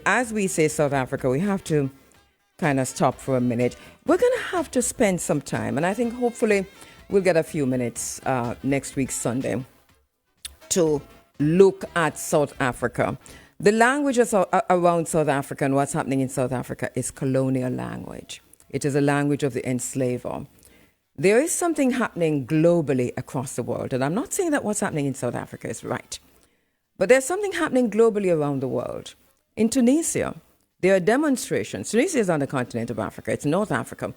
As we say South Africa, we have to kind of stop for a minute. We're going to have to spend some time, and I think hopefully we'll get a few minutes next week, Sunday, to look at South Africa. The languages around South Africa and what's happening in South Africa is colonial language. It is a language of the enslaver. There is something happening globally across the world, and I'm not saying that what's happening in South Africa is right, but there's something happening globally around the world. In Tunisia, there are demonstrations. Tunisia is on the continent of Africa. It's North Africa.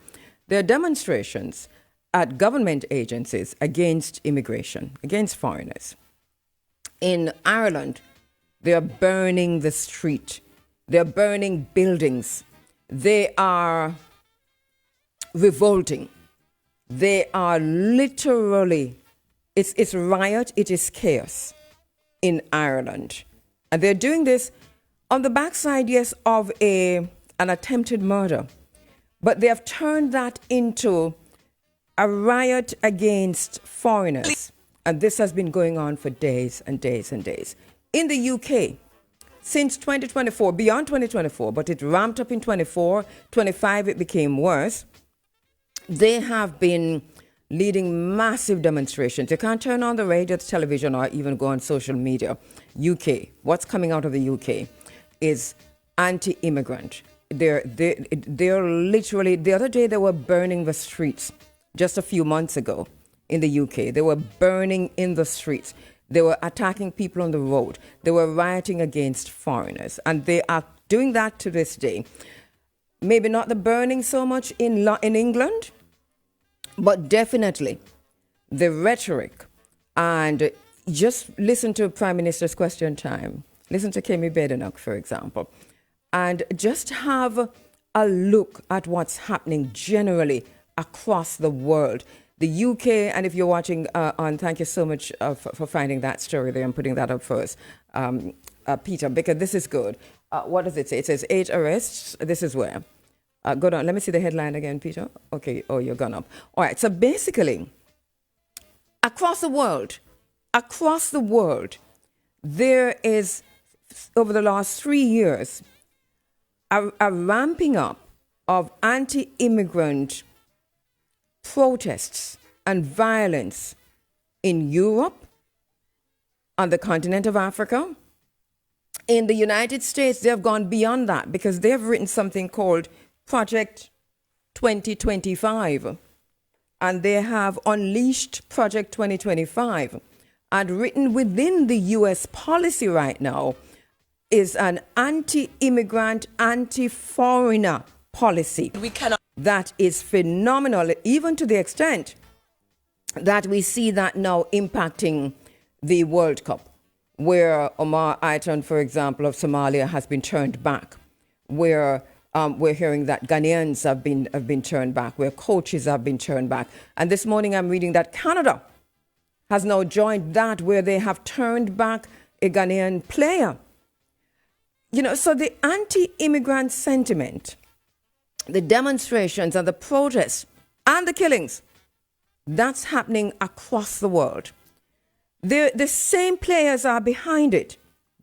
There are demonstrations at government agencies against immigration, against foreigners. In Ireland, they are burning the street. They're burning buildings. They are revolting. They are literally, it's riot, it is chaos in Ireland. And they're doing this on the backside, yes, of an attempted murder. But they have turned that into a riot against foreigners. And this has been going on for days and days and days. In the UK, since 2024, beyond 2024, but it ramped up in 24, 25, it became worse. They have been leading massive demonstrations. You can't turn on the radio, the television, or even go on social media. UK, what's coming out of the UK is anti-immigrant. They're literally, the other day they were burning the streets just a few months ago in the UK. They were burning in the streets. They were attacking people on the road. They were rioting against foreigners. And they are doing that to this day. Maybe not the burning so much in England, but definitely the rhetoric. And just listen to Prime Minister's Question Time. Listen to Kemi Badenoch, for example. And just have a look at what's happening generally across the world. The UK, and if you're watching on, thank you so much for finding that story there and putting that up first, Peter, because this is good. What does it say? It says 8 arrests. This is where. Go down. Let me see the headline again, Peter. Okay. Oh, you're gone up. All right. So basically, across the world, there is, over the last 3 years, a ramping up of anti-immigrant protests and violence in Europe, on the continent of Africa. In the United States, they have gone beyond that because they have written something called Project 2025. And they have unleashed Project 2025. And written within the U.S. policy right now is an anti-immigrant, anti-foreigner policy. We cannot. That is phenomenal, even to the extent that we see that now impacting the World Cup, where Omar Aitan, for example, of Somalia has been turned back, where we're hearing that Ghanaians have been turned back, where coaches have been turned back. And this morning I'm reading that Canada has now joined that, where they have turned back a Ghanaian player. You know, so the anti-immigrant sentiment, the demonstrations and the protests and the killings, that's happening across the world. The same players are behind it.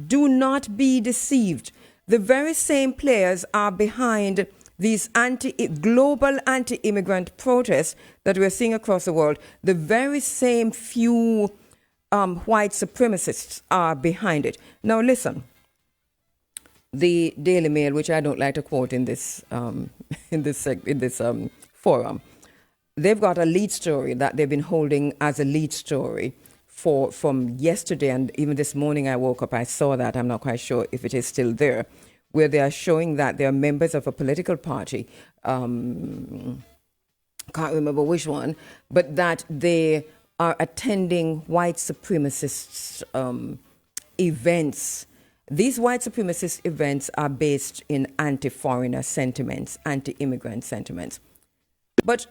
Do not be deceived. The very same players are behind these global anti-immigrant protests that we're seeing across the world. The very same few white supremacists are behind it. Now listen. The Daily Mail, which I don't like to quote in this forum, they've got a lead story that they've been holding as a lead story from yesterday, and even this morning I woke up, I saw that. I'm not quite sure if it is still there, where they are showing that they are members of a political party. Can't remember which one, but that they are attending white supremacist events. These white supremacist events are based in anti-foreigner sentiments, anti-immigrant sentiments. But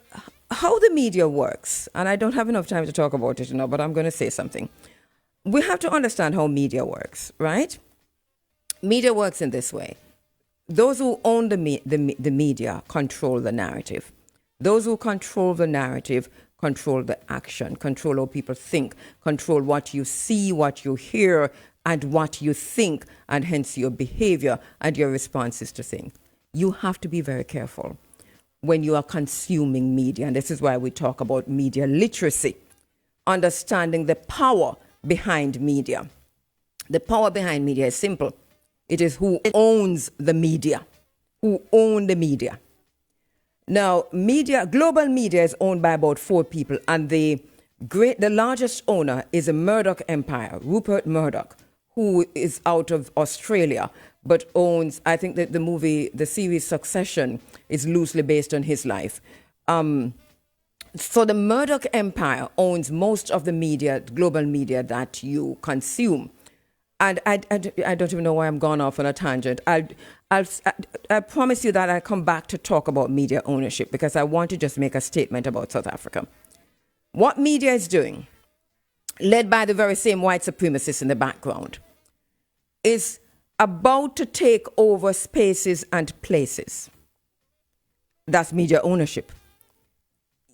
how the media works, and I don't have enough time to talk about it now, but I'm going to say something. We have to understand how media works, right? Media works in this way. Those who own the media control the narrative. Those who control the narrative control the action, control how people think, control what you see, what you hear, and what you think, and hence your behavior and your responses to things. You have to be very careful when you are consuming media. And this is why we talk about media literacy, understanding the power behind media. The power behind media is simple. It is who owns the media, who own the media. Now, global media is owned by about 4 people, and the largest owner is a Murdoch empire, Rupert Murdoch, who is out of Australia, but owns, I think that the series Succession is loosely based on his life. So the Murdoch empire owns most of the media, global media that you consume. And I don't even know why I'm gone off on a tangent. I promise you that I'll come back to talk about media ownership, because I want to just make a statement about South Africa. What media is doing, led by the very same white supremacists in the background, is about to take over spaces and places. That's media ownership.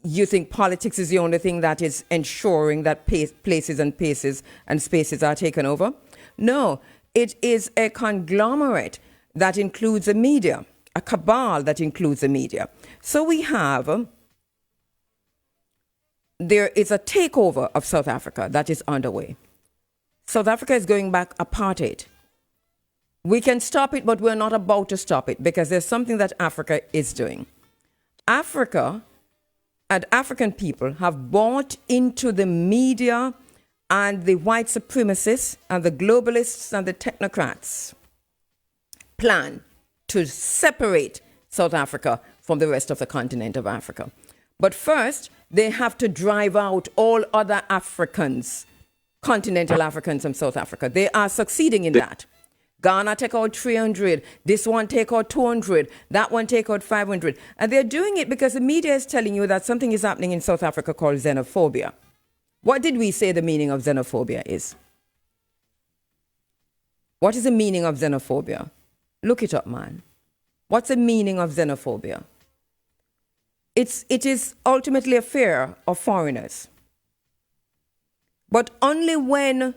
You think politics is the only thing that is ensuring that places and spaces are taken over? No, it is a conglomerate that includes the media, a cabal that includes the media. So we have, there is a takeover of South Africa that is underway. South Africa is going back apartheid. We can stop it, but we're not about to stop it, because there's something that Africa is doing. Africa and African people have bought into the media and the white supremacists and the globalists and the technocrats' plan to separate South Africa from the rest of the continent of Africa. But first, they have to drive out all other Africans, continental Africans from South Africa. They are succeeding in that. Ghana take out 300, this one take out 200, that one take out 500. And they're doing it because the media is telling you that something is happening in South Africa called xenophobia. What did we say the meaning of xenophobia is? What is the meaning of xenophobia? Look it up, man. What's the meaning of xenophobia? It is ultimately a fear of foreigners. But only when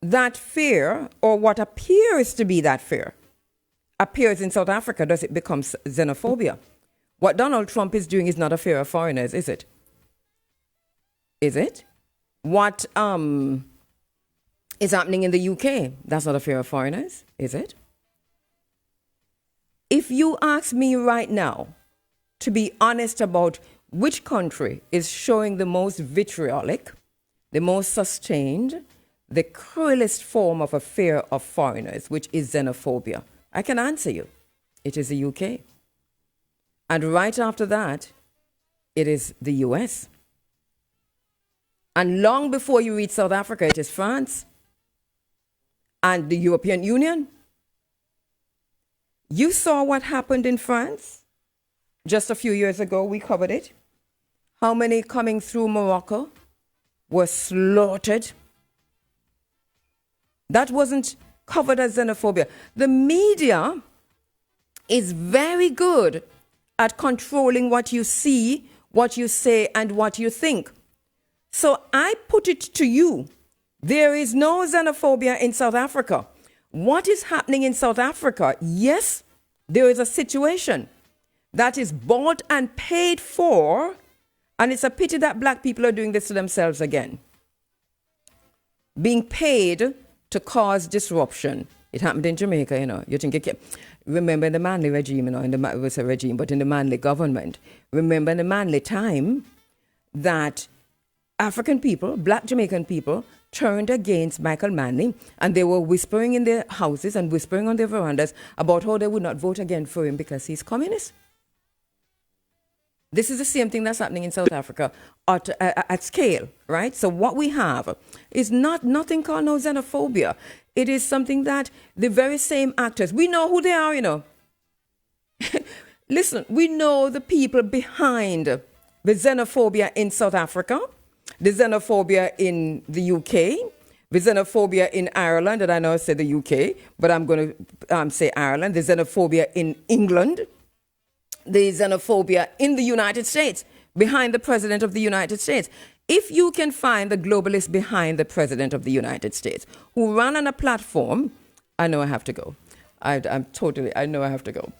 that fear, or what appears to be that fear, appears in South Africa does it become xenophobia. What Donald Trump is doing is not a fear of foreigners, is it? Is it? What is happening in the UK, that's not a fear of foreigners, is it? If you ask me right now to be honest about which country is showing the most vitriolic, the most sustained, the cruelest form of a fear of foreigners, which is xenophobia, I can answer you. It is the UK. And right after that, it is the US. And long before you reach South Africa, it is France and the European Union. You saw what happened in France just a few years ago. We covered it. How many coming through Morocco were slaughtered? That wasn't covered as xenophobia. The media is very good at controlling what you see, what you say, and what you think. So I put it to you, there is no xenophobia in South Africa. What is happening in South Africa? Yes, there is a situation that is bought and paid for, and it's a pity that black people are doing this to themselves again. Being paid to cause disruption. It happened in Jamaica, you know. You think it remember the Manley regime, you know, it was a regime, but in the Manley government. Remember in the Manley time that African people, black Jamaican people, turned against Michael Manley, and they were whispering in their houses and whispering on their verandas about how they would not vote again for him because he's communist. This is the same thing that's happening in South Africa at scale, right? So what we have is nothing called no xenophobia. It is something that the very same actors, we know who they are, you know. Listen, we know the people behind the xenophobia in South Africa, the xenophobia in the UK, the xenophobia in Ireland, and I know I said the UK, but I'm going to say Ireland, the xenophobia in England, the xenophobia in the United States, behind the President of the United States. If you can find the globalists behind the President of the United States who run on a platform, I know I have to go. I know I have to go.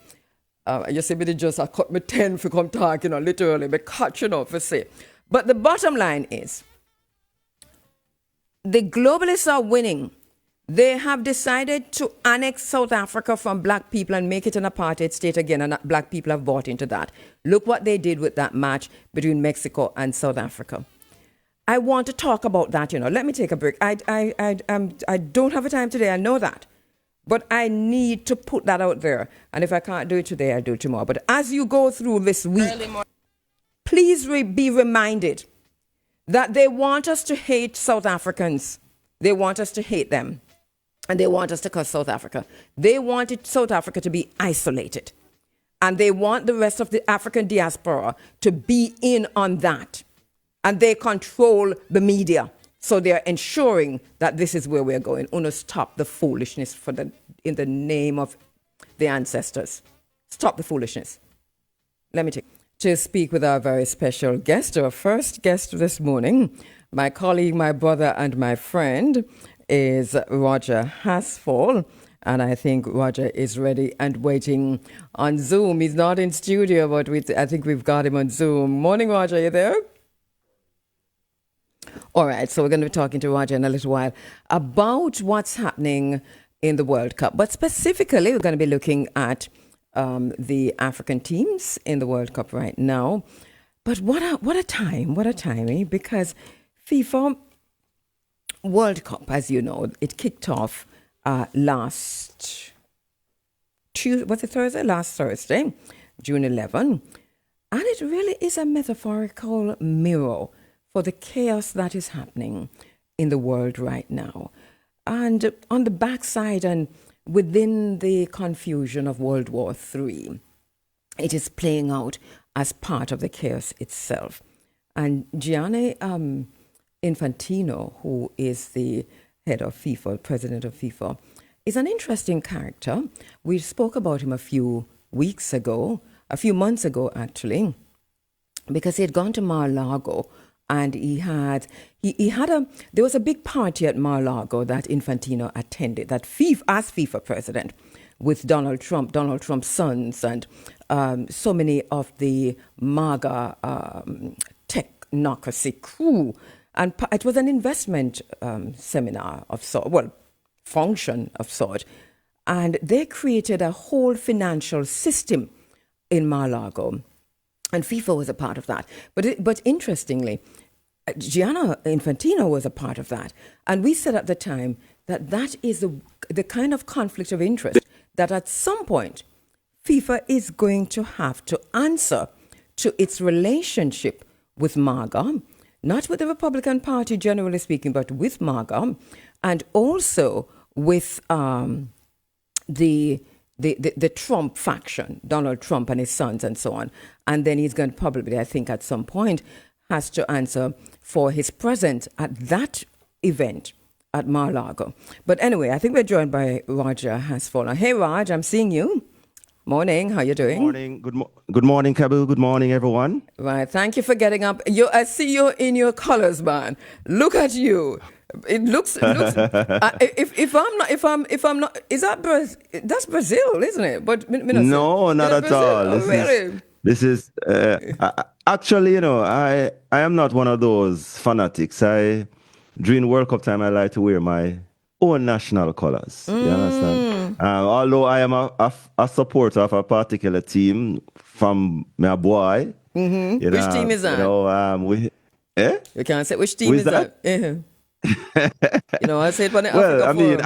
You see, me just, I cut me 10 for come talk, literally, me cut, for say. But the bottom line is, the globalists are winning. They have decided to annex South Africa from black people and make it an apartheid state again, and black people have bought into that. Look what they did with that match between Mexico and South Africa. I want to talk about that, Let me take a break. I don't have a time today, I know that. But I need to put that out there. And if I can't do it today, I'll do it tomorrow. But as you go through this week, please be reminded that they want us to hate South Africans. They want us to hate them. And they want us to curse South Africa. They wanted South Africa to be isolated. And they want the rest of the African diaspora to be in on that. And they control the media. So they are ensuring that this is where we're going. Uno, stop the foolishness in the name of the ancestors. Stop the foolishness. Let me to speak with our very special guest, our first guest this morning. My colleague, my brother, and my friend is Roger Hasfall. And I think Roger is ready and waiting on Zoom. He's not in studio, but I think we've got him on Zoom. Morning, Roger, you there? All right, so we're going to be talking to Roger in a little while about what's happening in the World Cup. But specifically, we're going to be looking at the African teams in the World Cup right now. But what a time, because FIFA World Cup, as you know, it kicked off last Thursday, June 11. And it really is a metaphorical mirror for the chaos that is happening in the world right now. And on the backside and within the confusion of World War III, it is playing out as part of the chaos itself. And Gianni Infantino, who is the head of FIFA, president of FIFA, is an interesting character. We spoke about him a few months ago, actually, because he had gone to Mar-a-Lago. And there was a big party at Mar-a-Lago that Infantino attended, that FIFA, as FIFA president, with Donald Trump's sons, and so many of the MAGA technocracy crew. And it was an investment seminar of function of sort. And they created a whole financial system in Mar-a-Lago. And FIFA was a part of that. But interestingly, Gianni Infantino was a part of that. And we said at the time that is the kind of conflict of interest that at some point FIFA is going to have to answer to its relationship with MAGA, not with the Republican Party generally speaking, but with MAGA, and also with the Trump faction, Donald Trump and his sons and so on. And then he's going to probably, I think at some point, has to answer for his presence at that event at Mar-a-Lago. But anyway, I think we're joined by Roger Hasfall. Hey, Raj, I'm seeing you. Morning, how you doing? Morning. Good morning, Kabu. Good morning, everyone. Right, thank you for getting up. I see you in your colors, man. Look at you. It looks. if I'm not, is that Brazil? That's Brazil, isn't it? But no, not at Brazil? all. Oh, really? This is actually, I am not one of those fanatics. During World Cup time, I like to wear my own national colors. You understand? Although I am a supporter of a particular team from my boy. Mm-hmm. Which team is that? You can't say which team is that? I say it on the Africa Forum.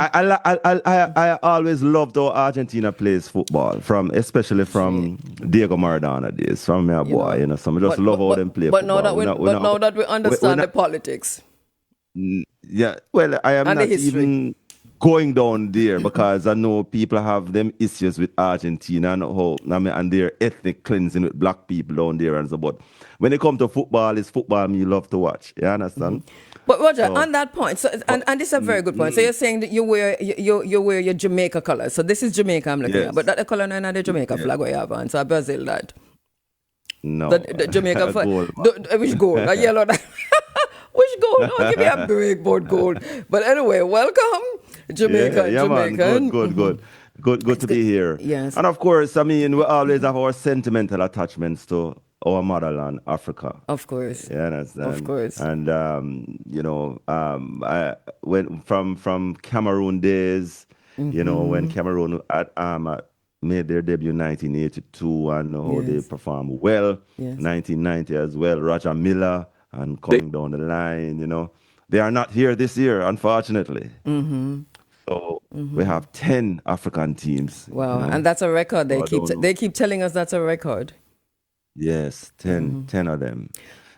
I always loved how Argentina plays football, especially from Diego Maradona days, from my boy. So I just love how them play football. Now that we understand the politics. Yeah, well, I am not even going down there because I know people have them issues with Argentina and their ethnic cleansing with black people down there and so. But when it comes to football, it's football me love to watch. You understand? Mm-hmm. But Roger, on that point, and this is a very good point. So you're saying that you wear your Jamaica colors. So this is Jamaica I'm looking at, but that the color not the Jamaica flag we have on. So Brazil that. No, the Jamaica flag. Which gold? A yellow. no, give me a break, board gold. But anyway, welcome, Yeah, Jamaica, yeah, man. Jamaican. Good It's to good. be here. Yes, And of course, I mean, we always have our sentimental attachments to our motherland, Africa. of course, You of understand? course. And I went from Cameroon days. When Cameroon made their debut in 1982 and how they Yes, performed well, yes. 1990 as well. Roger Miller and coming down the line. They are not here this year, unfortunately. So we have 10 African teams. Wow, and that's a record. So I don't know. They keep telling us that's a record. Yes, 10 of them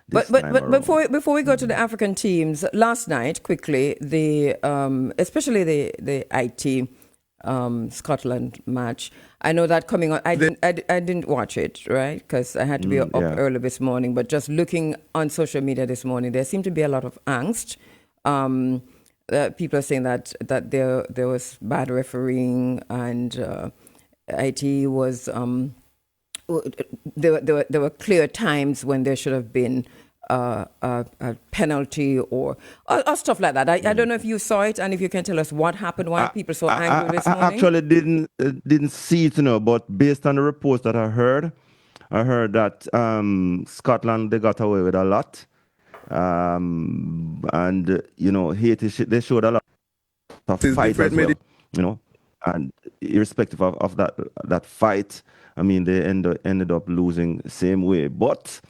But this time around. before we go to the African teams, last night quickly the especially the IT Scotland match. I know that coming on. I didn't watch it, right, because I had to be up Yeah. early this morning. But just looking on social media this morning, there seemed to be a lot of angst. People are saying that there was bad refereeing and IT was. There were clear times when there should have been a penalty or stuff like that. I don't know if you saw it and if you can tell us what happened, why people so angry this morning. I actually didn't see it, but based on the reports that I heard that Scotland, they got away with a lot, and Haiti they showed a lot of fight as well, and irrespective of that fight, I mean they ended up losing the same way. But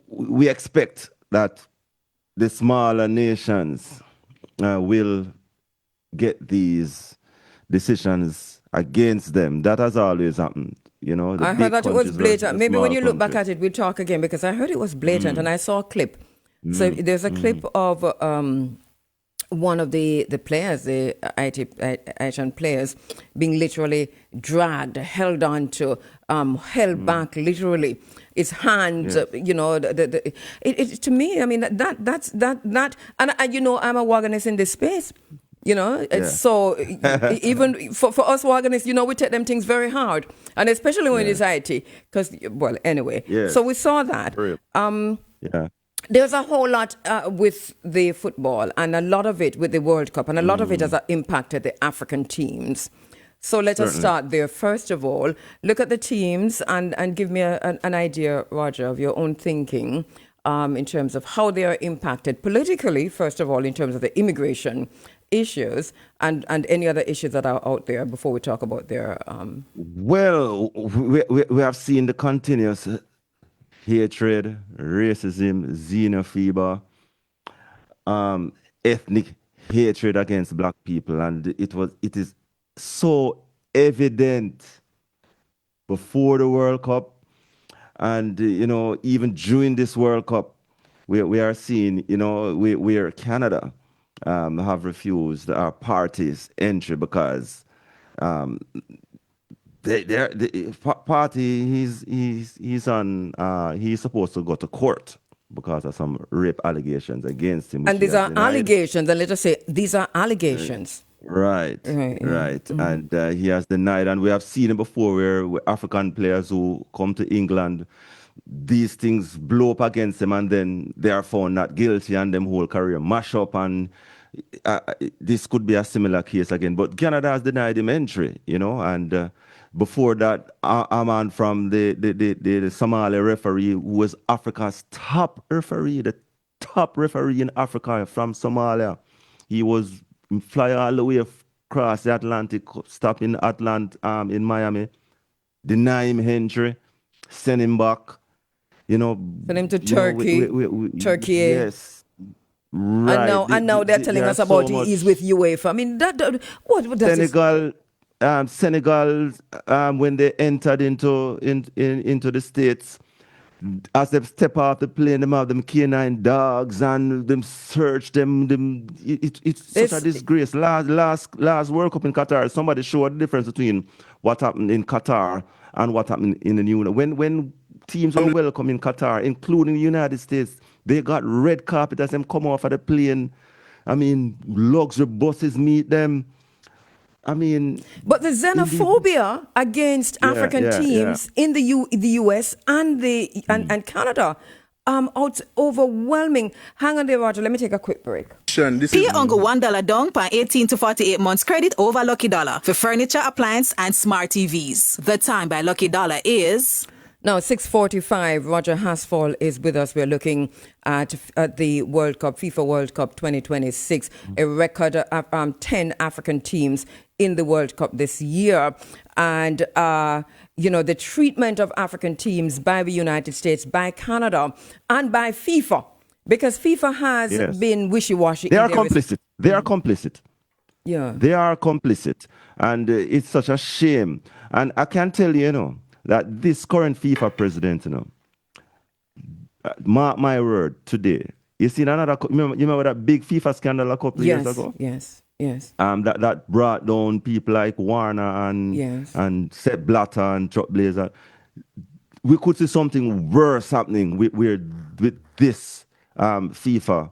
we expect that the smaller nations will get these decisions against them. That has always happened. The I heard big that it was countries versus blatant. the Maybe when small you look back countries. at it, we'll talk again because I heard it was blatant and I saw a clip. So there's a clip of one of the players, the Haitian players, being literally dragged, held on to, held back literally. His hands, it to me, I mean, that's and I'm a Wagonist in this space. It's so even for us Waganists, we take them things very hard, and especially when it's IT, because anyway. Yes. So we saw that. For real. Yeah. There's a whole lot with the football, and a lot of it with the World Cup, and a lot of it has impacted the African teams. So let us start there. First of all, look at the teams and give me an idea, Roger, of your own thinking in terms of how they are impacted politically, first of all, in terms of the immigration issues and any other issues that are out there before we talk about their... Well, we have seen the continuous hatred, racism, xenophobia, ethnic hatred against black people, and it is so evident before the World Cup, and even during this World Cup, we are seeing where Canada have refused our party's entry because party he's supposed to go to court because of some rape allegations against him. And these are allegations, and let us say these are allegations. Right. And he has denied, and we have seen it before where African players who come to England, these things blow up against them, and then they are found not guilty, and them whole career mash up, and this could be a similar case again. But Canada has denied him entry, and before that, a man from the Somali referee, who was Africa's top referee, the top referee in Africa from Somalia. He was fly all the way across the Atlantic, stop in in Miami, deny him entry, send him back. Send him to Turkey. Turkey. Yes. Right. And now they're telling us about he's with UEFA. I mean, what does Senegal, when they entered into the States, as they step off the plane, them have them canine dogs and them search them. It's such a disgrace. Last World Cup in Qatar, somebody showed the difference between what happened in Qatar and what happened in the New. When teams were welcome in Qatar, including the United States, they got red carpet as them come off of the plane. I mean, luxury buses meet them. I mean, but the xenophobia against African teams in the US and and Canada, overwhelming. Hang on there, Roger. Let me take a quick break. Pay Uncle $1 down per 18 to 48 months credit over Lucky Dollar for furniture, appliance, and smart TVs. The time by Lucky Dollar is now 6:45. Roger Hasfall is with us. We're looking at the World Cup, FIFA World Cup 2026, a record of 10 African teams in the World Cup this year. And, the treatment of African teams by the United States, by Canada, and by FIFA, because FIFA has been wishy-washy. They are complicit. They are complicit. Yeah. They are complicit. And it's such a shame. And I can tell you, that this current FIFA president, mark my word, today, you seen another, you remember that big FIFA scandal a couple of years ago? Yes. That brought down people like Warner and Sepp Blatter and Chuck Blazer. We could see something worse happening with this FIFA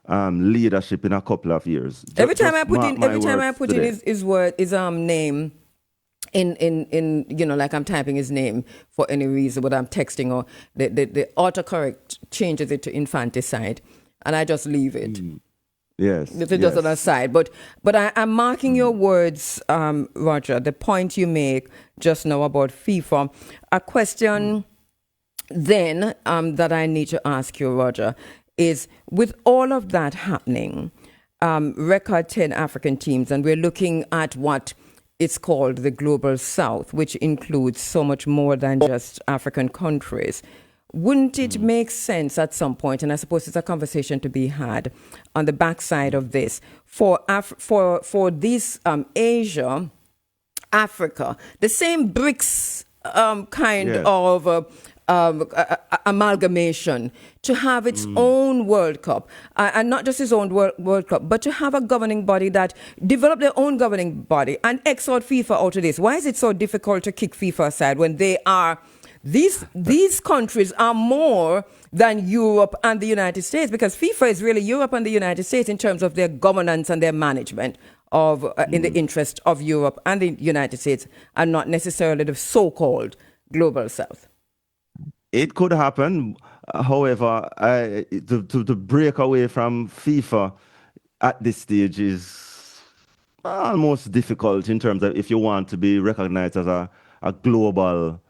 leadership in a couple of years. Every time I put in his name in like I'm typing his name for any reason, but I'm texting, or the autocorrect changes it to infanticide, and I just leave it. Yes. It's just an aside. But I'm marking your words, Roger, the point you make just now about FIFA. A question then that I need to ask you, Roger, is with all of that happening, record 10 African teams, and we're looking at what it's called the Global South, which includes so much more than just African countries. Wouldn't it make sense at some point, and I suppose it's a conversation to be had on the backside of this, for this Asia, Africa, the same BRICS of amalgamation, to have its own World Cup, and not just its own World Cup, but to have a governing body that develop their own governing body and exhort FIFA out of this? Why is it so difficult to kick FIFA aside when they are, these countries are more than Europe and the United States? Because FIFA is really Europe and the United States in terms of their governance and their management of in the interest of Europe and the United States, and not necessarily the so-called Global South. It could happen. However, to break away from FIFA at this stage is almost difficult in terms of if you want to be recognized as a global,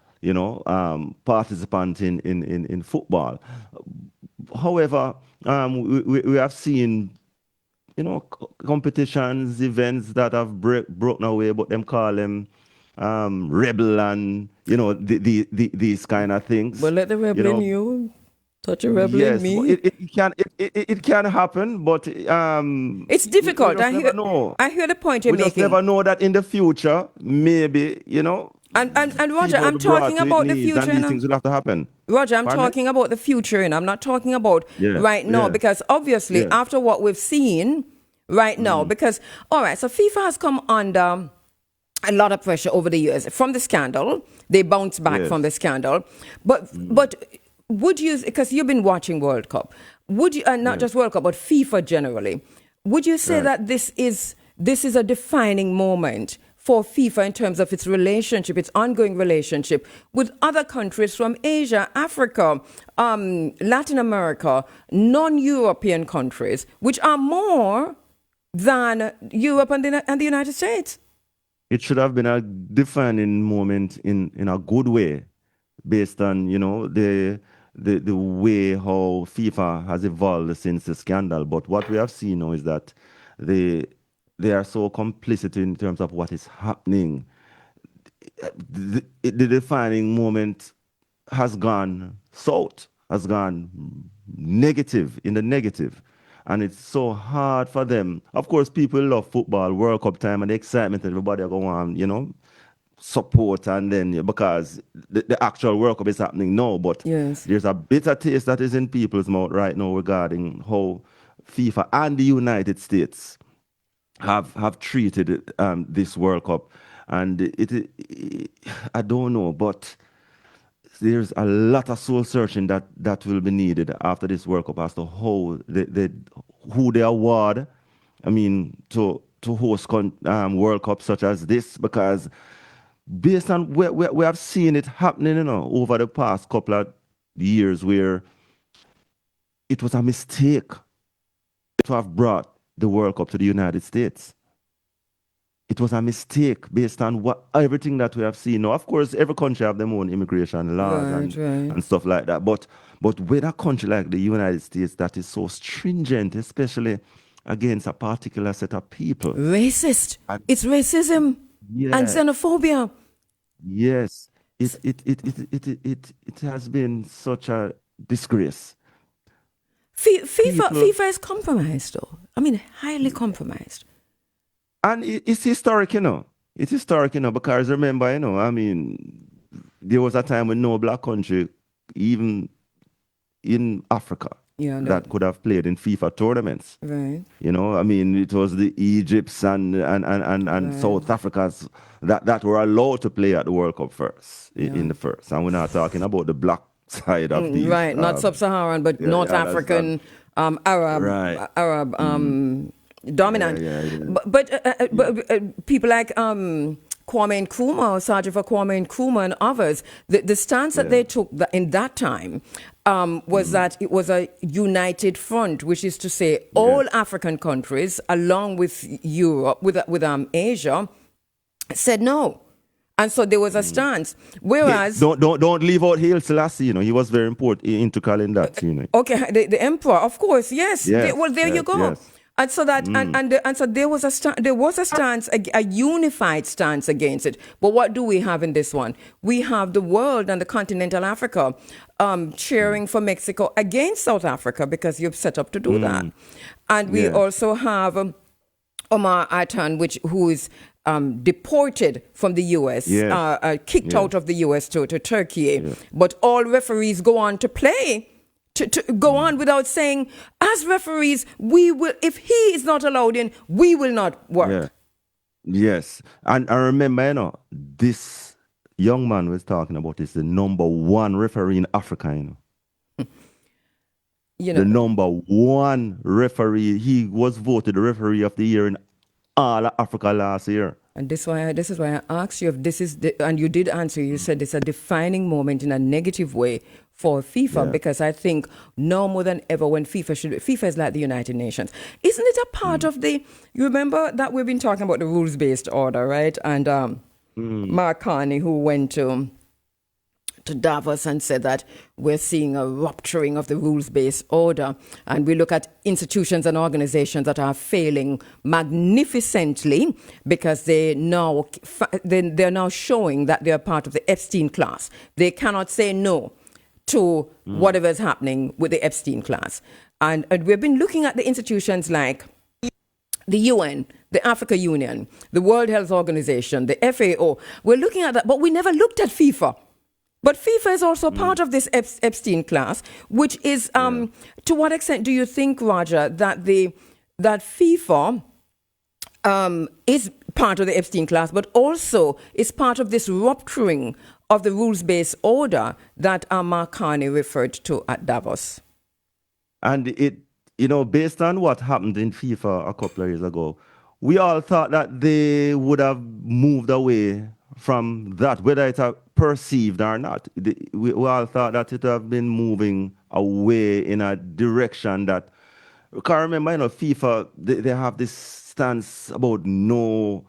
participant in football. However, we have seen, competitions, events that have broken away, but them call them rebel and these kind of things. Well, let the rebel in you touch a rebel in me. It can happen, but it's difficult. I hear the point you're making. We just never know that in the future, maybe And Roger, I'm talking about the future. These things will have to happen. Roger, I'm talking about the future, and I'm not talking about right now, because obviously after what we've seen right now, because all right, so FIFA has come under a lot of pressure over the years from the scandal. They bounced back from the scandal, but would you, because you've been watching World Cup, would you, and not just World Cup, but FIFA generally, would you say that this is a defining moment for FIFA in terms of its relationship, its ongoing relationship with other countries from Asia, Africa, Latin America, non-European countries, which are more than Europe and the United States? It should have been a defining moment in a good way, based on the way how FIFA has evolved since the scandal. But what we have seen now is that they are so complicit in terms of what is happening. The defining moment has gone south, has gone negative, in the negative. And it's so hard for them. Of course, people love football, World Cup time, and the excitement, everybody are going on, support, and then because the actual World Cup is happening now, but there's a bitter taste that is in people's mouth right now regarding how FIFA and the United States have treated this World Cup. And I don't know, but there's a lot of soul searching that will be needed after this World Cup as to how who they award, to host World Cups such as this, because based on we have seen it happening, over the past couple of years, where it was a mistake to have brought the World Cup to the United States. It was a mistake based on everything that we have seen. Now, of course, every country have their own immigration laws and stuff like that. But with a country like the United States that is so stringent, especially against a particular set of people. Racist. It's racism and xenophobia. Yes. It has been such a disgrace. FIFA is compromised, though. I mean, highly compromised. And it's historic, It's historic, because remember, I mean, there was a time when no black country, even in Africa, that could have played in FIFA tournaments. Right. I mean, it was the Egypts and right. South Africas that were allowed to play at the World Cup first, in the first. And we're not talking about the black side of the... Right, not sub-Saharan, but North African, Arab dominant. But people like Kwame Nkrumah, Sergeant for Kwame Nkrumah and others, the stance that they took in that time was that it was a united front, which is to say all African countries, along with Europe, with Asia, said no. And so there was a stance. Whereas... Don't leave out Haile Selassie, he was very important integral in that, Okay, the emperor, of course, yes. There you go. Yes. And so that and so there was a stance, a unified stance against it. But what do we have in this one? We have the world and the continental Africa cheering for Mexico against South Africa because you've set up to do that. And we also have Omar Atan, who is deported from the U.S., kicked out of the U.S. to Turkey. Yeah. But all referees go on to play. To go on without saying, as referees, we will, if he is not allowed in, we will not work. Yeah. Yes. And I remember, this young man was talking about is the number one referee in Africa, The number one referee. He was voted the referee of the year in all of Africa last year. And this is why I asked you if this is, and you did answer, you said it's a defining moment in a negative way for FIFA, because I think now more than ever when FIFA is like the United Nations. Isn't it a part of you remember that we've been talking about the rules-based order, right? And Mark Carney, who went to Davos and said that we're seeing a rupturing of the rules-based order, and we look at institutions and organizations that are failing magnificently because they're now showing that they're part of the Epstein class. They cannot say no to whatever is happening with the Epstein class. And we've been looking at the institutions like the UN, the Africa Union, the World Health Organization, the FAO. We're looking at that, but we never looked at FIFA. But FIFA is also part of this Epstein class, which is, to what extent do you think, Roger, that FIFA is part of the Epstein class, but also is part of this rupturing of the rules-based order that Mark Carney referred to at Davos? And it, based on what happened in FIFA a couple of years ago, we all thought that they would have moved away from that, whether it's perceived or not. We all thought that it would have been moving away in a direction that, because remember, FIFA, they have this stance about no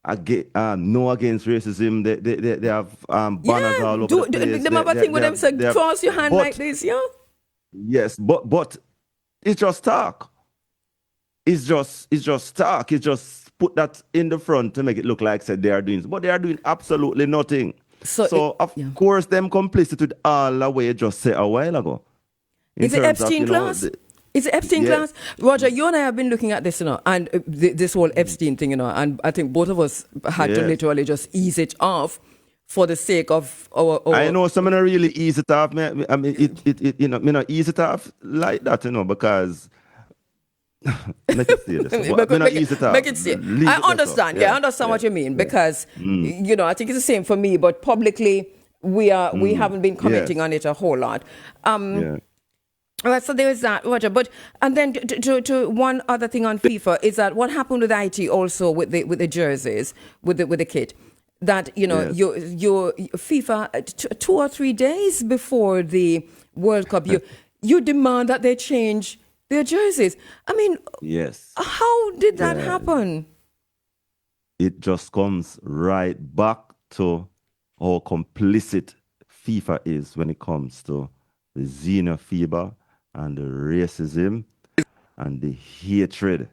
against racism. They have banners all over the place. They have a thing with them say, cross your hand like this, yeah? Yes, but it's just talk. It's just talk. It's just put that in the front to make it look like they are doing, but they are doing absolutely nothing. So of course, them complicit with all the way you just said a while ago. Is it Epstein class? Is it Epstein class? Roger, you and I have been looking at this, and this whole Epstein thing, and I think both of us had to literally just ease it off for the sake of our I know someone really ease it off. I mean, it ease it off like that, because. Make it serious. Make it serious. I understand. I understand what you mean because I think it's the same for me. But publicly, we haven't been commenting on it a whole lot. All right, so there is that, Roger. And then to one other thing on FIFA is that what happened with IT also with the jerseys with the kit. That your FIFA 2 or 3 days before the World Cup you demand that they change their jerseys. I mean, Yes. how did that Yeah. happen? It just comes right back to how complicit FIFA is when it comes to the xenophobia and the racism and the hatred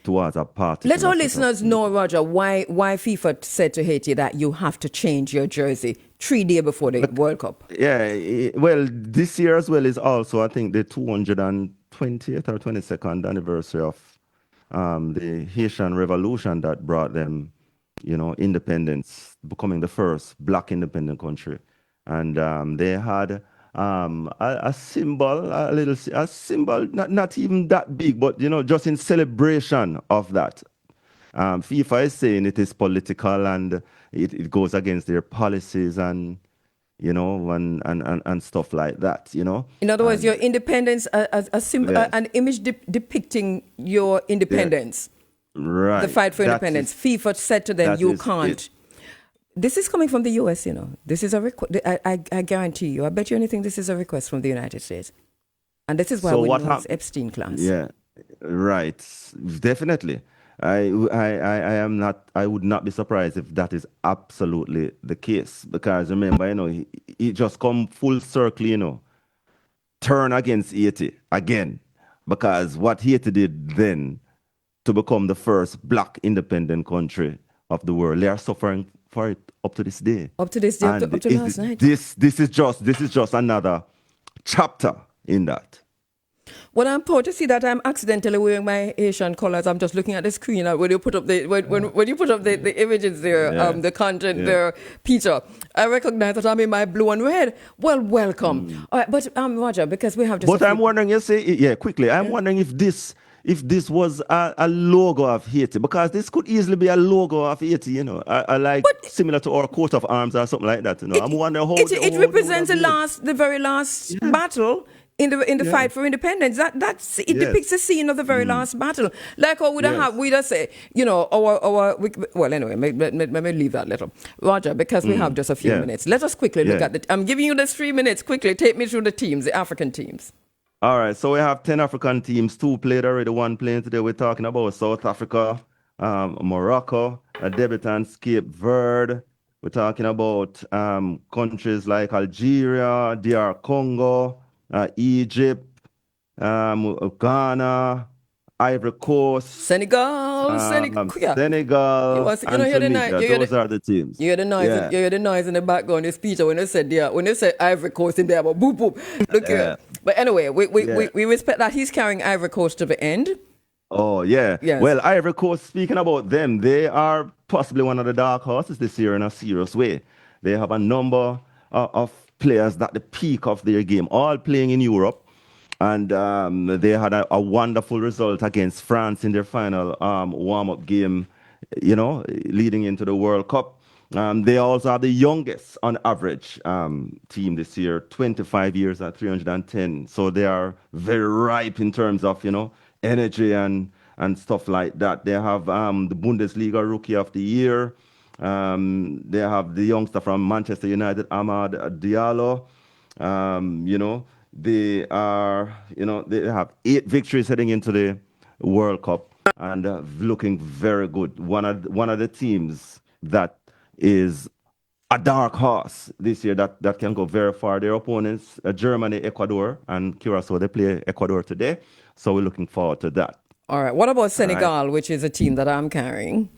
towards a Let particular our set of listeners people. know, Roger, why FIFA said to Haiti that you have to change your jersey 3 days before the World Cup. Yeah, well, this year as well is also, I think, the 220th or 22nd anniversary of the Haitian Revolution that brought them, independence, becoming the first black independent country. And they had a symbol, a symbol, not even that big, but, just in celebration of that. FIFA is saying it is political and it goes against their policies and and stuff like that, In other words, And your independence, yes, an image depicting your independence, right. the fight for independence. FIFA said to them, That you is can't. it. This is coming from the US, This is a request. I guarantee you. I bet you anything this is a request from the United States. And this is why So we what know it's happened? Epstein class. Yeah, right. Definitely. I am not. I would not be surprised if that is absolutely the case. Because remember, he just come full circle, turn against Haiti again. Because what Haiti did then to become the first black independent country of the world, they are suffering for it up to this day. Up to this day, up And to last night. this is just another chapter in that. Well, I'm proud to see that I'm accidentally wearing my Asian colors. I'm just looking at the screen when you put up when you put up the images there, Yeah. the content Yeah. there, Peter. I recognize that I'm in my blue and red. Well, welcome. All right, but Roger, because we have just. But I'm wondering, quickly. I'm wondering if this was a logo of Haiti, because this could easily be a logo of Haiti, I like similar to our coat of arms or something like that. I'm wondering how it they represents would have made. the very last battle in the Yeah. fight for independence. That's it Yes. depicts the scene of the very last battle. Like how we'd have say, well anyway, let me leave that little. Roger, because we have just a few Yeah. minutes. Let us quickly look Yeah. at I'm giving you this 3 minutes. Quickly, take me through the teams, the African teams. All right, so we have 10 African teams, 2 played already, 1 playing today. We're talking about South Africa, Morocco, a debutant, Cape Verde. We're talking about countries like Algeria, DR Congo, Egypt, Ghana, Ivory Coast, Senegal, yeah. Senegal, and Tunisia. Those are the teams. You hear the noise. Yeah. You hear the noise in the background. It's Peter when they said Ivory Coast in there, but boop boop. Look here. But anyway, we respect that he's carrying Ivory Coast to the end. Oh, yeah. Yes. Well, Ivory Coast, speaking about them, they are possibly one of the dark horses this year in a serious way. They have a number of players at the peak of their game, all playing in Europe. And they had a wonderful result against France in their final warm-up game, leading into the World Cup. They also are the youngest on average team this year, 25 years at 310. So they are very ripe in terms of, energy and stuff like that. They have the Bundesliga Rookie of the Year. They have the youngster from Manchester United, Ahmad Diallo. They have 8 victories heading into the World Cup and looking very good. One of the teams that is a dark horse this year that can go very far. Their opponents, Germany, Ecuador, and Curacao. They play Ecuador today, so we're looking forward to that. All right. What about Senegal, which is a team that I'm carrying?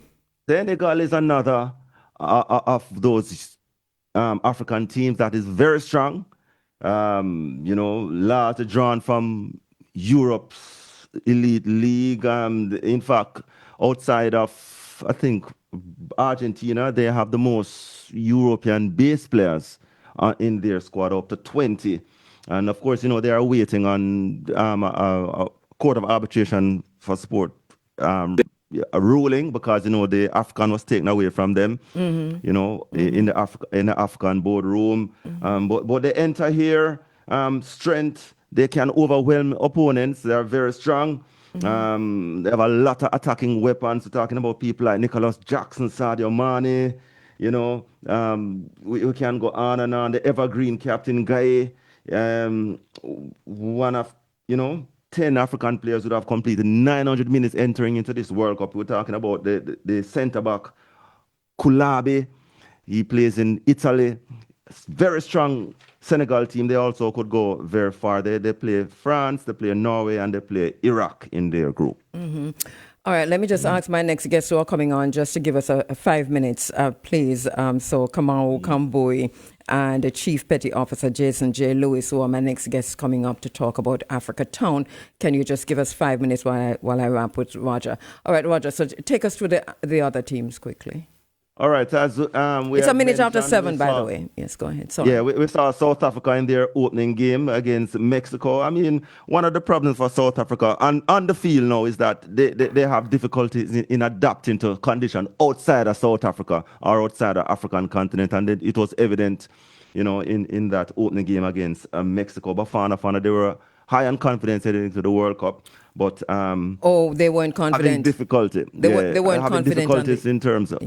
Senegal is another of those African teams that is very strong. Largely drawn from Europe's elite league. In fact, outside of, I think, Argentina, they have the most European-based players in their squad, up to 20. And of course, they are waiting on a court of arbitration for sport a ruling, because the African was taken away from them, in the African boardroom. But they enter here, strength. They can overwhelm opponents. They are very strong. They have a lot of attacking weapons. We're talking about people like Nicholas Jackson, Sadio Mane. We can go on and on. The evergreen captain Guy. one of, 10 African players would have completed 900 minutes entering into this World Cup. We're talking about the centre back, Kulabi. He plays in Italy. Very strong Senegal team. They also could go very far. They play France, they play Norway, and they play Iraq in their group. All right, let me just ask my next guests who are coming on just to give us a 5 minutes, please. So Kamau Kambui and the Chief Petty Officer Jason J. Lewis, who are my next guests coming up to talk about Africa Town. Can you just give us 5 minutes while I wrap with Roger? All right, Roger, so take us through the other teams quickly. All right. As it's a minute after 7, by the way. Yes, go ahead. Sorry. Yeah, we saw South Africa in their opening game against Mexico. I mean, one of the problems for South Africa on the field now is that they have difficulties in adapting to conditions outside of South Africa or outside the African continent. And it was evident, in that opening game against Mexico. Bafana, they were high on confidence heading into the World Cup. But they weren't confident. Having difficulty. They weren't having confident. Difficulties in terms of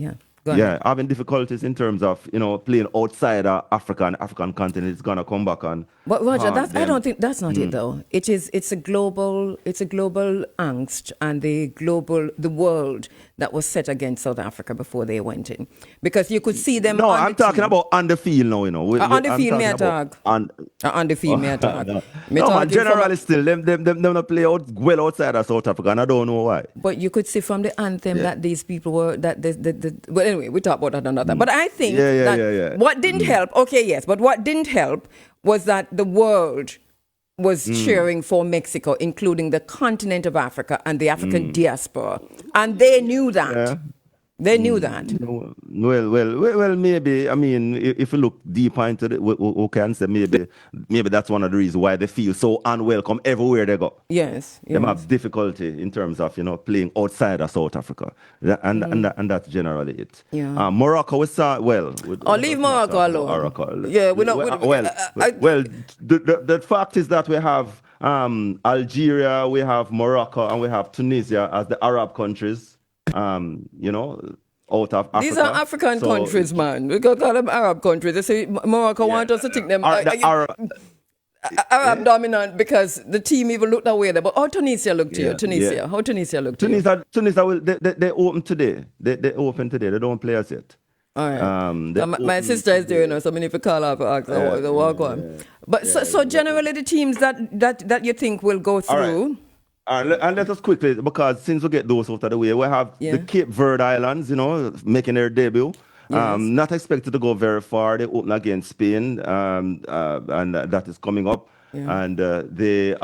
having difficulties in terms of playing outside Africa and African continent. It's gonna come back on. But Roger, I don't think that's not it though. It's a global angst and the world that was set against South Africa before they went in, because you could see them. No, I'm talking about on the field now. On the field, me attack. On the field, me attack. No, man, generally still them not play well outside of South Africa, and I don't know why. But you could see from the anthem that these people were well, anyway, we talk about that another. But I think what didn't help. Okay, yes, but what didn't help was that the world was cheering for Mexico, including the continent of Africa and the African diaspora. And they knew that. Yeah. They knew that. Well, maybe, I mean, if you look deeper into it, we can say maybe that's one of the reasons why they feel so unwelcome everywhere they go. Yes. They have difficulty in terms of, playing outside of South Africa. And that's generally it. Yeah. Morocco, we saw, leave Morocco alone. Yeah, the fact is that we have Algeria, we have Morocco, and we have Tunisia as the Arab countries. Out of Africa. These are African countries, man. We can call them Arab countries. They say Morocco want us to think them Arab dominant because the team even looked that way. But how Tunisia looked to you? Tunisia. How Tunisia looked to you? Tunisia, they open today. They open today. They don't play us yet. All right. My sister is there, so I mean, if you call her for ask her, they walk on. But so generally the teams that you think will go through. And let us quickly, because since we get those out of the way, we have the Cape Verde Islands, making their debut. Yes. Not expected to go very far. They open against Spain, and that is coming up. Yeah. And they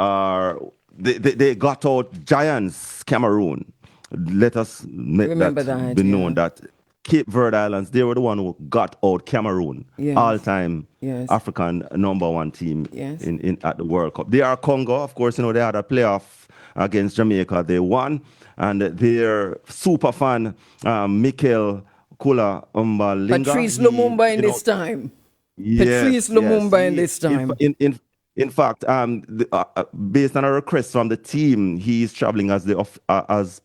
got out giants, Cameroon. Let us remember that be known that Cape Verde Islands, they were the one who got out Cameroon, all-time African #1 team in at the World Cup. They are Congo, of course. They had a playoff against Jamaica. They won, and their super fan Mikel Kula Umbalinga. Patrice Lumumba in this time. Patrice Lumumba in this time. In fact, based on a request from the team, he is traveling as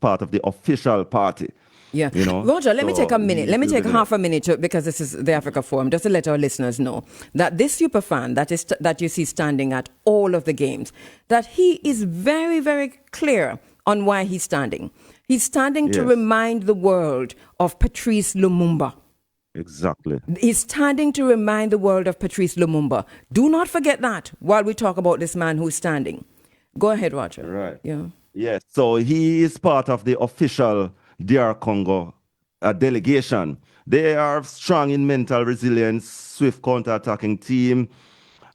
part of the official party. Yeah. Roger, let me take a minute. Let me take half a minute because this is the Africa Forum, just to let our listeners know that this super fan that you see standing at all of the games, that he is very, very clear on why he's standing. He's standing to remind the world of Patrice Lumumba. Exactly. He's standing to remind the world of Patrice Lumumba. Do not forget that while we talk about this man who's standing. Go ahead, Roger. Right. Yeah. Yes. So he is part of the official DR Congo delegation. They are strong in mental resilience, swift counter-attacking team,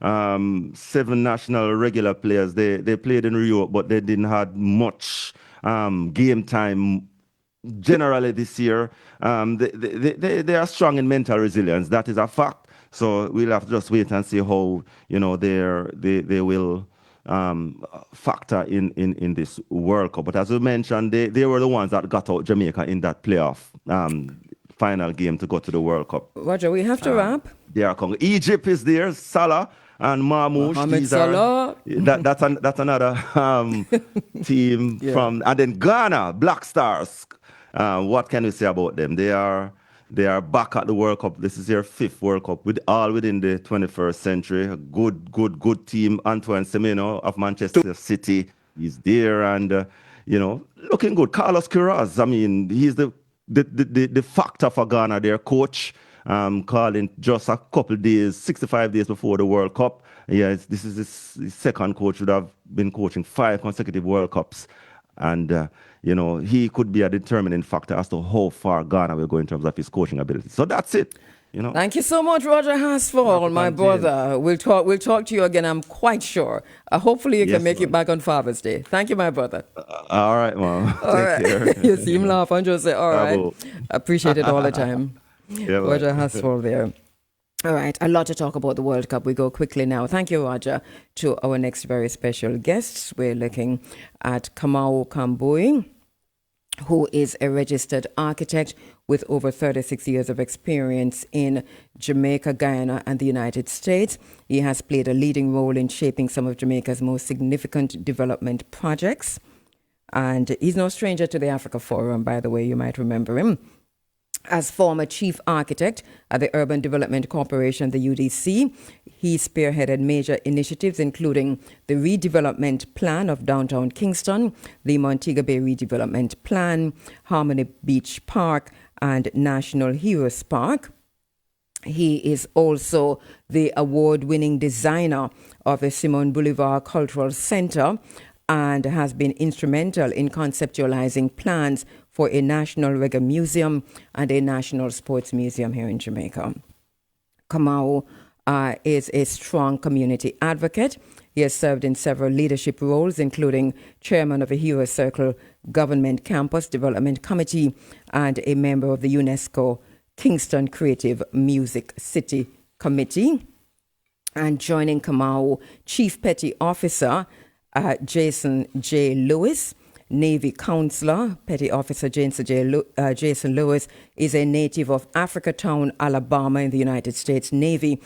7 national regular players. They played in Rio, but they didn't have much game time generally this year. They are strong in mental resilience. That is a fact. So we'll have to just wait and see how they will factor in this World Cup. But as we mentioned, they were the ones that got out Jamaica in that playoff final game to go to the World Cup. Roger, we have to wrap. They are Congo. Egypt is there, Salah and Marmoush. Mohamed Salah. That's another team from, and then Ghana, Black Stars. What can we say about them? They are They are back at the World Cup. This is their 5th World Cup, all within the 21st century. A good team. Antoine Semenyo of Manchester City, he's there, and looking good. Carlos Queiroz, I mean, he's the factor for Ghana, their coach. Calling just a couple days, 65 days before the World Cup. Yes, this is his second coach, would have been coaching 5 consecutive World Cups. And, he could be a determining factor as to how far Ghana will go in terms of his coaching ability. So that's it. Thank you so much, Roger Hasfall, my brother. We'll talk to you again, I'm quite sure. Hopefully you can make it back on Father's Day. Thank you, my brother. All right, Mom. All right. Care. You see him laugh and just say, all right. Appreciate it all the time. Yeah, Roger Hasfall there. All right, a lot to talk about the World Cup. We go quickly now. Thank you, Roger. To our next very special guests, we're looking at Kabu, who is a registered architect with over 36 years of experience in Jamaica, Guyana, and the United States. He has played a leading role in shaping some of Jamaica's most significant development projects. And he's no stranger to the Africa Forum, by the way, you might remember him. As former chief architect at the Urban Development Corporation, the UDC, he spearheaded major initiatives, including the redevelopment plan of downtown Kingston, the Montego Bay redevelopment plan, Harmony Beach Park, and National Heroes Park. He is also the award-winning designer of the Simon Bolivar Cultural Center and has been instrumental in conceptualizing plans for a National Reggae Museum and a National Sports Museum here in Jamaica. Kamau is a strong community advocate. He has served in several leadership roles, including chairman of the Hero Circle Government Campus Development Committee and a member of the UNESCO Kingston Creative Music City Committee. And joining Kamau, Chief Petty Officer Jason J. Lewis. Navy Counselor, Petty Officer Jason Lewis, is a native of Africatown, Alabama, in the United States Navy.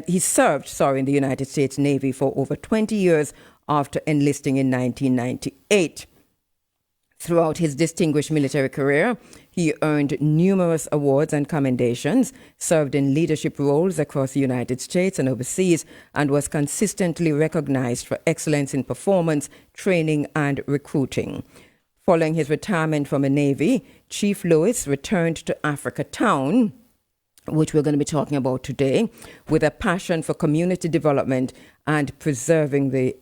He served in the United States Navy for over 20 years after enlisting in 1998. Throughout his distinguished military career, he earned numerous awards and commendations, served in leadership roles across the United States and overseas, and was consistently recognized for excellence in performance, training, and recruiting. Following his retirement from the Navy, Chief Lewis returned to Africatown, which we're going to be talking about today, with a passion for community development and preserving the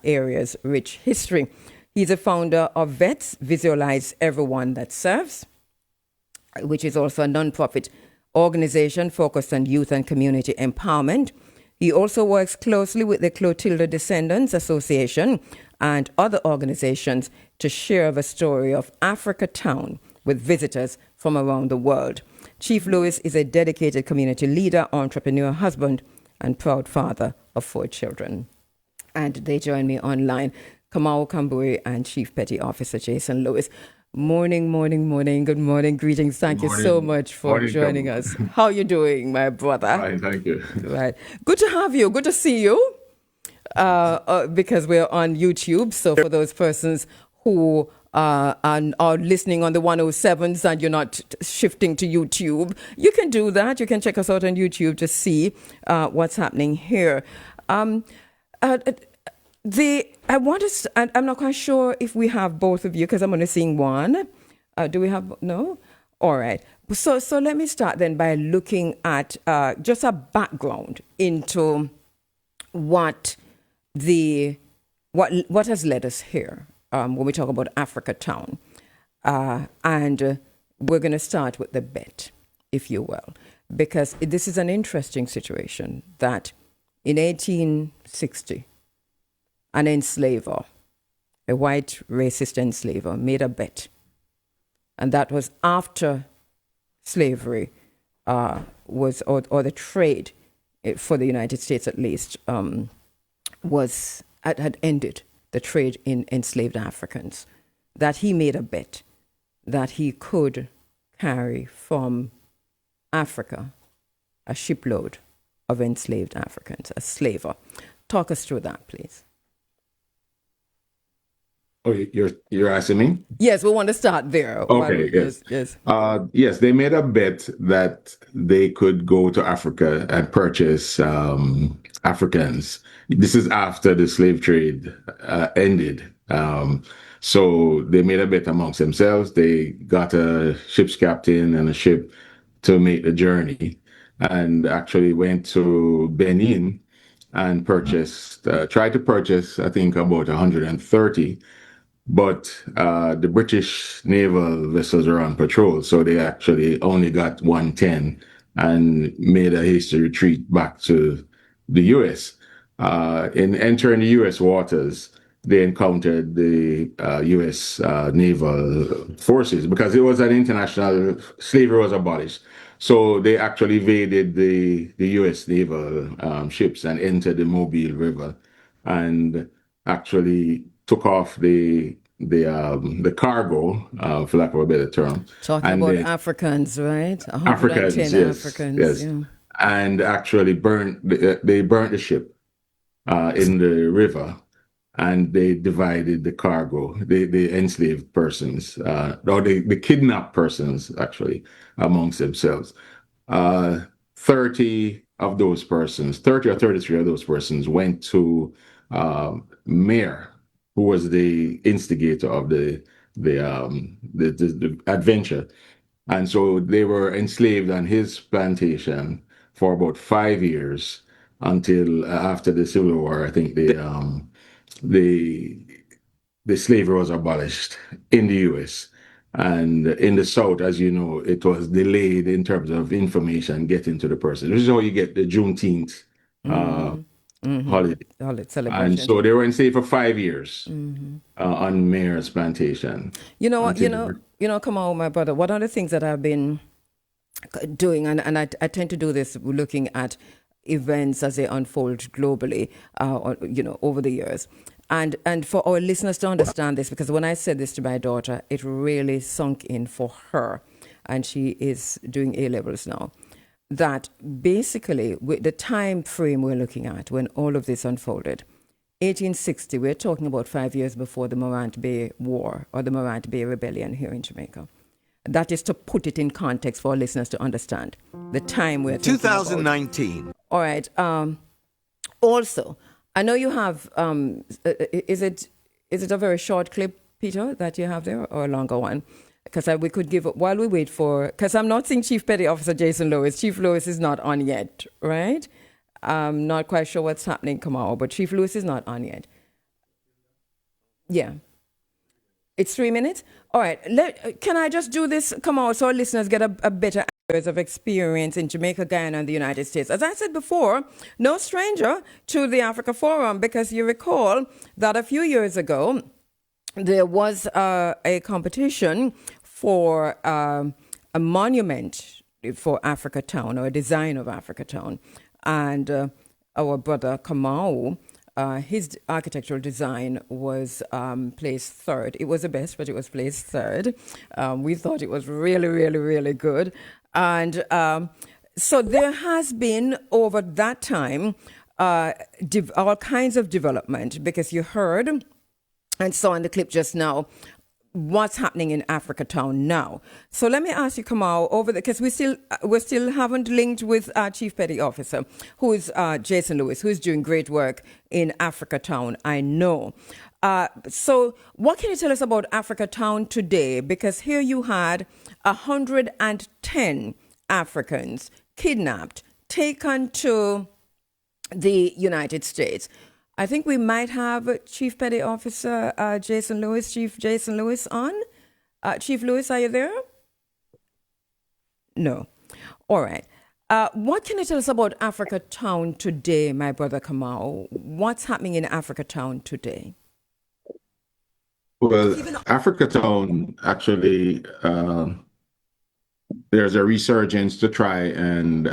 area's rich history. He's a founder of VETS, Visualize Everyone That Serves, which is also a non-profit organization focused on youth and community empowerment. He also works closely with the Clotilda Descendants Association and other organizations to share the story of Africatown with visitors from around the world. Chief Lewis is a dedicated community leader, entrepreneur, husband, and proud father of 4 children. And they join me online. Kamau Kambui and Chief Petty Officer Jason Lewis. Morning. Good morning. Greetings. Thank you so much for joining us. How are you doing, my brother? Fine, thank you. Right. Good to have you. Good to see you. Because we're on YouTube. So for those persons who are listening on the 107s and you're not shifting to YouTube, you can do that. You can check us out on YouTube to see what's happening here. I'm not quite sure if we have both of you because I'm only seeing one. Do we have? No? All right. So let me start then by looking at just a background into what has led us here when we talk about Africatown. And we're going to start with the bet, if you will, because this is an interesting situation that in 1860, an enslaver, a white racist enslaver, made a bet. And that was after slavery or the trade for the United States at least had ended, the trade in enslaved Africans, that he made a bet that he could carry from Africa a shipload of enslaved Africans, a slaver. Talk us through that, please. Oh, you're asking me? Yes, we want to start there. Okay, yes. Yes, yes. Yes, they made a bet that they could go to Africa and purchase Africans. This is after the slave trade ended. So they made a bet amongst themselves. They got a ship's captain and a ship to make the journey and actually went to Benin and tried to purchase, I think, about 130, but the British naval vessels were on patrol, so they actually only got 110 and made a hasty retreat back to the US. In entering the US waters, they encountered the US naval forces because it was an international, slavery was abolished. So they actually evaded the US naval ships and entered the Mobile River and actually took off the cargo, for lack of a better term, Talking and about then Africans, right? Africans, 110 yes, Africans, yes, yeah. and actually they burnt the ship in the river, and they divided the cargo. They enslaved persons, or they kidnapped persons actually amongst themselves. Uh, 30 of those persons, 30 or 33 of those persons went to Mayor, who was the instigator of the adventure. And so they were enslaved on his plantation for about 5 years until after the Civil War. I think the the slavery was abolished in the US. And in the South, as you know, it was delayed in terms of information getting to the person. This is how you get the Juneteenth uh, holiday. Holiday And celebrations. so they were enslaved for 5 years on Mayor's plantation You know what? until they were. Come on, my brother. One of the things that I've been doing, and I tend to do this looking at events as they unfold globally, over the years. And for our listeners to understand this, because when I said this to my daughter, it really sunk in for her, and she is doing A levels now. That basically, with the time frame we're looking at when all of this unfolded, 1860, we're talking about 5 years before the Morant Bay War or the Morant Bay Rebellion here in Jamaica. That is to put it in context for our listeners to understand the time we're thinking about. 2019. All right. Also, I know you have. Is it a very short clip, Peter, that you have there, or a longer one? Because we could give while we wait for. Because I'm not seeing Chief Petty Officer Jason Lewis. Chief Lewis is not on yet, right? I'm not quite sure what's happening tomorrow, but Chief Lewis is not on yet. Yeah. It's 3 minutes? All right. Can I just do this? Come on, so our listeners get a better years of experience in Jamaica, Guyana, and the United States. As I said before, no stranger to the Africa Forum, because you recall that a few years ago, there was a competition for a monument for Africa Town, or a design of Africa Town. And our brother Kamau, his architectural design was placed third. It was the best, but it was placed third. We thought it was really, really, really good. And so there has been, over that time, all kinds of development, because you heard and saw in the clip just now what's happening in Africa Town now. So let me ask you, Kamal, because we still haven't linked with our Chief Petty Officer, who is Jason Lewis, who is doing great work in Africa Town, I know. So what can you tell us about Africa Town today? Because here you had 110 Africans kidnapped, taken to the United States. I think we might have Chief Petty Officer Jason Lewis, Chief Jason Lewis on. Chief Lewis, are you there? No. All right. What can you tell us about Africa Town today, my brother Kamau? What's happening in Africa Town today? Well, Africa Town actually, there's a resurgence to try and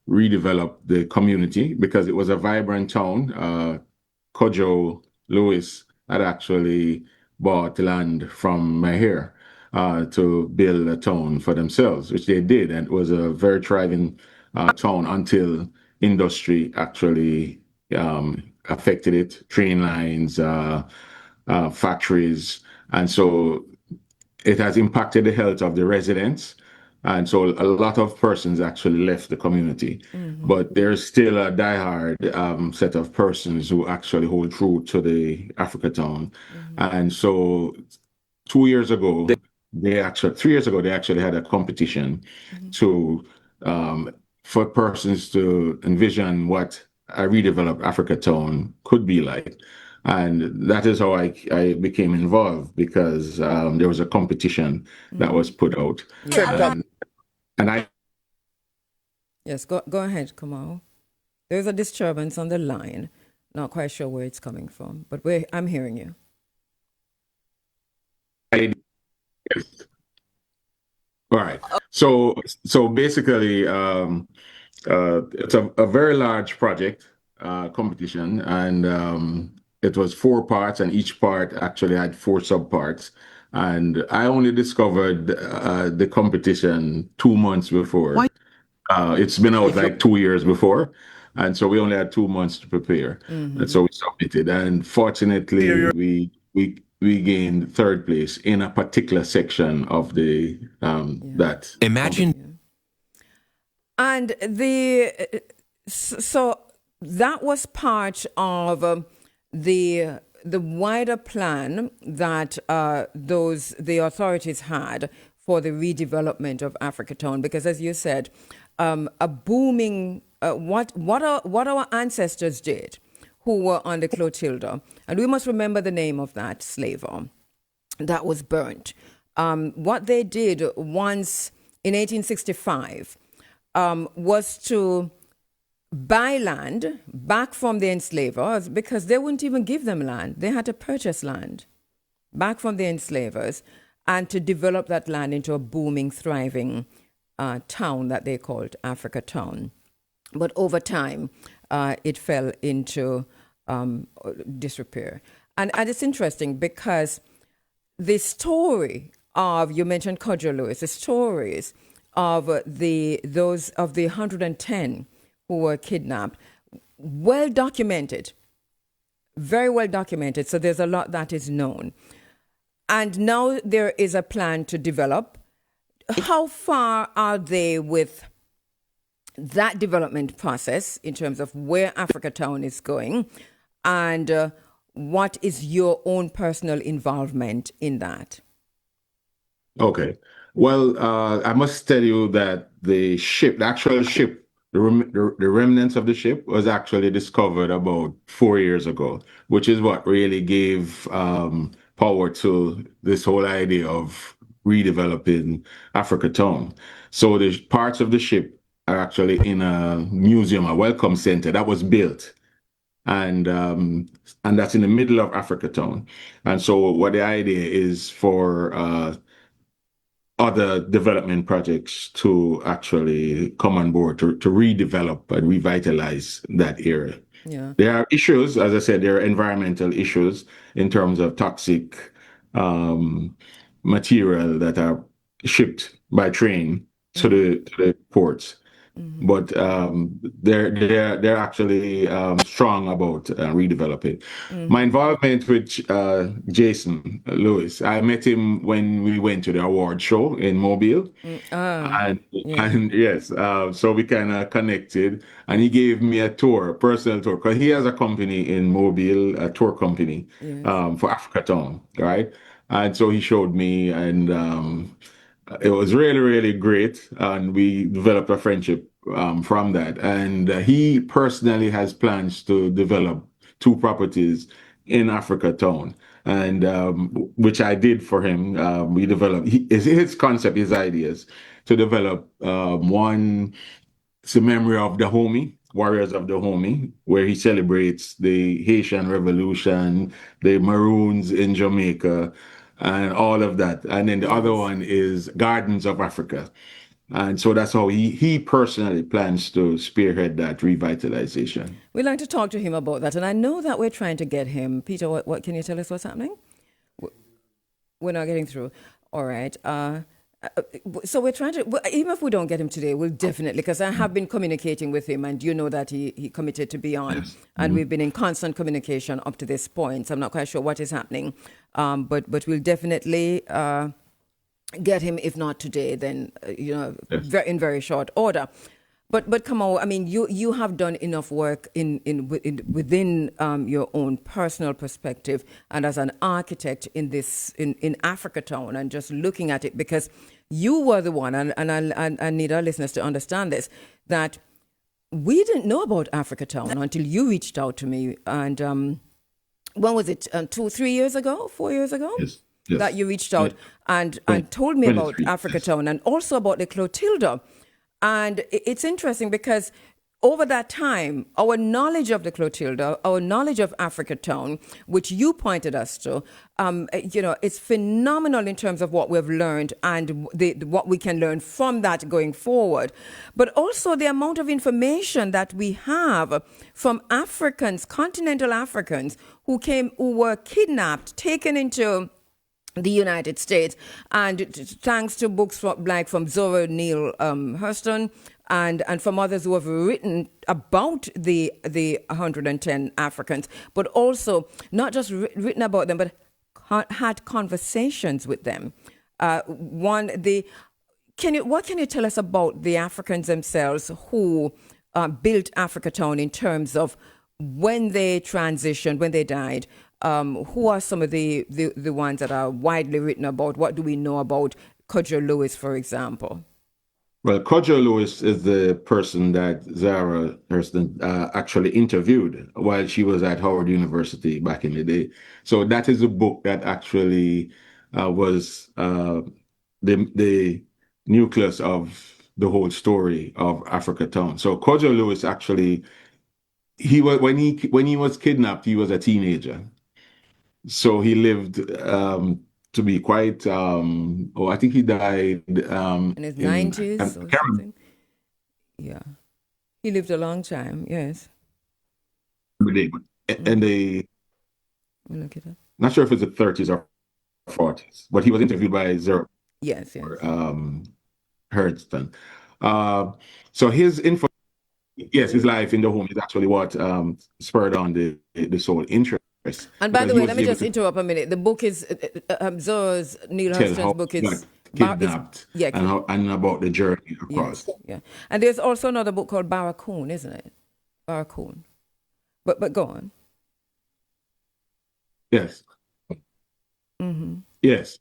redevelop the community because it was a vibrant town. Kojo Lewis had actually bought land from Mahir to build a town for themselves, which they did, and it was a very thriving town until industry actually affected it. Train lines, factories, and so it has impacted the health of the residents. And so a lot of persons actually left the community. But there's still a diehard set of persons who actually hold true to the Africa Town. And so 2 years ago, 3 years ago, they actually had a competition to for persons to envision what a redeveloped Africa Town could be like. And that is how I became involved, because there was a competition that was put out. And I Yes, go ahead, Kamal. There's a disturbance on the line. Not quite sure where it's coming from, but I'm hearing you. All right. So basically, it's a very large project competition, and it was 4 parts, and each part actually had 4 subparts. And I only discovered the competition 2 months before. It's been out like 2 years before, and so we only had 2 months to prepare, and so we submitted. And fortunately, we gained third place in a particular section of the that. Imagine And so that was part of the wider plan that the authorities had for the redevelopment of Africa Town, because as you said, a booming what our ancestors did, who were on the Clotilda, and we must remember the name of that slaver that was burnt. What they did once in 1865 was to buy land back from the enslavers, because they wouldn't even give them land. They had to purchase land back from the enslavers and to develop that land into a booming, thriving town that they called Africa Town. But over time, it fell into disrepair. And it's interesting because the story of, you mentioned Cudjoe Lewis, the stories of those of the 110 who were kidnapped, well documented, very well documented. So there's a lot that is known. And now there is a plan to develop. How far are they with that development process in terms of where Africa Town is going? And what is your own personal involvement in that? Okay. Well, I must tell you that the actual ship, the remnants of the ship was actually discovered about 4 years ago, which is what really gave power to this whole idea of redeveloping Africa Town. So the parts of the ship are actually in a museum, a welcome center that was built, and that's in the middle of Africa Town. And so what the idea is for other development projects to actually come on board to redevelop and revitalize that area. Yeah. There are issues, as I said, there are environmental issues in terms of toxic material that are shipped by train to the ports. But they're actually strong about redeveloping. My involvement with Jason Lewis, I met him when we went to the award show in Mobile, and yes, so we kind of connected, and he gave me a tour, a personal tour, because he has a company in Mobile, a tour company for Africa Town, right? And so he showed me, and it was really, really great, and we developed a friendship from that. And he personally has plans to develop 2 properties in Africa Town, and which I did for him. We developed his concept, his ideas to develop one. It's the memory of the Homie, Warriors of the Homie, where he celebrates the Haitian Revolution, the Maroons in Jamaica, and all of that. And then the other one is Gardens of Africa. And so that's how he personally plans to spearhead that revitalization. We'd like to talk to him about that. And I know that we're trying to get him. Peter, what can you tell us what's happening? We're not getting through. All right. So we're trying to, even if we don't get him today, we'll definitely, because I have been communicating with him, and you know that he committed to be on, Yes. and we've been in constant communication up to this point. So I'm not quite sure what is happening, but we'll definitely get him, if not today, then Yes. in very short order. But come on, I mean, you have done enough work within your own personal perspective and as an architect in Africa Town, and just looking at it, because you were the one, and I need our listeners to understand this, that we didn't know about Africa Town until you reached out to me. And when was it? 2-3 years ago, 4 years ago? Yes. Yes. That you reached out and told me about 23, Africa yes. Town, and also about the Clotilda. And it's interesting because over that time, our knowledge of the Clotilda, our knowledge of Africa Town, which you pointed us to, it's phenomenal in terms of what we've learned and what we can learn from that going forward. But also the amount of information that we have from Africans, continental Africans, who were kidnapped, taken into the United States, and thanks to books from Zora Neale Hurston and from others who have written about the 110 Africans, but also not just written about them, but had conversations with them. What can you tell us about the Africans themselves who built Africa Town, in terms of when they transitioned, when they died? Who are some of the ones that are widely written about? What do we know about Cudger Lewis, for example? Well, Cudger Lewis is the person that Zara Hurston actually interviewed while she was at Howard University back in the day. So that is a book that actually was the nucleus of the whole story of Africa Town. So Cudger Lewis actually, when he was kidnapped, he was a teenager. So he lived to be quite. I think he died In his in 90s or something? Yeah. He lived a long time, yes. and they We'll look it up. not sure if it's the 30s or 40s, but he was interviewed by Zero Yes. Hurston. So his info, yes, his life in the home is actually what spurred on the sole interest. And by Because the he way, was let me able just to interrupt a minute. The book is Zora Neale tell Hurston's how book. he It's got kidnapped yeah, and about the journey across. yes, yeah. And there's also another book called Barracoon, isn't it? Barracoon. But go on. Yes. Yes.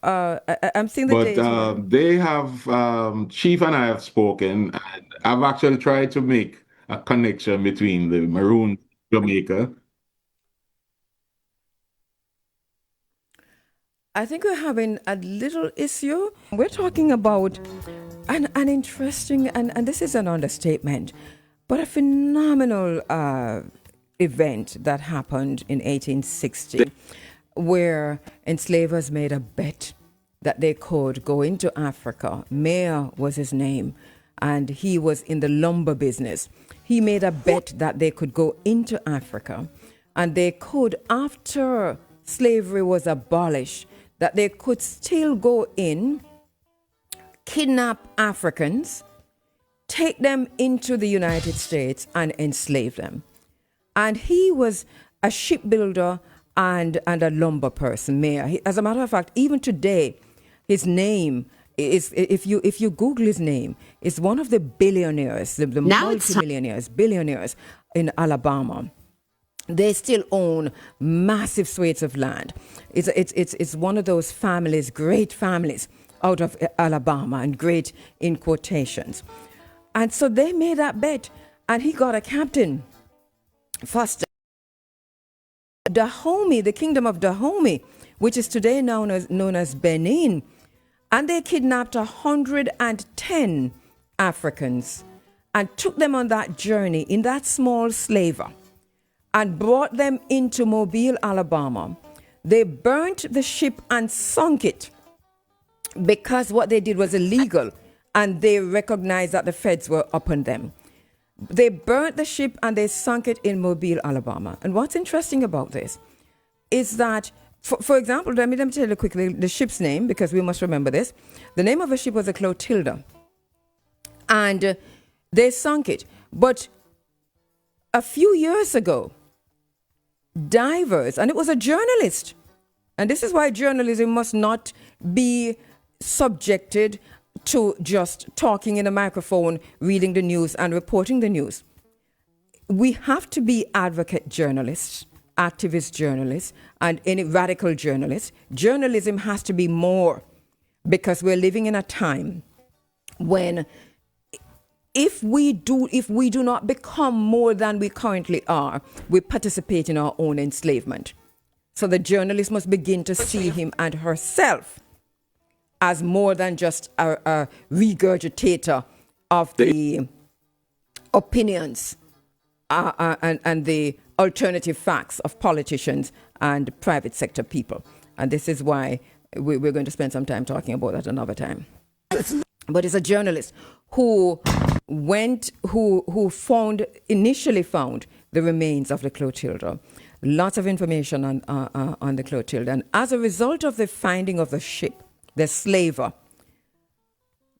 I'm seeing the But date here. they have, Chief and I have spoken, and I've actually tried to make a connection between the Maroon Jamaica. I think we're having a little issue. We're talking about an interesting, and this is an understatement, but a phenomenal event that happened in 1860, where enslavers made a bet that they could go into Africa. Mayer was his name, and he was in the lumber business. He made a bet that they could go into Africa, and they could, after slavery was abolished, that they could still go in, kidnap Africans, take them into the United States, and enslave them. And he was a shipbuilder and a lumber person, Mayer. As a matter of fact, even today, his name is, if you Google his name, is one of the billionaires, the multimillionaires, billionaires in Alabama. They still own massive swathes of land. It's one of those families, great families out of Alabama, and great in quotations. And so they made that bet, and he got a captain, Foster. Dahomey, the kingdom of Dahomey, which is today known as Benin, and they kidnapped 110 Africans and took them on that journey in that small slaver, and brought them into Mobile, Alabama. They burnt the ship and sunk it because what they did was illegal, and they recognized that the feds were upon them. They burnt the ship and they sunk it in Mobile, Alabama. And what's interesting about this is that For example, let me tell you quickly the ship's name, because we must remember this. The name of the ship was the Clotilda. And they sunk it. But a few years ago, divers, and it was a journalist, and this is why journalism must not be subjected to just talking in a microphone, reading the news and reporting the news. We have to be advocate journalists, activist journalists, and any radical journalists. Journalism has to be more, because we're living in a time when if we do not become more than we currently are, we participate in our own enslavement. So the journalist must begin to see him and herself as more than just a regurgitator of the opinions and the alternative facts of politicians and private sector people. And this is why we're going to spend some time talking about that another time. But it's a journalist who initially found the remains of the Clotilda. Lots of information on the Clotilda. And as a result of the finding of the ship, the slaver,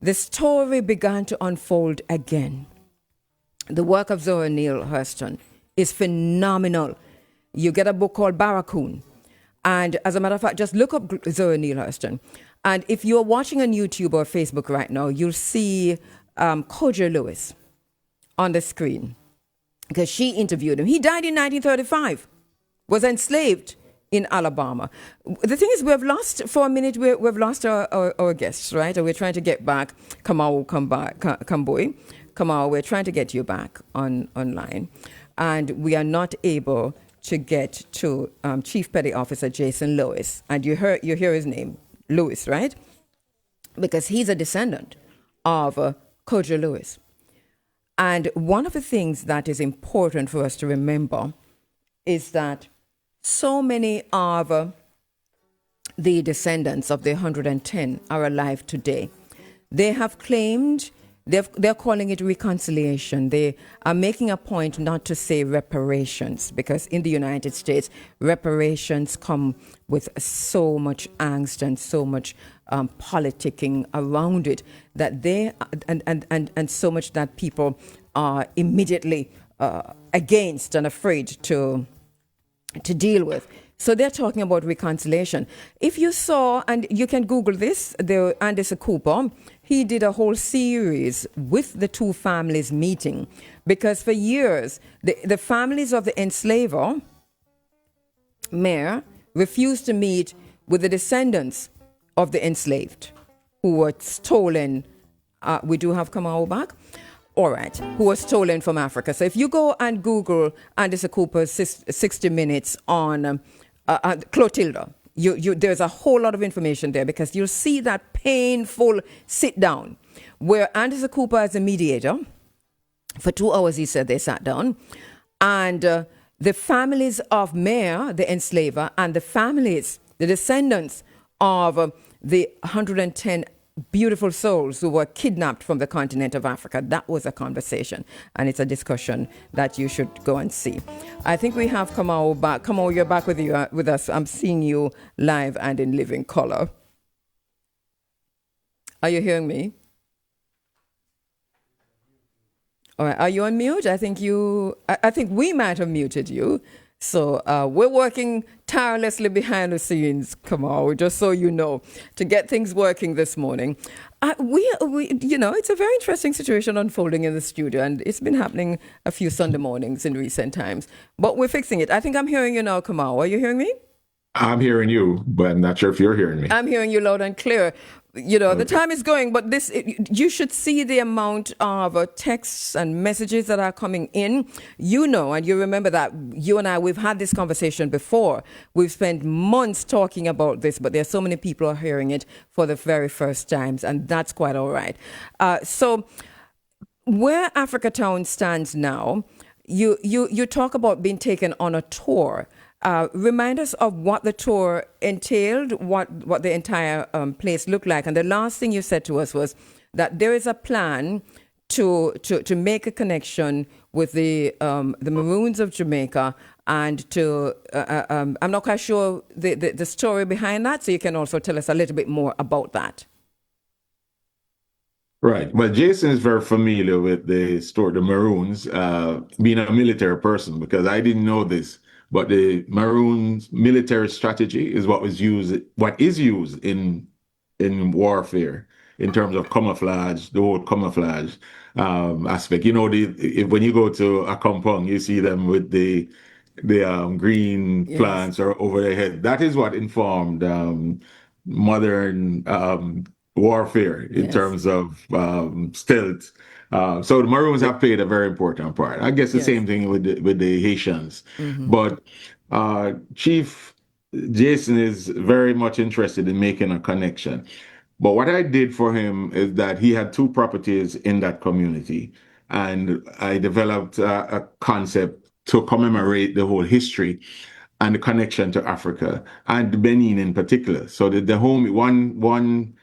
the story began to unfold again. The work of Zora Neale Hurston is phenomenal. You get a book called Barracoon. And as a matter of fact, just look up Zora Neale Hurston. And if you're watching on YouTube or Facebook right now, you'll see Kojo Lewis on the screen, because she interviewed him. He died in 1935, was enslaved in Alabama. The thing is, we've lost, for a minute, we've lost our guests, right? And we're trying to get back. Kamau, Kamboy. Kamau, we're trying to get you back online. And we are not able to get to Chief Petty Officer Jason Lewis. And you hear his name, Lewis, right? Because he's a descendant of Kojo Lewis. And one of the things that is important for us to remember is that so many of the descendants of the 110 are alive today. They have claimed, they're calling it reconciliation. They are making a point not to say reparations, because in the United States, reparations come with so much angst and so much politicking around it that they and so much that people are immediately against and afraid to deal with. So they're talking about reconciliation. If you saw, and you can Google this, Anderson Cooper, he did a whole series with the two families meeting, because for years, the families of the enslaver, Mayor, refused to meet with the descendants of the enslaved who were stolen. We do have Kamau back. All right, who was stolen from Africa. So if you go and Google Anderson Cooper's 60 Minutes on Clotilda, there's a whole lot of information there, because you'll see that painful sit down where Anderson Cooper, as a mediator, for 2 hours, he said they sat down, and the families of Mayor, the enslaver, and the families, the descendants of the 110 beautiful souls who were kidnapped from the continent of Africa. That was a conversation, and it's a discussion that you should go and see. I think we have Kamau back. Kamau, you're back with us. I'm seeing you live and in living color. Are you hearing me? All right. Are you on mute? I think we might have muted you. So we're working tirelessly behind the scenes, Kamau, just so you know, to get things working this morning. It's a very interesting situation unfolding in the studio, and it's been happening a few Sunday mornings in recent times. But we're fixing it. I think I'm hearing you now, Kamau. Are you hearing me? I'm hearing you, but I'm not sure if you're hearing me. I'm hearing you loud and clear. Okay. The time is going, but you should see the amount of texts and messages that are coming in. And you remember that you and I, we've had this conversation before. We've spent months talking about this, but there's so many people are hearing it for the very first times, and that's quite all right. So where Africa Town stands now, you talk about being taken on a tour. Remind us of what the tour entailed, what the entire place looked like. And the last thing you said to us was that there is a plan to make a connection with the Maroons of Jamaica and to I'm not quite sure the story behind that, so you can also tell us a little bit more about that. Right. Well, Jason is very familiar with the story, the Maroons, being a military person, because I didn't know this, but the Maroons military strategy is what is used in warfare in terms of camouflage, the whole camouflage aspect. You know, when you go to a compound, you see them with the green Yes. plants or over their head. That is what informed modern warfare in Yes. terms of stealth. So the Maroons have played a very important part. I guess the Yes. same thing with the Haitians, but Chief Jason is very much interested in making a connection. But what I did for him is that he had two properties in that community, and I developed a concept to commemorate the whole history and the connection to Africa and Benin in particular. So the home one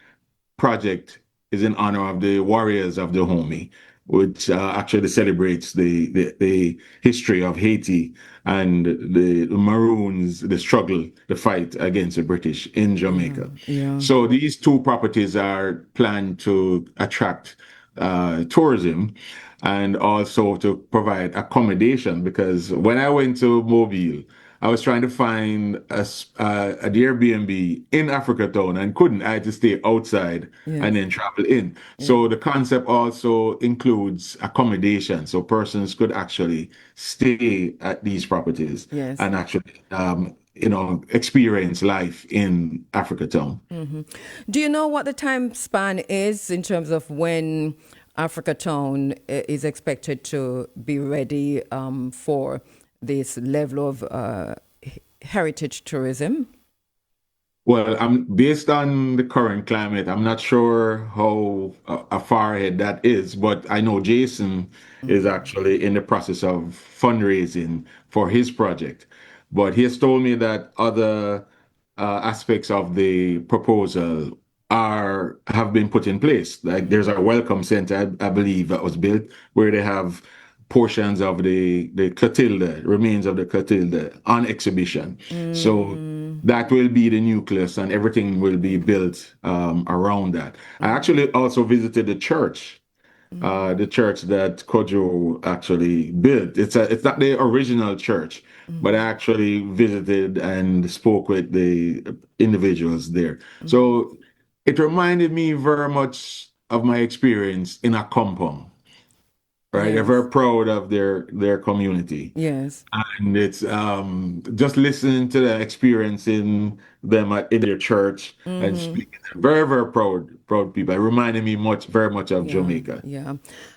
project is in honor of the warriors of the Dahomey, which actually celebrates the history of Haiti and the Maroons, the struggle, the fight against the British in Jamaica. Yeah. So these two properties are planned to attract tourism and also to provide accommodation, because when I went to Mobile, I was trying to find an Airbnb in Africa Town and couldn't. I had to stay outside Yes. and then travel in. Yeah. So the concept also includes accommodation, so persons could actually stay at these properties Yes. and actually, experience life in Africa Town. Do you know what the time span is in terms of when Africa Town is expected to be ready for this level of heritage tourism? Well, I'm based on the current climate. I'm not sure how far ahead that is, but I know Jason is actually in the process of fundraising for his project. But he has told me that other aspects of the proposal have been put in place. Like there's a welcome center, I believe, that was built where they have portions of the Clotilda, remains of the Clotilda on exhibition. So that will be the nucleus and everything will be built around that. I actually also visited the church that Kojo actually built. It's not the original church, but I actually visited and spoke with the individuals there. So it reminded me very much of my experience in a compound, right? They're Yes. very proud of their community. Yes. And it's just listening to the experiencing them in their church and speaking. Very, very proud people. It reminded me very much of Yeah, Jamaica. yeah.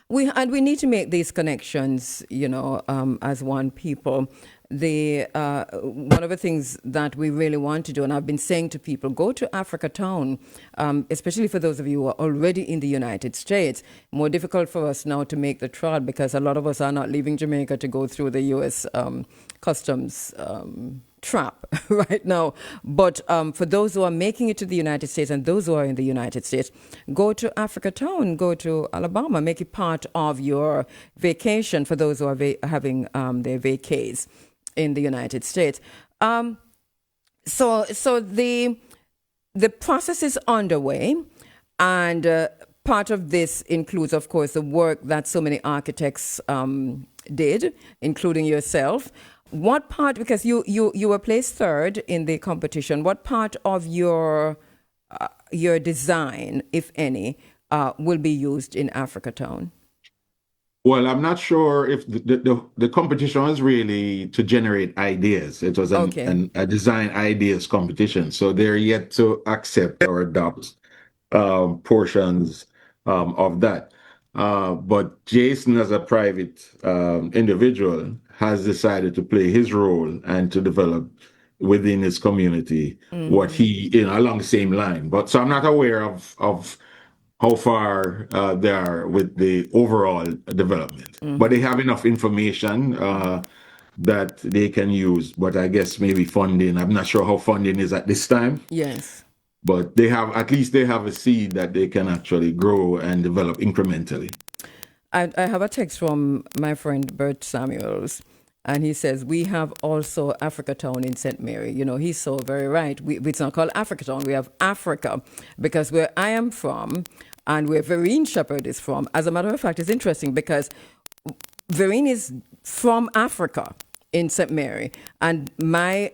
We need to make these connections, as one people. The one of the things that we really want to do, and I've been saying to people, go to Africa Town, especially for those of you who are already in the United States. More difficult for us now to make the trial because a lot of us are not leaving Jamaica to go through the U.S. Customs trap right now. But for those who are making it to the United States and those who are in the United States, go to Africa Town, go to Alabama, make it part of your vacation for those who are having their vacays in the United States. So the process is underway, and part of this includes, of course, the work that so many architects did, including yourself. What part, because you were placed third in the competition, what part of your design, if any, will be used in Africa Town? Well, I'm not sure if the competition was really to generate ideas. It was Okay. a design ideas competition. So they're yet to accept or adopt portions of that. But Jason, as a private individual, has decided to play his role and to develop within his community what he, along the same line. But so I'm not aware of how far they are with the overall development. But they have enough information that they can use. But I guess maybe funding, I'm not sure how funding is at this time, Yes. but at least they have a seed that they can actually grow and develop incrementally. I have a text from my friend Bert Samuels, And he says, we have also Africatown in St. Mary. You know, he's so very right. It's not called Africatown. We have Africa because where I am from and where Vereen Shepherd is from, as a matter of fact, it's interesting because Vereen is from Africa in St. Mary. And my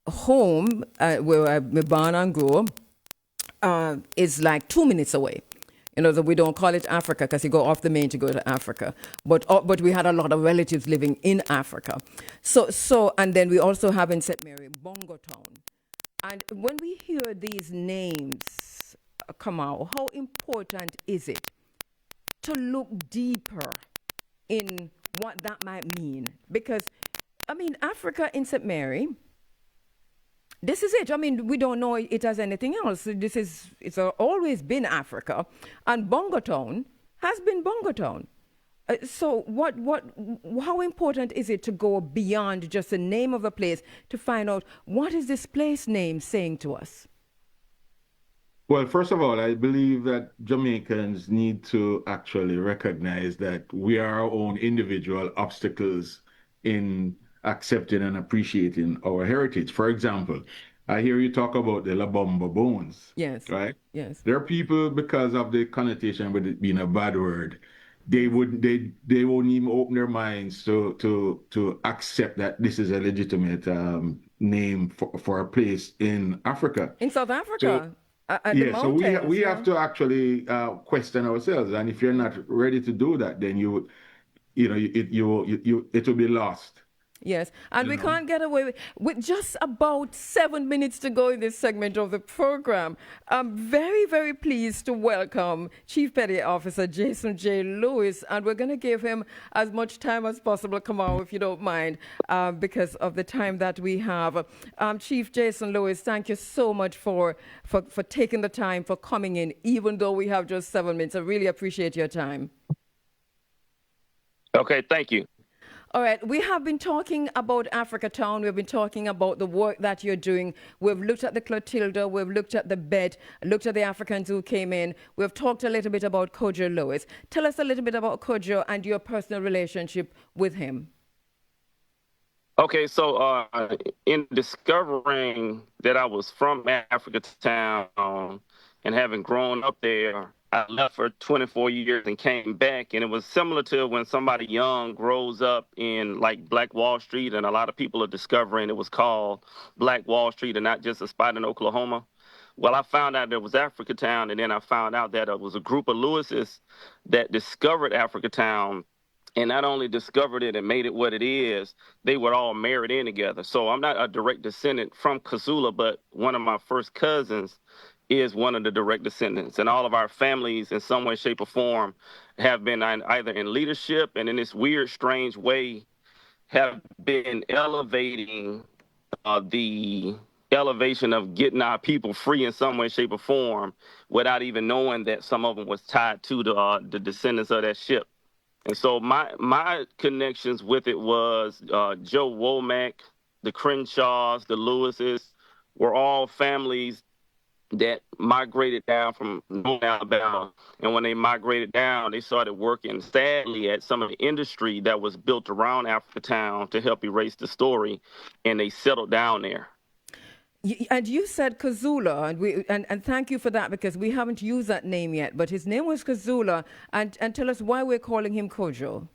home, where I was born and grew, is like 2 minutes away. You know, that we don't call it Africa because you go off the main to go to Africa. But we had a lot of relatives living in Africa. So and then we also have in St. Mary, Bongo Town. And when we hear these names come out, how important is it to look deeper in what that might mean? Because, I mean, Africa in St. Mary, this is it. I mean, we don't know it as anything else. It's always been Africa, and Bongotown has been Bongotown. So, how important is it to go beyond just the name of a place to find out what is this place name saying to us? Well, first of all, I believe that Jamaicans need to actually recognize that we are our own individual obstacles in accepting and appreciating our heritage. For example, I hear you talk about the La Bamba Bones, Yes. right? Yes. There are people, because of the connotation with it being a bad word, they won't even open their minds to accept that this is a legitimate name for a place in Africa. In South So Africa, at the yeah, so mountains, we yeah. have to actually question ourselves, and if you're not ready to do that, then it will be lost. Yes, and You we know. can't get away with just about 7 minutes to go in this segment of the program. I'm very, very pleased to welcome Chief Petty Officer Jason J. Lewis, and we're going to give him as much time as possible. Come on, if you don't mind, because of the time that we have. Chief Jason Lewis, thank you so much for taking the time, for coming in, even though we have just 7 minutes. I really appreciate your time. Okay, thank you. All right, we have been talking about Africa Town. We've been talking about the work that you're doing. We've looked at the Clotilda. We've looked at the bed, looked at the Africans who came in. We've talked a little bit about Kojo Lewis. Tell us a little bit about Kojo and your personal relationship with him. Okay, so in discovering that I was from Africa Town and having grown up there, I left for 24 years and came back. And it was similar to when somebody young grows up in like Black Wall Street, and a lot of people are discovering it was called Black Wall Street and not just a spot in Oklahoma. Well, I found out there was Africa Town, and then I found out that it was a group of Lewises that discovered Africa Town, and not only discovered it and made it what it is, they were all married in together. So I'm not a direct descendant from Kazula, but one of my first cousins is one of the direct descendants. And all of our families, in some way, shape, or form, have been either in leadership and in this weird, strange way, have been elevating the elevation of getting our people free in some way, shape, or form, without even knowing that some of them was tied to the descendants of that ship. And so my connections with it was Joe Womack, the Crenshaws, the Lewises were all families that migrated down from North Alabama. And when they migrated down, they started working sadly at some of the industry that was built around Africa Town to help erase the story. And they settled down there. And you said Kazula, and thank you for that because we haven't used that name yet. But his name was Kazula, and tell us why we're calling him Kojo.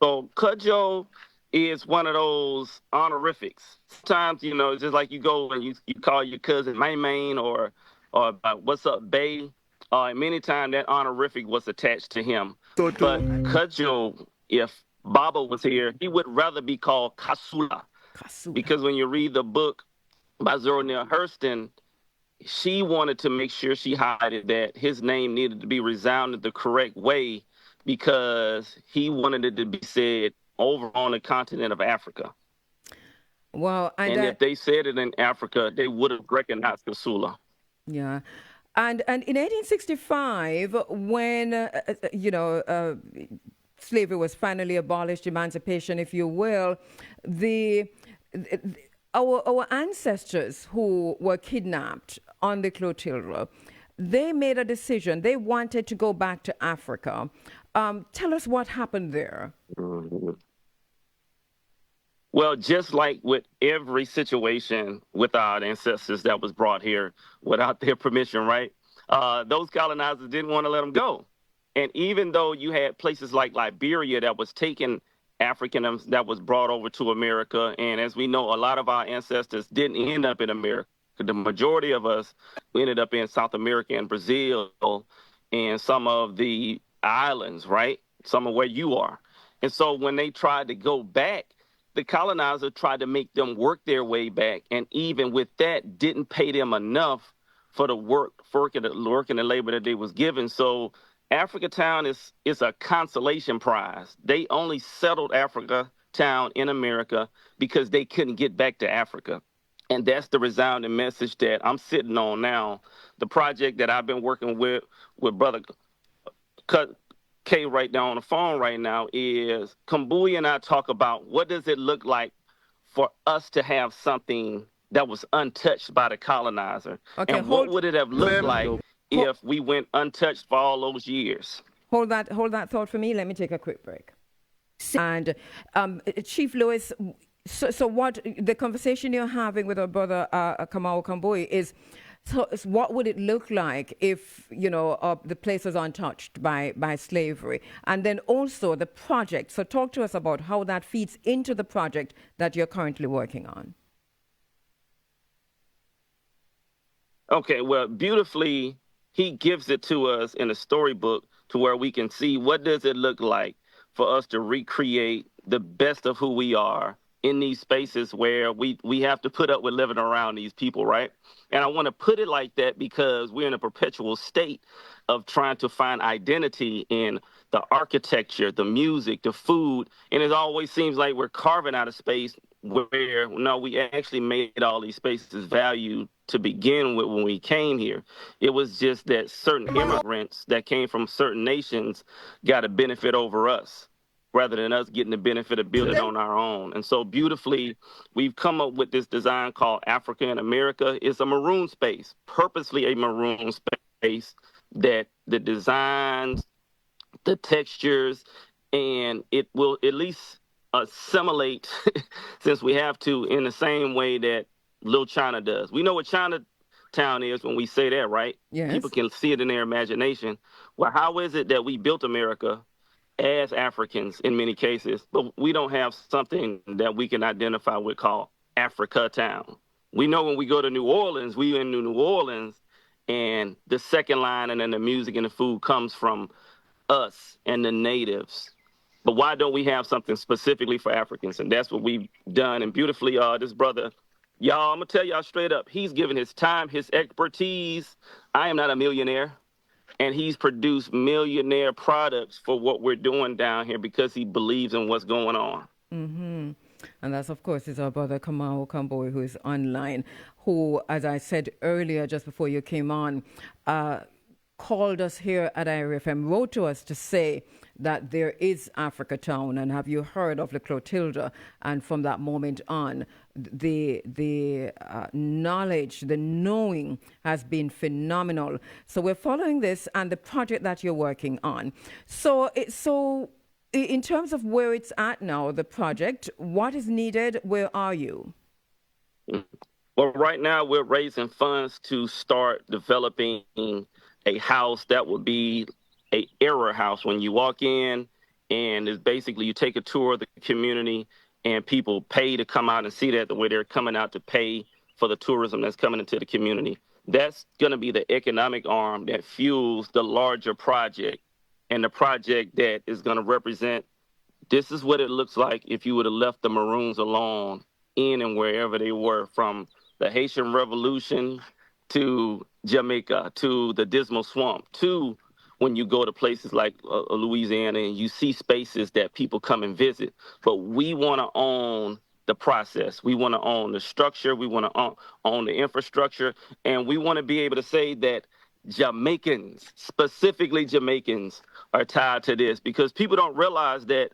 So Kojo is one of those honorifics. Sometimes, it's just like you go and you call your cousin Main or what's up, Bay. Many times that honorific was attached to him. But Kojo, if Baba was here, he would rather be called Kasula. Because when you read the book by Zora Neale Hurston, she wanted to make sure she highlighted that his name needed to be resounded the correct way because he wanted it to be said over on the continent of Africa. Wow. And if they said it in Africa, they would have recognized Kasula. Yeah. And in 1865, when, slavery was finally abolished, emancipation, if you will, our ancestors who were kidnapped on the Clotilda, they made a decision. They wanted to go back to Africa. Tell us what happened there. Mhm. Well, just like with every situation with our ancestors that was brought here without their permission, right? Those colonizers didn't want to let them go. And even though you had places like Liberia that was taking Africans that was brought over to America, and as we know, a lot of our ancestors didn't end up in America. The majority of us ended up in South America and Brazil and some of the islands, right? Some of where you are. And so when they tried to go back, the colonizer tried to make them work their way back, and even with that, didn't pay them enough for the work and the labor that they was given. So Africa Town is a consolation prize. They only settled Africa Town in America because they couldn't get back to Africa. And that's the resounding message that I'm sitting on now. The project that I've been working with Brother K right now on the phone right now is Kambuya and I talk about what does it look like for us to have something that was untouched by the colonizer, Okay, and what would it have looked like Ho- if we went untouched for all those years? hold that thought for me. Let me take a quick break. And Chief Lewis, so what the conversation you're having with our brother Kamau Kambui is, so what would it look like if, the place was untouched by slavery? And then also the project. So talk to us about how that feeds into the project that you're currently working on. Okay, well, beautifully, he gives it to us in a storybook to where we can see what does it look like for us to recreate the best of who we are in these spaces where we have to put up with living around these people, right? And I want to put it like that because we're in a perpetual state of trying to find identity in the architecture, the music, the food, and it always seems like we're carving out of space where no, we actually made all these spaces valued to begin with when we came here. It was just that certain immigrants that came from certain nations got a benefit over us rather than us getting the benefit of building on our own. And so beautifully, we've come up with this design called Africa in America. It's a maroon space, purposely a maroon space that the designs, the textures, and it will at least assimilate, since we have to, in the same way that Little China does. We know what Chinatown is when we say that, right? Yes. People can see it in their imagination. Well, how is it that we built America as Africans in many cases, but we don't have something that we can identify with called Africa Town? We know when we go to New Orleans, we in New Orleans, and the second line and then the music and the food comes from us and the natives. But why don't we have something specifically for Africans? And that's what we've done. And beautifully, this brother, y'all, I'm gonna tell y'all straight up, he's given his time, his expertise. I am not a millionaire. And he's produced millionaire products for what we're doing down here because he believes in what's going on. Mm-hmm. And that's, of course, is our brother Kamau Kamboy, who is online, who, as I said earlier, just before you came on, called us here at IRFM, wrote to us to say that there is Africa Town, and have you heard of the Clotilda? And from that moment on, the knowledge, the knowing has been phenomenal. So we're following this and the project that you're working on. So in terms of where it's at now, the project, what is needed? Where are you? Well, right now we're raising funds to start developing a house that would be a era house. When you walk in, and it's basically you take a tour of the community, and people pay to come out and see that the way they're coming out to pay for the tourism that's coming into the community. That's going to be the economic arm that fuels the larger project, and the project that is going to represent this is what it looks like if you would have left the Maroons alone in and wherever they were, from the Haitian Revolution to Jamaica to the Dismal Swamp to when you go to places like Louisiana and you see spaces that people come and visit. But we want to own the process. We want to own the structure. We want to own the infrastructure. And we want to be able to say that Jamaicans, specifically Jamaicans, are tied to this, because people don't realize that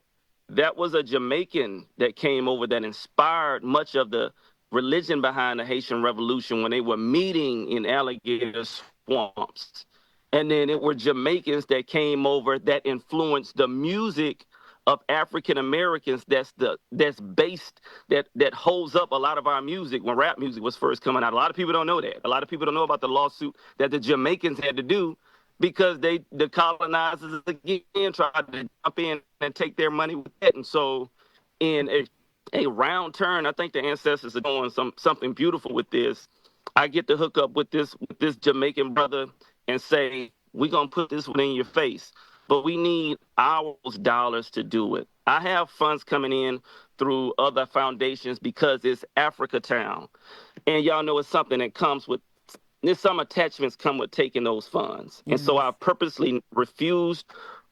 that was a Jamaican that came over that inspired much of the religion behind the Haitian Revolution when they were meeting in Alligator swamps. And then it were Jamaicans that came over that influenced the music of African Americans that's based that holds up a lot of our music when rap music was first coming out. A lot of people don't know that. A lot of people don't know about the lawsuit that the Jamaicans had to do because the colonizers again tried to jump in and take their money with it. And so in a round turn, I think the ancestors are doing something beautiful with this. I get to hook up with this Jamaican brother and say, we're gonna put this one in your face, but we need our dollars to do it. I have funds coming in through other foundations because it's Africa Town. And y'all know it's something that comes with, there's some attachments come with taking those funds. And so I purposely refused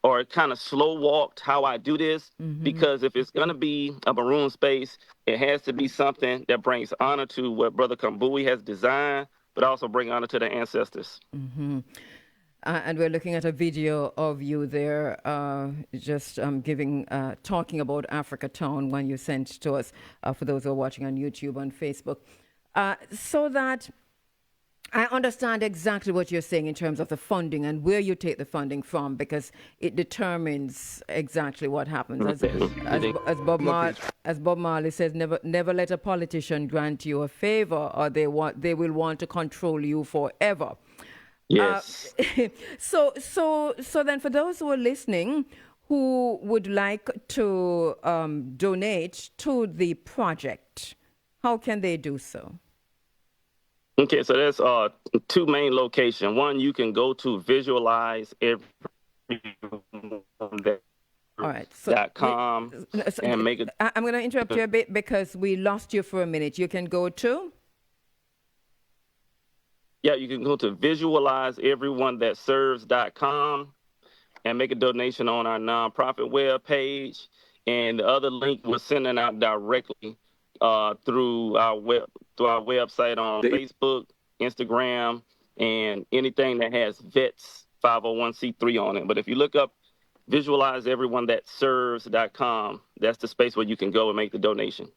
or kind of slow walked how I do this because if it's going to be a maroon space, it has to be something that brings honor to what Brother Kabu has designed, but also bring honor to the ancestors. And we're looking at a video of you there, just talking about Africa Town, one you sent to us for those who are watching on YouTube, on Facebook, so that I understand exactly what you're saying in terms of the funding and where you take the funding from, because it determines exactly what happens. As Bob Marley says, never let a politician grant you a favor, or they will want to control you forever. Yes. So then, for those who are listening, who would like to donate to the project, how can they do so? Okay, so there's two main locations. One, you can go to visualize .com and make it. I'm going to interrupt you a bit because we lost you for a minute. You can go to? Yeah, you can go to visualizeeveryonethatserves.com and make a donation on our nonprofit web page. And the other link we're sending out directly through our website on Facebook, Instagram, and anything that has VETS 501c3 on it. But if you look up visualizeeveryonethatserves.com, that's the space where you can go and make the donation.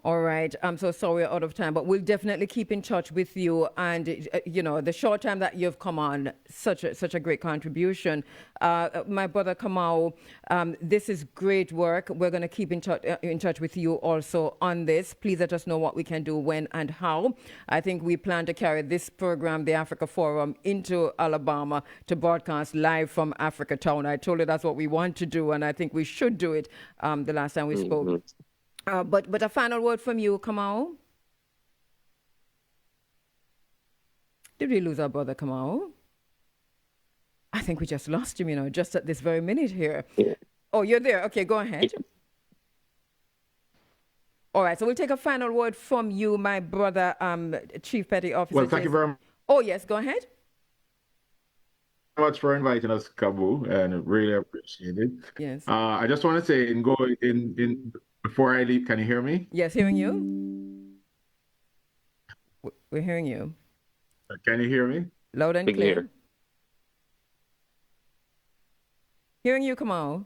All right. I'm so sorry we're out of time, but we'll definitely keep in touch with you. And, the short time that you've come on, such a great contribution. My brother Kamau, this is great work. We're going to keep in touch with you also on this. Please let us know what we can do, when and how. I think we plan to carry this program, the Africa Forum, into Alabama to broadcast live from Africa Town. I told you that's what we want to do, and I think we should do it the last time we spoke. But a final word from you, Kamau. Did we lose our brother Kamau? I think we just lost him, just at this very minute here. Yeah. Oh, you're there. Okay, go ahead. Yeah. All right, so we'll take a final word from you, my brother, Chief Petty Officer. Well, thank you very much. Oh, yes, go ahead. Much for inviting us, Kabu, and really appreciate it. Yes. I just want to say, before I leave, can you hear me? Yes, hearing you. We're hearing you. Can you hear me? Loud and clear. Hearing you, Kamal.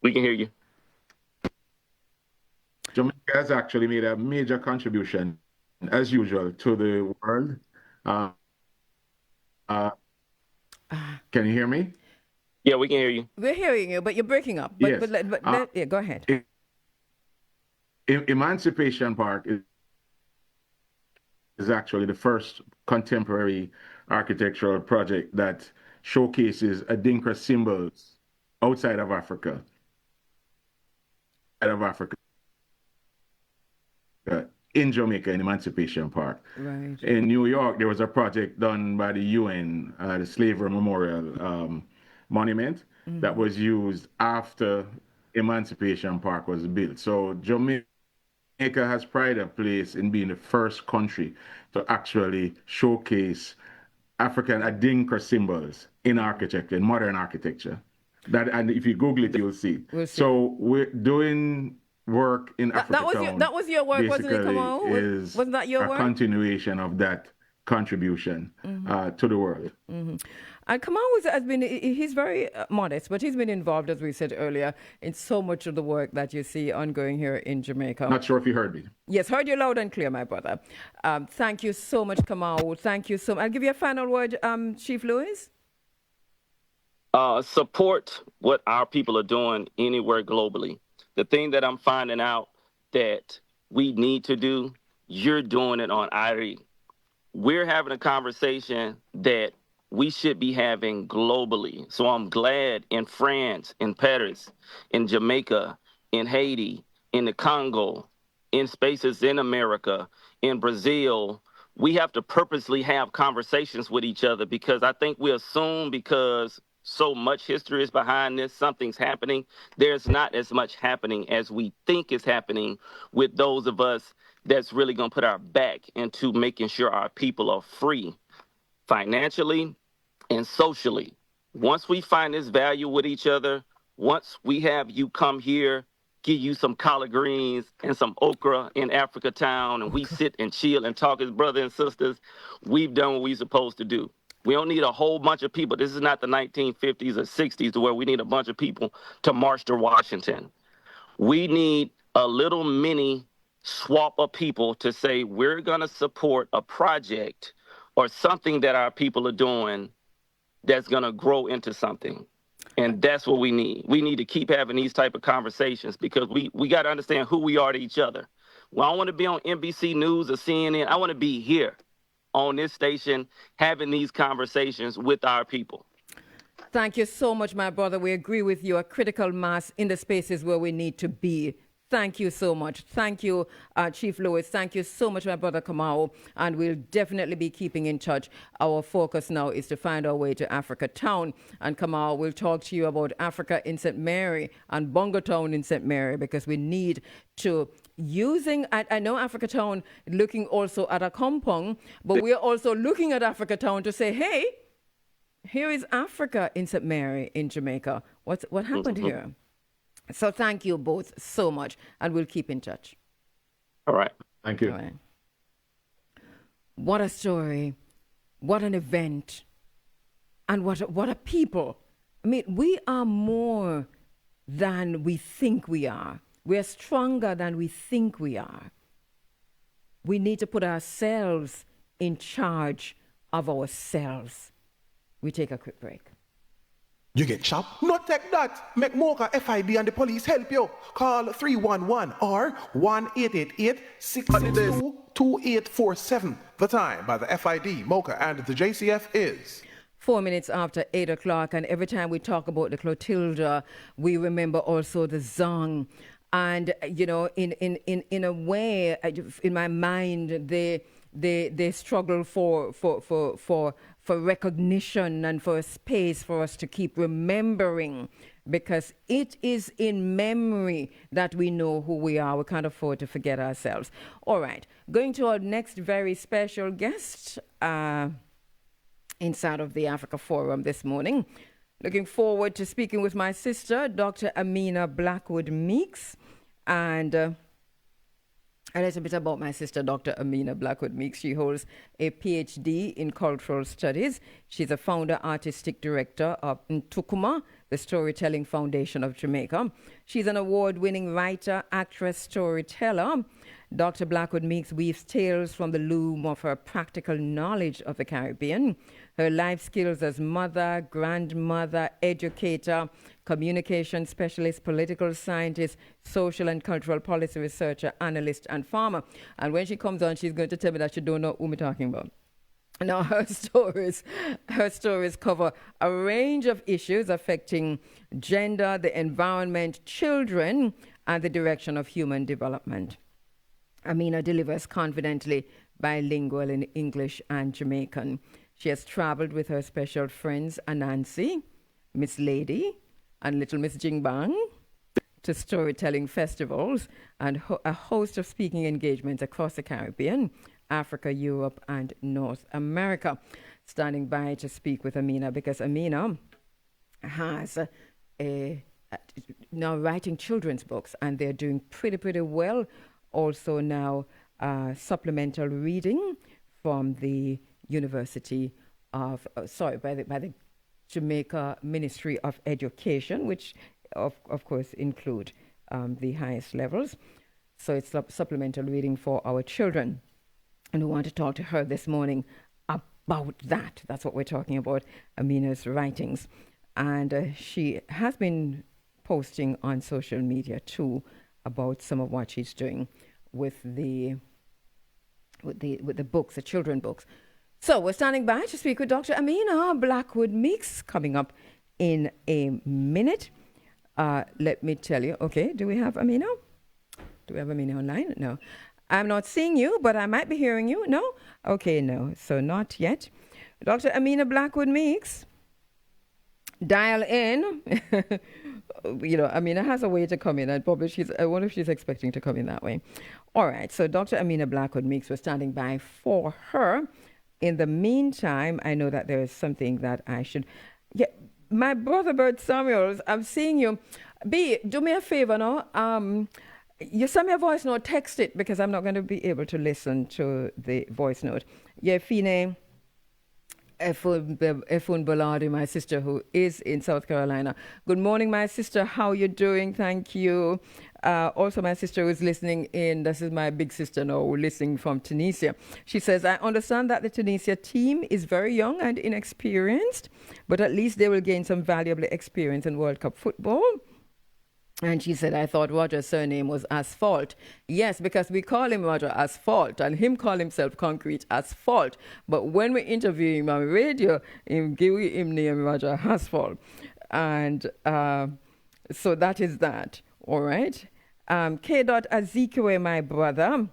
We can hear you. Jamaica has actually made a major contribution, as usual, to the world. Can you hear me? Yeah, we can hear you. We're hearing you, but you're breaking up. Yes. Yeah, go ahead. Emancipation Park is actually the first contemporary architectural project that showcases Adinkra symbols outside of Africa. In Jamaica, in Emancipation Park. Right. In New York, there was a project done by the UN, the Slavery Memorial Monument, that was used after Emancipation Park was built. So Jamaica has pride of place in being the first country to actually showcase African Adinkra symbols in architecture, in modern architecture. And if you Google it, you'll see. We'll see. So we're doing work in Africa. That was your work, wasn't it, Kamal? Wasn't that your work? A continuation of that contribution to the world. And Kamal has been, he's very modest, but he's been involved, as we said earlier, in so much of the work that you see ongoing here in Jamaica. Not sure if you heard me. Yes, heard you loud and clear, my brother. Thank you so much, Kamal. Thank you so much. I'll give you a final word, Chief Lewis. Support what our people are doing anywhere globally. The thing that I'm finding out that we need to do, you're doing it on IRE. We're having a conversation that we should be having globally. So I'm glad in France, in Paris, in Jamaica, in Haiti, in the Congo, in spaces in America, in Brazil, we have to purposely have conversations with each other, because I think we assume because so much history is behind this, something's happening. There's not as much happening as we think is happening with those of us that's really going to put our back into making sure our people are free financially and socially. Once we find this value with each other, once we have you come here, give you some collard greens and some okra in Africa Town, and we sit and chill and talk as brothers and sisters, we've done what we're supposed to do. We don't need a whole bunch of people. This is not the 1950s or 60s to where we need a bunch of people to march to Washington. We need a little mini swap of people to say we're going to support a project or something that our people are doing that's going to grow into something. And that's what we need. We need to keep having these type of conversations, because we got to understand who we are to each other. Well, I don't want to be on NBC News or CNN. I want to be here on this station having these conversations with our people. Thank you so much, my brother. We agree with you. A critical mass in the spaces where we need to be. Thank you so much. Thank you, Chief Lewis. Thank you so much, my brother Kamau. And we'll definitely be keeping in touch. Our focus now is to find our way to Africa Town. And Kamau will talk to you about Africa in St. Mary and Bongo Town in St. Mary, because we need to I know Africa Town looking also at a compound, but we're also looking at Africa Town to say, hey, here is Africa in St. Mary in Jamaica. What happened here? So thank you both so much, and we'll keep in touch. All right. Thank you. All right. What a story. What an event. And what a people. I mean, we are more than we think we are. We are stronger than we think we are. We need to put ourselves in charge of ourselves. We take a quick break. You get chopped? Not take that. Make Mocha FIB and the police help you. Call 311 or 1-888-662-2847. The time by the FID, Mocha and the JCF is 4 minutes after 8 o'clock. And every time we talk about the Clotilda, we remember also the Zong. And, you know, in a way, in my mind, they struggle for recognition and for a space for us to keep remembering, because it is in memory that we know who we are. We can't afford to forget ourselves. All right, going to our next very special guest inside of the Africa Forum this morning. Looking forward to speaking with my sister, Dr. Amina Blackwood Meeks, and a little bit about my sister, Dr. Amina Blackwood Meeks. She holds a PhD in cultural studies. She's a founder, artistic director of Ntukuma, the Storytelling Foundation of Jamaica. She's an award-winning writer, actress, storyteller. Dr. Blackwood Meeks weaves tales from the loom of her practical knowledge of the Caribbean. Her life skills as mother, grandmother, educator, communication specialist, political scientist, social and cultural policy researcher, analyst, and farmer. And when she comes on, she's going to tell me that she don't know who I'm talking about. Now, her stories cover a range of issues affecting gender, the environment, children, and the direction of human development. Amina delivers confidently bilingual in English and Jamaican. She has traveled with her special friends Anansi, Miss Lady, and Little Miss Jingbang to storytelling festivals and a host of speaking engagements across the Caribbean, Africa, Europe, and North America. Standing by to speak with Amina, because Amina has now writing children's books, and they're doing pretty well. Also now supplemental reading from the University of, by the Jamaica Ministry of Education, which of course include the highest levels. So it's supplemental reading for our children. And we want to talk to her this morning about that. That's what we're talking about, Amina's writings. And she has been posting on social media too about some of what she's doing with the books, the children books. So we're standing by to speak with Dr. Amina Blackwood Meeks coming up in a minute. Let me tell you. Okay, do we have Amina? Do we have Amina online? No. I'm not seeing you, but I might be hearing you. No? Okay, no. So not yet. Dr. Amina Blackwood Meeks, dial in. Amina has a way to come in. I wonder if she's expecting to come in that way. All right. So Dr. Amina Blackwood Meeks, we're standing by for her. In the meantime, I know that there is something that I should... Yeah, my brother Bert Samuels, I'm seeing you. B, do me a favor, no? You send me a voice note, text it, because I'm not going to be able to listen to the voice note. Yeah, Fine Efun Baladi, my sister who is in South Carolina. Good morning, my sister. How you doing? Thank you. Also, my sister who is listening in, this is my big sister now, listening from Tunisia. She says, I understand that the Tunisia team is very young and inexperienced, but at least they will gain some valuable experience in World Cup football. And she said, I thought Roger's surname was Asphalt. Yes, because we call him Roger Asphalt, and him call himself Concrete Asphalt. But when we interview him on radio, him give him name Roger Asphalt. And so that is that. All right. K. Azikwe, my brother,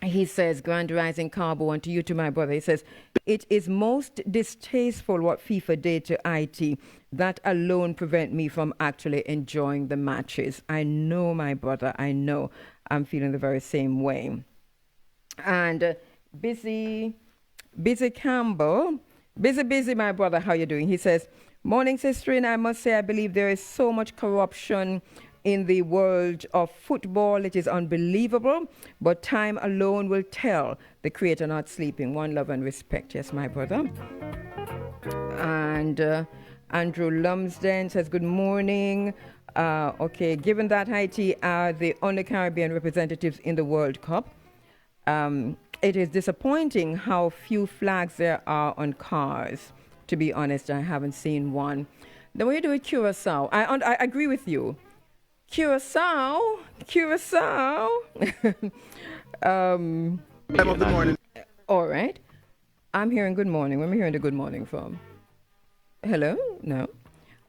he says, Grand Rising Kabu, and to you, to my brother, he says, it is most distasteful what FIFA did to IT. That alone prevent me from actually enjoying the matches. I know, my brother, I know. I'm feeling the very same way. And Busy Campbell, busy, my brother, how you doing? He says, morning, sister, and I must say, I believe there is so much corruption in the world of football. It is unbelievable, but time alone will tell. The Creator not sleeping. One love and respect. Yes, my brother. And Andrew Lumsden says, good morning. Okay, given that Haiti are the only Caribbean representatives in the World Cup, it is disappointing how few flags there are on cars. To be honest, I haven't seen one. Then when you do it Curacao, I agree with you. Curacao. Time of the morning. All right. I'm hearing good morning. Where am I hearing the good morning from? Hello? No.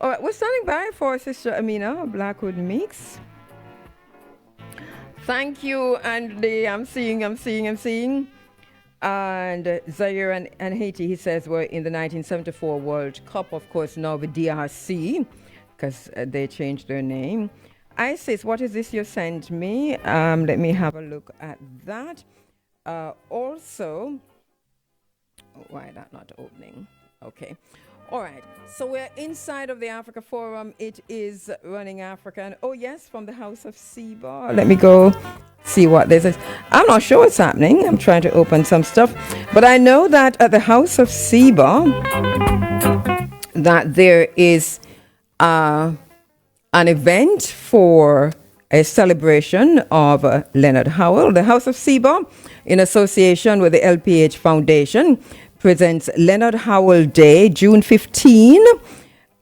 All right. We're standing by for Sister Amina Blackwood Meeks. Thank you, Andy. I'm seeing. And Zaire and Haiti, he says, were in the 1974 World Cup. Of course, now the DRC, because they changed their name. Isis, what is this you sent me? Let me have a look at that. Also, why that not opening? Okay. All right. So we're inside of the Africa Forum. It is Running Africa. And oh, yes, from the House of Seba. Let me go see what this is. I'm not sure what's happening. I'm trying to open some stuff. But I know that at the House of Seba, that there is an event for a celebration of Leonard Howell. The House of Seba, in association with the LPH Foundation, presents Leonard Howell Day, June 15,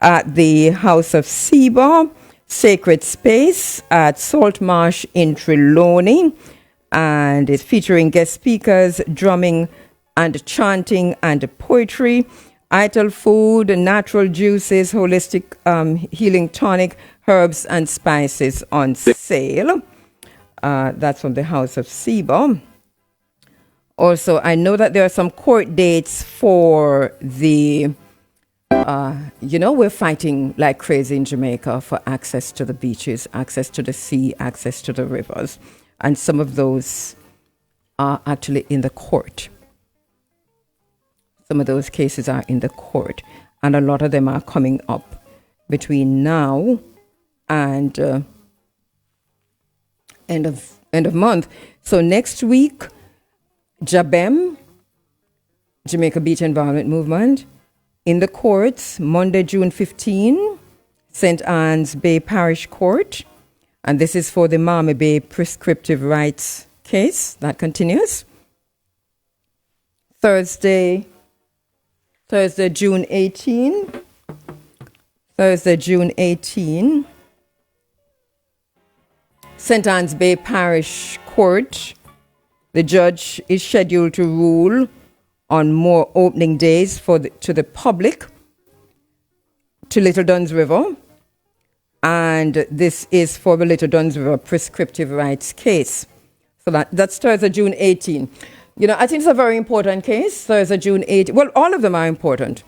at the House of Seba, Sacred Space at Salt Marsh in Trelawney, and it's featuring guest speakers, drumming and chanting and poetry, Ital food, natural juices, holistic healing tonic, herbs and spices on sale. That's from the House of Seba. Also, I know that there are some court dates for the, we're fighting like crazy in Jamaica for access to the beaches, access to the sea, access to the rivers. And some of those are actually in the court. Some of those cases are in the court. And a lot of them are coming up between now and end of month. So next week, Jabem Jamaica Beach Environment Movement. In the courts, Monday, June 15, St. Anne's Bay Parish Court. And this is for the Miami Bay prescriptive rights case. That continues. Thursday, June 18. Thursday, June 18. St. Anne's Bay Parish Court. The judge is scheduled to rule on more opening days to the public to Little Duns River. And this is for the Little Duns River prescriptive rights case. So that's Thursday, June 18. You know, I think it's a very important case, Thursday, June 18. Well, all of them are important.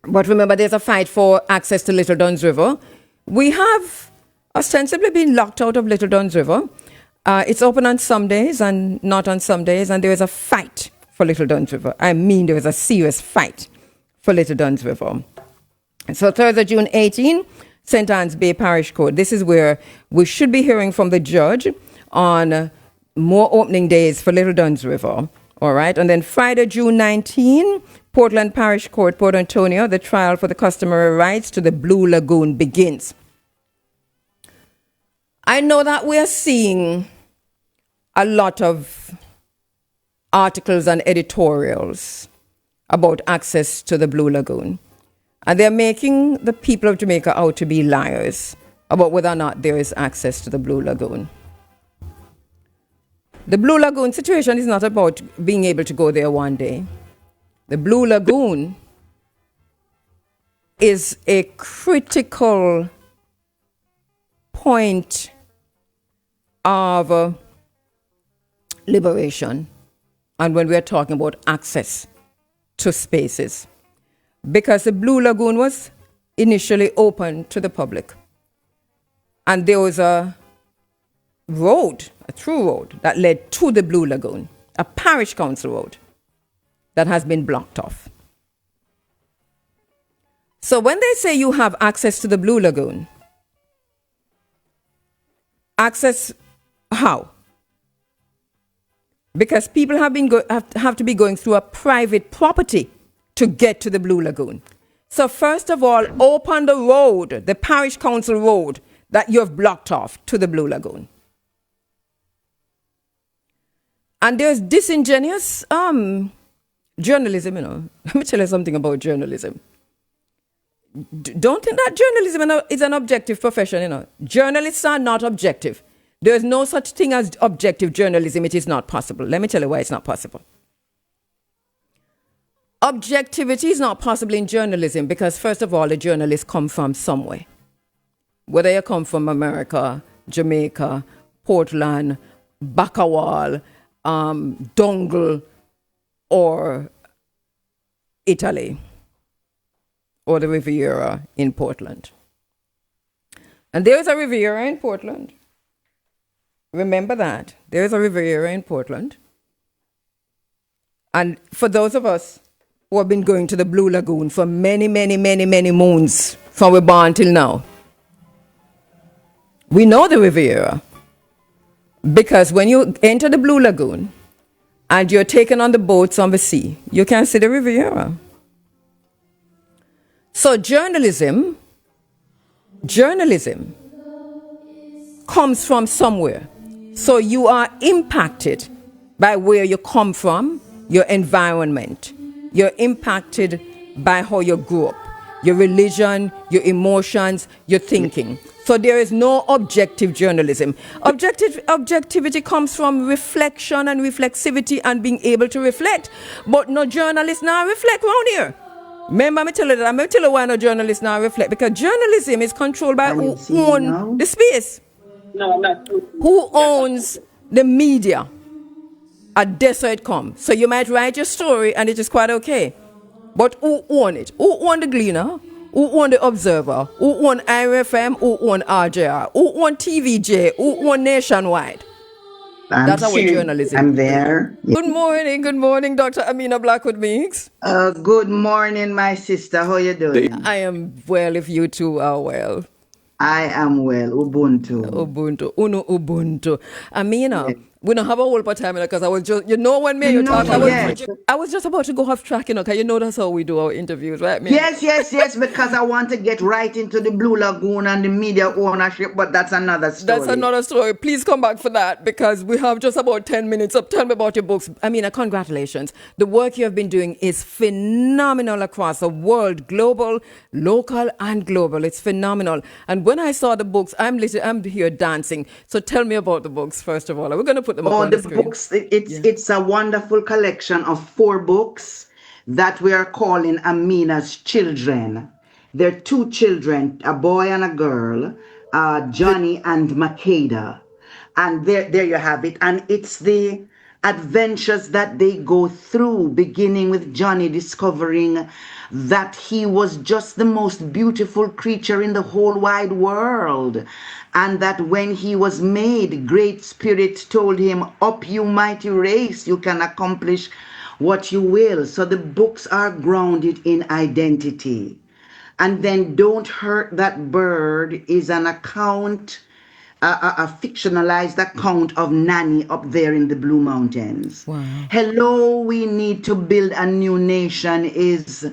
But remember, there's a fight for access to Little Duns River. We have ostensibly been locked out of Little Duns River. It's open on some days and not on some days, and there is a fight for Little Duns River. I mean, there is a serious fight for Little Duns River. So Thursday, June 18, St. Anne's Bay Parish Court. This is where we should be hearing from the judge on more opening days for Little Duns River. All right. And then Friday, June 19, Portland Parish Court, Port Antonio, the trial for the customary rights to the Blue Lagoon begins. I know that we are seeing a lot of articles and editorials about access to the Blue Lagoon. And they're making the people of Jamaica out to be liars about whether or not there is access to the Blue Lagoon. The Blue Lagoon situation is not about being able to go there one day. The Blue Lagoon is a critical point of liberation, and when we are talking about access to spaces, because the Blue Lagoon was initially open to the public, and there was a road, a through road that led to the Blue Lagoon, a parish council road that has been blocked off. So when they say you have access to the Blue Lagoon, access how? Because people have to be going through a private property to get to the Blue Lagoon. So first of all, open the road, the parish council road that you have blocked off to the Blue Lagoon. And there's disingenuous journalism, you know. Let me tell you something about journalism. Don't think that journalism is an objective profession, you know. Journalists are not objective. There's no such thing as objective journalism. It is not possible. Let me tell you why it's not possible. Objectivity is not possible in journalism because, first of all, the journalists come from somewhere. Whether you come from America, Jamaica, Portland, Bacawal, Dongle, or Italy, or the Riviera in Portland. And there is a Riviera in Portland. Remember that. There is a Riviera in Portland. And for those of us who have been going to the Blue Lagoon for many, many, many, many moons from we born till now, we know the Riviera. Because when you enter the Blue Lagoon and you're taken on the boats on the sea, you can see the Riviera. So journalism comes from somewhere. So you are impacted by where you come from, your environment. You're impacted by how you grew up, your religion, your emotions, your thinking. So there is no objective journalism. Objectivity comes from reflection and reflexivity and being able to reflect. But no journalist now reflect around here. Remember, I'm tell you why no journalists now reflect. Because journalism is controlled by who owns the space. Who owns the media? And that's how it comes. So you might write your story and it is quite okay. But who own it? Who own the Gleaner? Who own the Observer? Who own IRFM? Who own RJR? Who own TVJ? Who own Nationwide? That's our journalism. I'm there. Good morning, Dr. Amina Blackwood Meeks. Good morning, my sister. How you doing? I am well if you two are well. I am well. Ubuntu. Ubuntu. Uno Ubuntu. Amina, We don't have a whole part time because I was just, when me and you No, talk, yes. I was just about to go off track, because that's how we do our interviews, right, me? Yes, because I want to get right into the Blue Lagoon and the media ownership, but that's another story. That's another story. Please come back for that because we have just about 10 minutes up. Tell me about your books. Congratulations. The work you have been doing is phenomenal across the world, global, local, and global. It's phenomenal. And when I saw the books, I'm here dancing. So tell me about the books, first of all. We're going to put them up on the screen. Books, it's a wonderful collection of 4 books that we are calling Amina's Children. There are 2 children, a boy and a girl, Johnny and Makeda. And there you have it. And it's the adventures that they go through, beginning with Johnny discovering that he was just the most beautiful creature in the whole wide world. And that when he was made, Great Spirit told him, "Up, you mighty race, you can accomplish what you will." So the books are grounded in identity. And then Don't Hurt That Bird is an account, a fictionalized account of Nanny up there in the Blue Mountains. Wow. Hello, We Need to Build a New Nation is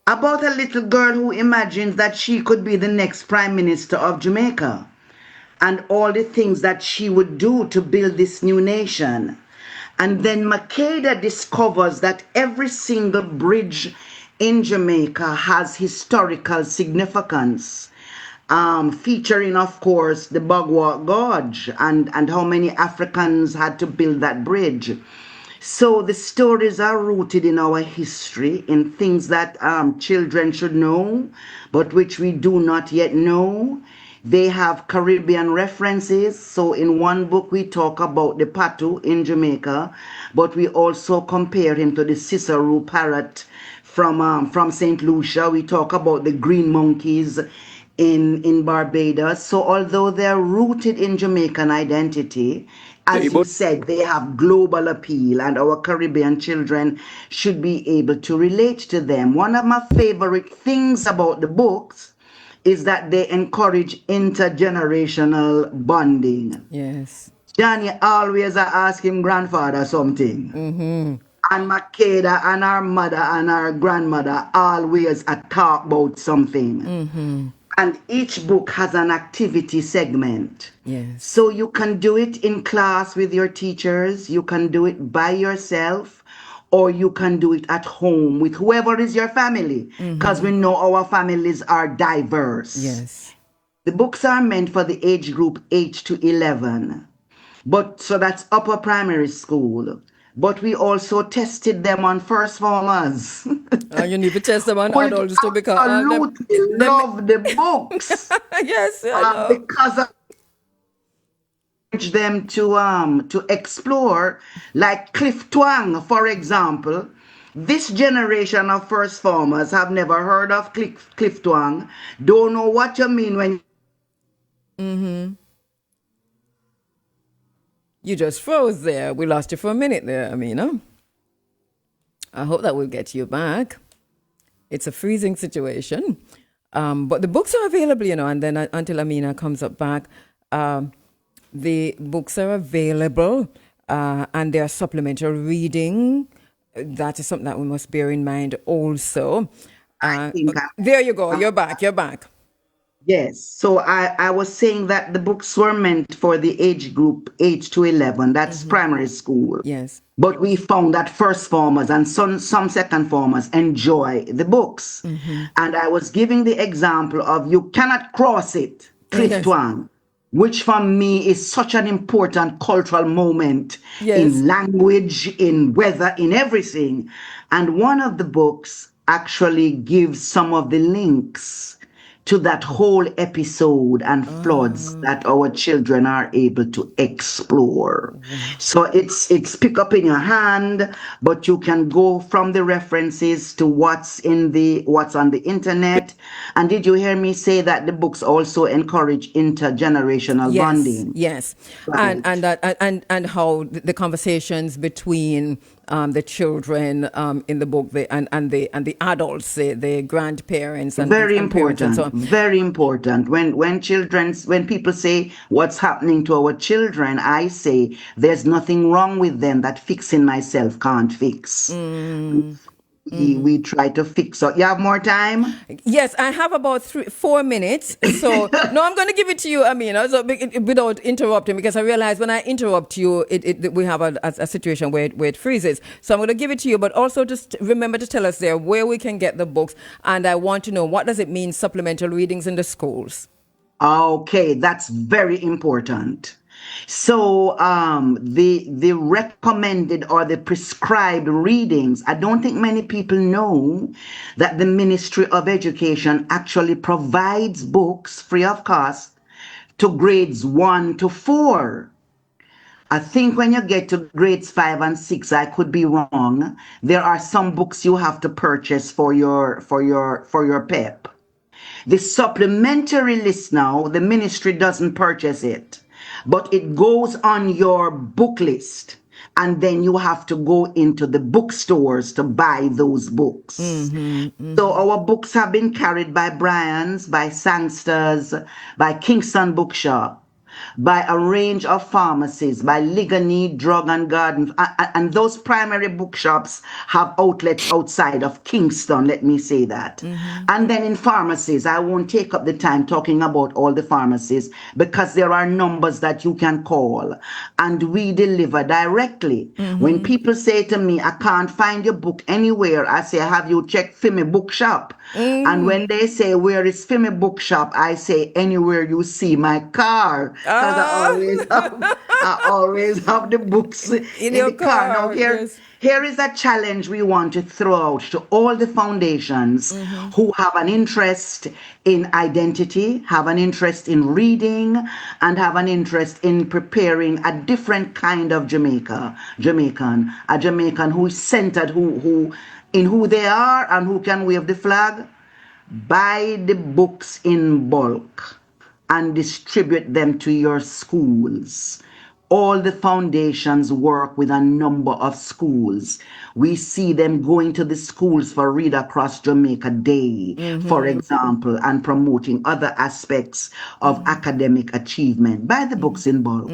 about a little girl who imagines that she could be the next prime minister of Jamaica and all the things that she would do to build this new nation. And then Makeda discovers that every single bridge in Jamaica has historical significance, featuring, of course, the Bugwalk Gorge and how many Africans had to build that bridge. So the stories are rooted in our history, in things that children should know, but which we do not yet know. They have Caribbean references. So in one book, we talk about the Patu in Jamaica, but we also compare him to the Cicero parrot from St. Lucia. We talk about the green monkeys in Barbados. So although they're rooted in Jamaican identity, as you said, they have global appeal, and our Caribbean children should be able to relate to them. One of my favorite things about the books is that they encourage intergenerational bonding. Yes. Johnny always ask him grandfather something. Mm-hmm. And Makeda and our mother and our grandmother always talk about something. Mm-hmm. And each book has an activity segment. Yes. So you can do it in class with your teachers, you can do it by yourself, or you can do it at home with whoever is your family, because we know our families are diverse. Yes. The books are meant for the age group 8 to 11. But so that's upper primary school. But we also tested them on first formers. You need to test them on Who adults too because absolutely love the books. yes, I know. Because I encourage them to explore, like Cliff Twang, for example. This generation of first formers have never heard of Cliff Twang. Don't know what you mean when. Mm-hmm. You just froze there. We lost you for a minute there, Amina. I hope that will get you back. It's a freezing situation. But the books are available, and then until Amina comes up back, the books are available and they are supplementary reading. That is something that we must bear in mind also. There you go. You're back. Yes. So I was saying that the books were meant for the age group 8 to 11. That's primary school. Yes. But we found that first formers and some second formers enjoy the books. And I was giving the example of You Cannot Cross It, Cliff Twang, which for me is such an important cultural moment in language, in weather, in everything. And one of the books actually gives some of the links to that whole episode and floods that our children are able to explore. So it's pick up in your hand, but you can go from the references to what's on the internet. And did you hear me say that the books also encourage intergenerational bonding? Yes. Right. And how the conversations between the children in the book, and the adults, the grandparents, and Very parents and so important. on. Very important. When people say what's happening to our children, I say there's nothing wrong with them that fixing myself can't fix. We try to fix. So you have more time? Yes, I have about 4 minutes. So no, I'm going to give it to you, Amina, so without interrupting, because I realize when I interrupt you, we have a situation where it freezes. So I'm going to give it to you, but also just remember to tell us there where we can get the books. And I want to know, what does it mean, supplemental readings in the schools? Okay, that's very important. So the recommended or the prescribed readings, I don't think many people know that the Ministry of Education actually provides books free of cost to grades 1 to 4. I think when you get to grades 5 and 6, I could be wrong. There are some books you have to purchase for your PEP. The supplementary list now, the ministry doesn't purchase it, but it goes on your book list. And then you have to go into the bookstores to buy those books. So our books have been carried by Bryans, by Sangsters, by Kingston Bookshop, by a range of pharmacies, by Ligony, Drug and Garden. And those primary bookshops have outlets outside of Kingston, let me say that. And then in pharmacies, I won't take up the time talking about all the pharmacies, because there are numbers that you can call and we deliver directly. When people say to me, I can't find your book anywhere, I say, have you checked Fimi Bookshop? And when they say, where is Fimi Bookshop? I say, anywhere you see my car. Because I always have the books in your the car. Now car, yes. here is a challenge we want to throw out to all the foundations who have an interest in identity, have an interest in reading, and have an interest in preparing a different kind of Jamaican, a Jamaican who is centered, in who they are and who can wave the flag. Buy the books in bulk and distribute them to your schools. All the foundations work with a number of schools. We see them going to the schools for Read Across Jamaica Day, for example, and promoting other aspects of academic achievement. Buy the books in bulk.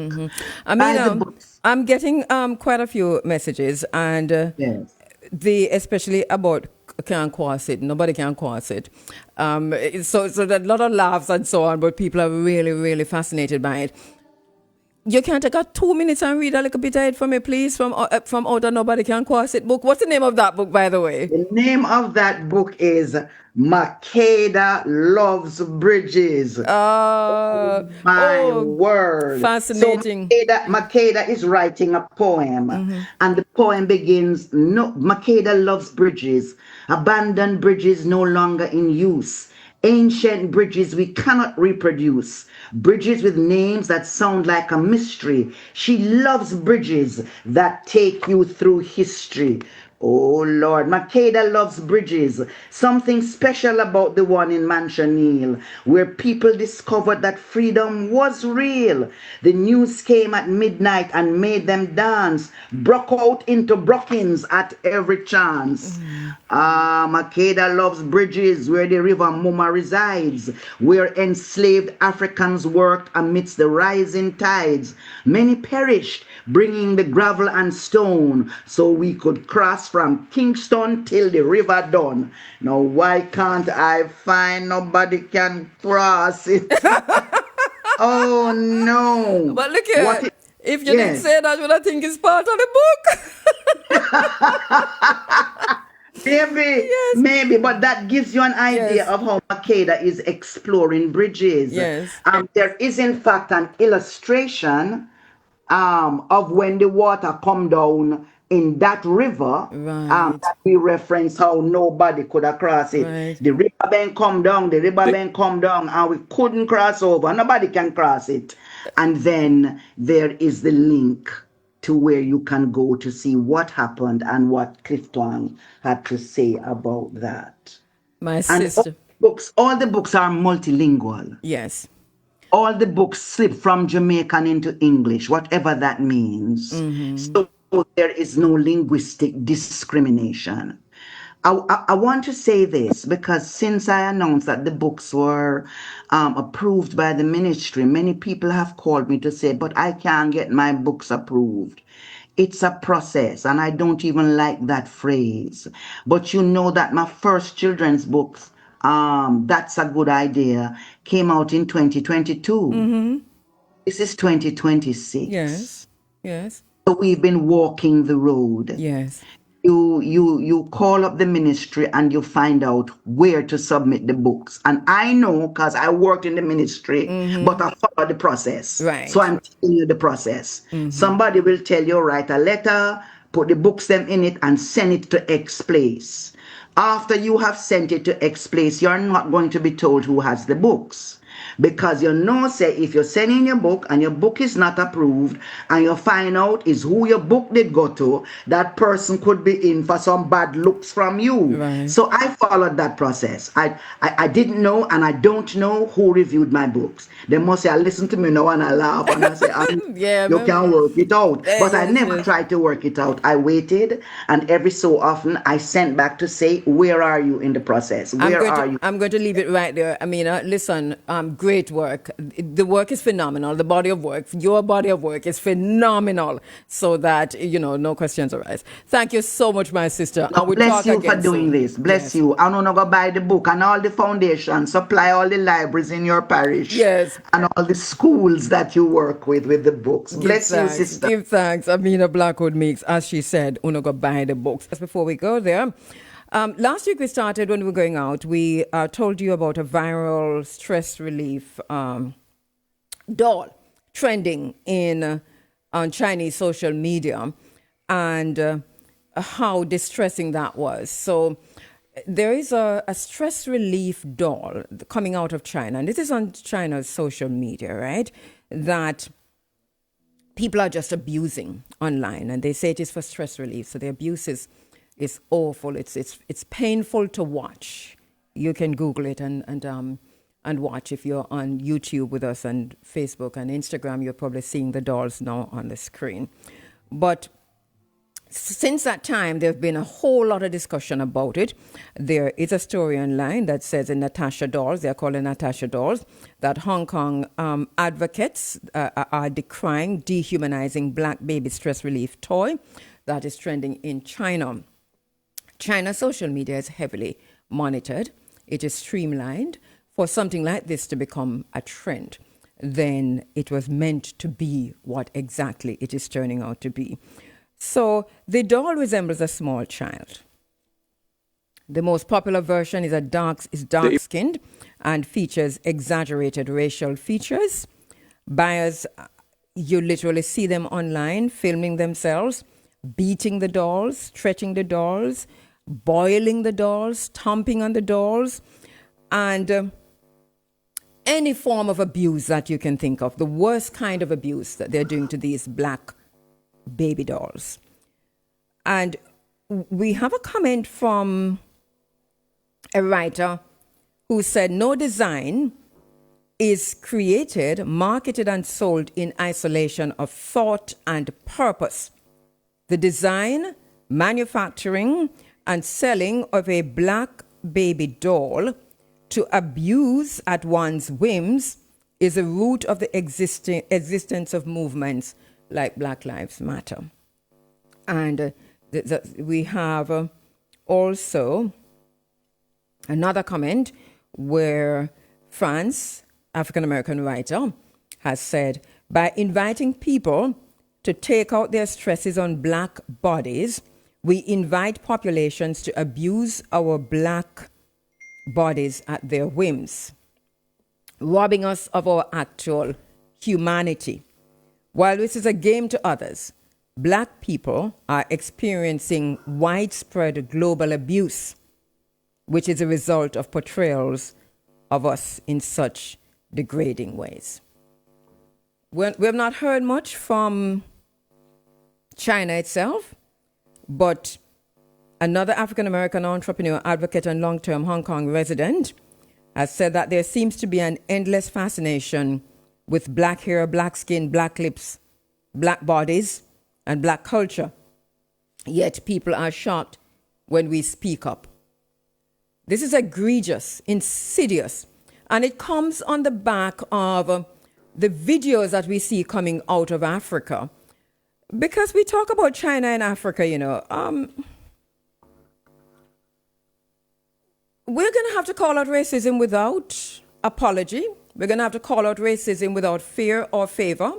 I Buy the mean, books. I'm getting quite a few messages, and Yes. especially about can't cross it. Nobody can cross it. So that a lot of laughs and so on, but people are really, really fascinated by it. You can take 2 minutes and read a little bit of it for me, please, from Outer Nobody Can Cross It book. What's the name of that book, by the way? The name of that book is Makeda Loves Bridges. My word. Fascinating. So Makeda is writing a poem, and the poem begins, no, Makeda loves bridges, abandoned bridges no longer in use. Ancient bridges we cannot reproduce. Bridges with names that sound like a mystery. She loves bridges that take you through history. Oh Lord, Makeda loves bridges. Something special about the one in Mansion Hill, where people discovered that freedom was real. The news came at midnight and made them dance, broke out into brockings at every chance. Makeda loves bridges, where the river Muma resides, where enslaved Africans worked amidst the rising tides. Many perished, bringing the gravel and stone so we could cross from Kingston till the river done. Now why can't I find nobody can cross it? Oh no. But look here, What if you didn't say that, would I think it's part of the book? Maybe, but that gives you an idea of how Makeda is exploring bridges. Yes. There is in fact an illustration of when the water come down in that river, that we reference how nobody could have crossed it. Right. The river bank come down, and we couldn't cross over. Nobody can cross it. And then there is the link to where you can go to see what happened and what Clifton had to say about that. My sister. All the books are multilingual. Yes. All the books slip from Jamaican into English, whatever that means. So there is no linguistic discrimination. I want to say this because since I announced that the books were approved by the ministry, many people have called me to say, but I can't get my books approved. It's a process, and I don't even like that phrase. But you know that my first children's books, That's a Good Idea, came out in 2022. This is 2026. Yes. Yes. So we've been walking the road. Yes. You call up the ministry and you find out where to submit the books. And I know because I worked in the ministry, but I follow the process. Right. So I'm telling you the process. Somebody will tell you, write a letter, put the books them in it, and send it to X place. After you have sent it to X place, you're not going to be told who has the books. Because you know, say, if you're sending your book and your book is not approved and you find out is who your book did go to, that person could be in for some bad looks from you. Right. So I followed that process. I didn't know and I don't know who reviewed my books. They must say, I listen to me now and I laugh and I say, Yeah, you can work it out. But I yes, never yes. tried to work it out. I waited and every so often I sent back to say, where are you in the process? Where are you? I'm going to leave it right there. I mean, listen, great work. The work is phenomenal. The body of work, your body of work is phenomenal. So that, no questions arise. Thank you so much, my sister. No, And we'll bless talk you again for doing soon. this. Bless Yes. you. I'm gonna go buy the book and all the foundations, supply all the libraries in your parish. Yes. And all the schools that you work with the books. Bless you, Thanks. sister. Give thanks. Amina Blackwood Meeks, as she said, uno go buy the books. Just before we go there, last week we started when we were going out. We told you about a viral stress relief doll trending on Chinese social media, and how distressing that was. So there is a stress relief doll coming out of China, and this is on China's social media, right? That people are just abusing online, and they say it is for stress relief. So the abuse is awful. It's painful to watch. You can Google it and watch if you're on YouTube with us, and Facebook and Instagram. You're probably seeing the dolls now on the screen. But since that time, there have been a whole lot of discussion about it. There is a story online that says in Natasha dolls, they're calling Natasha dolls, that Hong Kong advocates are decrying dehumanizing black baby stress relief toy that is trending in China. China's social media is heavily monitored. It is streamlined. For something like this to become a trend, then it was meant to be what exactly it is turning out to be. So the doll resembles a small child. The most popular version is dark-skinned and features exaggerated racial features. Buyers, you literally see them online filming themselves, beating the dolls, stretching the dolls, boiling the dolls, stomping on the dolls, and any form of abuse that you can think of, the worst kind of abuse that they're doing to these black baby dolls. And we have a comment from a writer who said, no design is created, marketed, and sold in isolation of thought and purpose. The design, manufacturing, and selling of a black baby doll to abuse at one's whims is a root of the existence of movements like Black Lives Matter. And we have also another comment where France, African-American writer, has said, by inviting people to take out their stresses on black bodies, we invite populations to abuse our black bodies at their whims, robbing us of our actual humanity. While this is a game to others, black people are experiencing widespread global abuse, which is a result of portrayals of us in such degrading ways. We have not heard much from China itself, but another African-American entrepreneur, advocate, and long-term Hong Kong resident has said that there seems to be an endless fascination with black hair, black skin, black lips, black bodies, and black culture Yet people are shocked when we speak up. This is egregious, insidious, and it comes on the back of the videos that we see coming out of Africa. Because we talk about China and Africa, we're going to have to call out racism without apology. We're going to have to call out racism without fear or favor.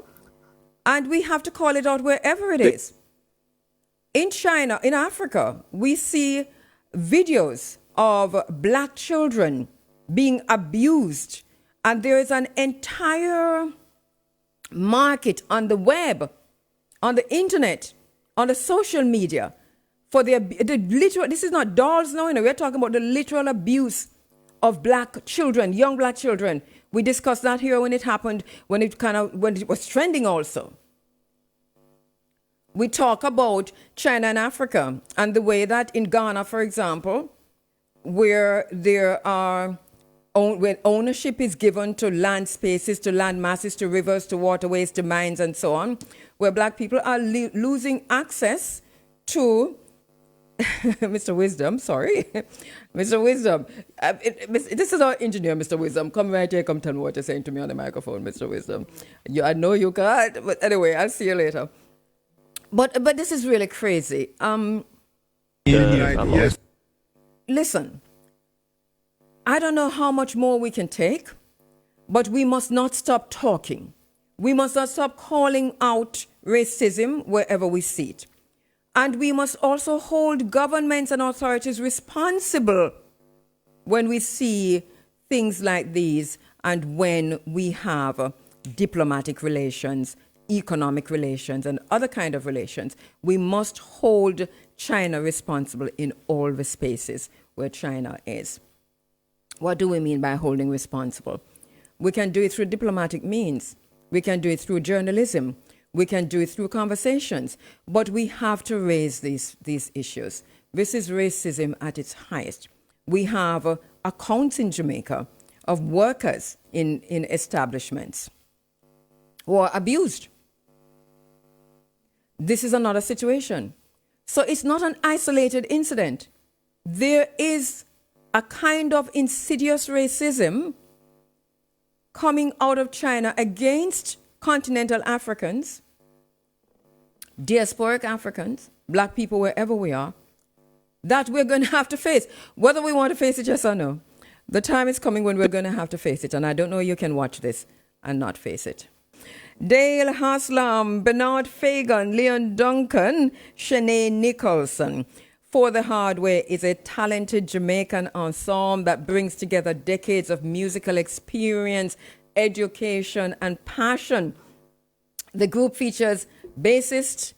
And we have to call it out wherever it is. In China, in Africa, we see videos of black children being abused. And there is an entire market on the web, on the internet, on the social media for the literal, this is not dolls now, we're talking about the literal abuse of black children, young black children. We discussed that here when it happened, when it was trending also. We talk about China and Africa and the way that in Ghana, for example, where there are, when ownership is given to land spaces, to land masses, to rivers, to waterways, to mines, and so on, where black people are losing access to Mr. Wisdom, sorry. Mr. Wisdom. This is our engineer, Mr. Wisdom. Come right here, come tell me what you're saying to me on the microphone, Mr. Wisdom. I know you can't, but anyway, I'll see you later. But this is really crazy. Yes. Listen, I don't know how much more we can take, but we must not stop talking. We must not stop calling out racism wherever we see it. And we must also hold governments and authorities responsible when we see things like these and when we have diplomatic relations, economic relations, and other kind of relations. We must hold China responsible in all the spaces where China is. What do we mean by holding responsible? We can do it through diplomatic means. We can do it through journalism. We can do it through conversations, but we have to raise these issues. This is racism at its highest. We have accounts in Jamaica of workers in establishments who are abused. This is another situation. So it's not an isolated incident. There is a kind of insidious racism coming out of China against continental Africans, diasporic Africans, black people wherever we are, that we're going to have to face, whether we want to face it, yes or no. The time is coming when we're going to have to face it, and I don't know you can watch this and not face it. Dale Haslam, Bernard Fagan, Leon Duncan, Shanae Nicholson. For the Hard Way is a talented Jamaican ensemble that brings together decades of musical experience, education, and passion. The group features bassist,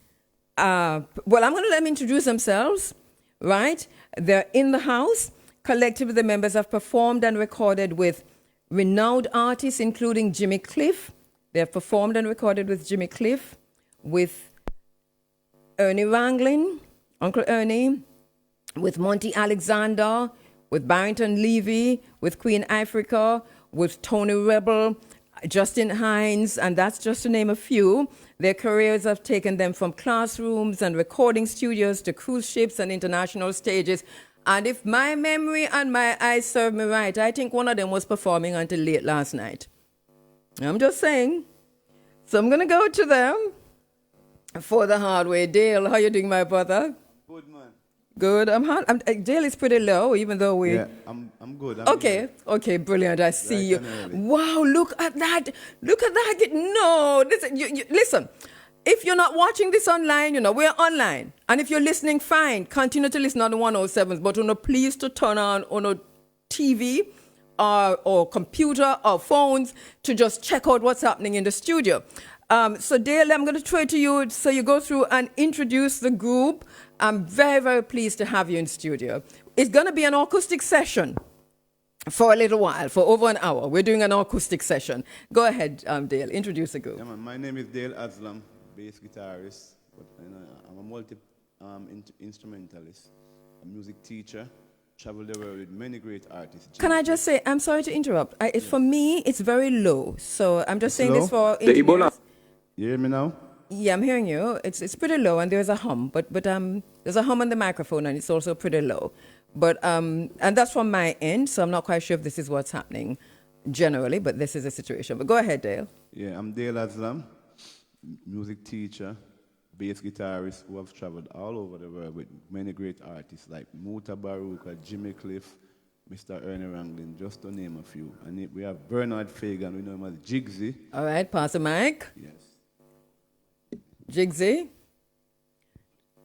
I'm going to let them introduce themselves, right? They're in the house. Collectively, the members have performed and recorded with renowned artists, including Jimmy Cliff. They have performed and recorded with Jimmy Cliff, with Ernie Ranglin, Uncle Ernie, with Monty Alexander, with Barrington Levy, with Queen Africa, with Tony Rebel, Justin Hines, and that's just to name a few. Their careers have taken them from classrooms and recording studios to cruise ships and international stages. And if my memory and my eyes serve me right, I think one of them was performing until late last night. I'm just saying. So I'm going to go to them for the hard way. Dale, how you doing, my brother? Good, man. Good. Dale is pretty low, even though we... Yeah, I'm good. Okay, brilliant. I see you. Wow, look at that. Look at that. No, listen. If you're not watching this online, we're online. And if you're listening, fine. Continue to listen on the 107s. But please to turn on a TV or computer or phones to just check out what's happening in the studio. So Dale, I'm going to throw it to you so you go through and introduce the group. I'm very, very pleased to have you in studio. It's going to be an acoustic session for a little while, for over an hour. We're doing an acoustic session. Go ahead, Dale, introduce the group. Yeah, man, my name is Dale Aslam, bass guitarist. But, I'm a multi-instrumentalist, a music teacher. Travel the world with many great artists. Can I just say, I'm sorry to interrupt. For me, it's very low. So I'm just saying low? this for The Ebola. You hear me now? Yeah, I'm hearing you. It's pretty low, and there's a hum, but there's a hum on the microphone, and it's also pretty low. But and that's from my end, so I'm not quite sure if this is what's happening generally, but this is the situation. But go ahead, Dale. Yeah, I'm Dale Aslam, music teacher, bass guitarist who have traveled all over the world with many great artists like Muta Baruka, Jimmy Cliff, Mr. Ernie Ranglin, just to name a few. And we have Bernard Fagan, we know him as Jigsy. All right, pass the mic. Yes. Jigsy.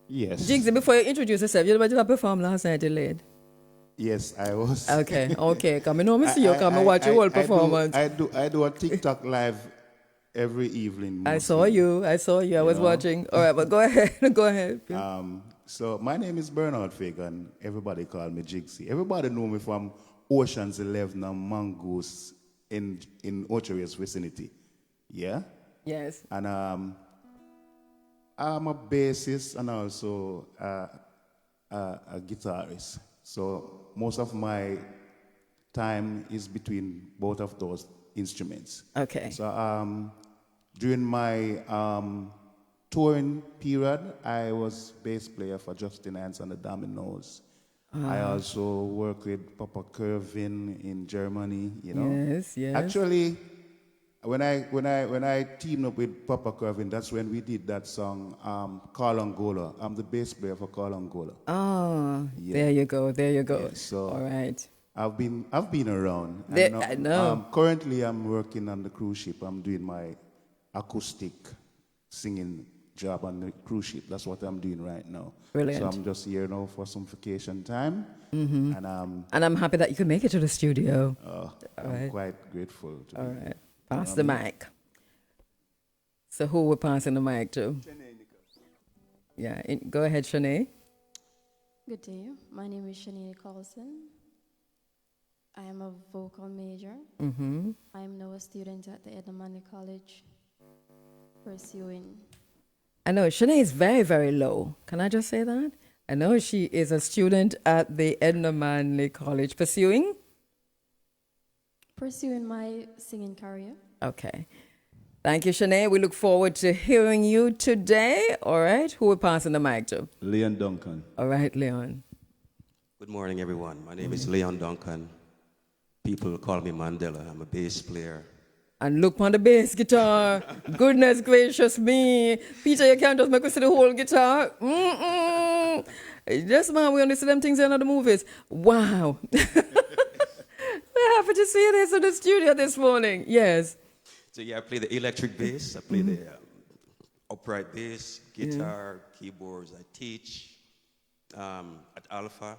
Yes. Jigsy, before you introduce yourself, you know what you performed last night, you late? Yes, I was. Okay. Come in home and see you. Come and watch your whole performance. I do a TikTok live every evening. I saw you. I was watching. All right, but go ahead. Go ahead. So my name is Bernard Fagan. Everybody call me Jigsy. Everybody know me from Ocean's 11 and Mongoose in Ochoa's vicinity. Yeah? Yes. And I'm a bassist and also a guitarist. So most of my time is between both of those instruments. Okay. So during my touring period, I was bass player for Justin Hans and the Dominoes. I also work with Papa Kervin in Germany, you know. Yes. Actually, when I teamed up with Papa Kervin, that's when we did that song, Call Angola. I'm the bass player for Call Angola. Oh, yeah. There you go. Yeah, so all right. I've been around. I know. Currently, I'm working on the cruise ship. I'm doing my acoustic singing job on the cruise ship. That's what I'm doing right now. Brilliant. So I'm just here now for some vacation time. Mm-hmm. And I'm happy that you could make it to the studio. I'm quite grateful. All right. Pass the mic. So who we're passing the mic to? Yeah, go ahead, Shanae. Good day. My name is Shanae Carlson. I am a vocal major. Mm-hmm. I am now a student at the Edna Manley College pursuing. I know Shanae is very, very low. Can I just say that? I know she is a student at the Edna Manley College pursuing my singing career. Okay. Thank you, Shanae. We look forward to hearing you today. All right. Who are we passing the mic to? Leon Duncan. All right, Leon. Good morning, everyone. My name is Leon Duncan. People call me Mandela. I'm a bass player. And look on the bass guitar. Goodness gracious me. Peter, you can't just make us see the whole guitar. Yes, man, we only see them things in other movies. Wow. We're happy to see this in the studio this morning. Yes. So yeah, I play the electric bass. I play the upright bass, guitar, keyboards. I teach at Alpha,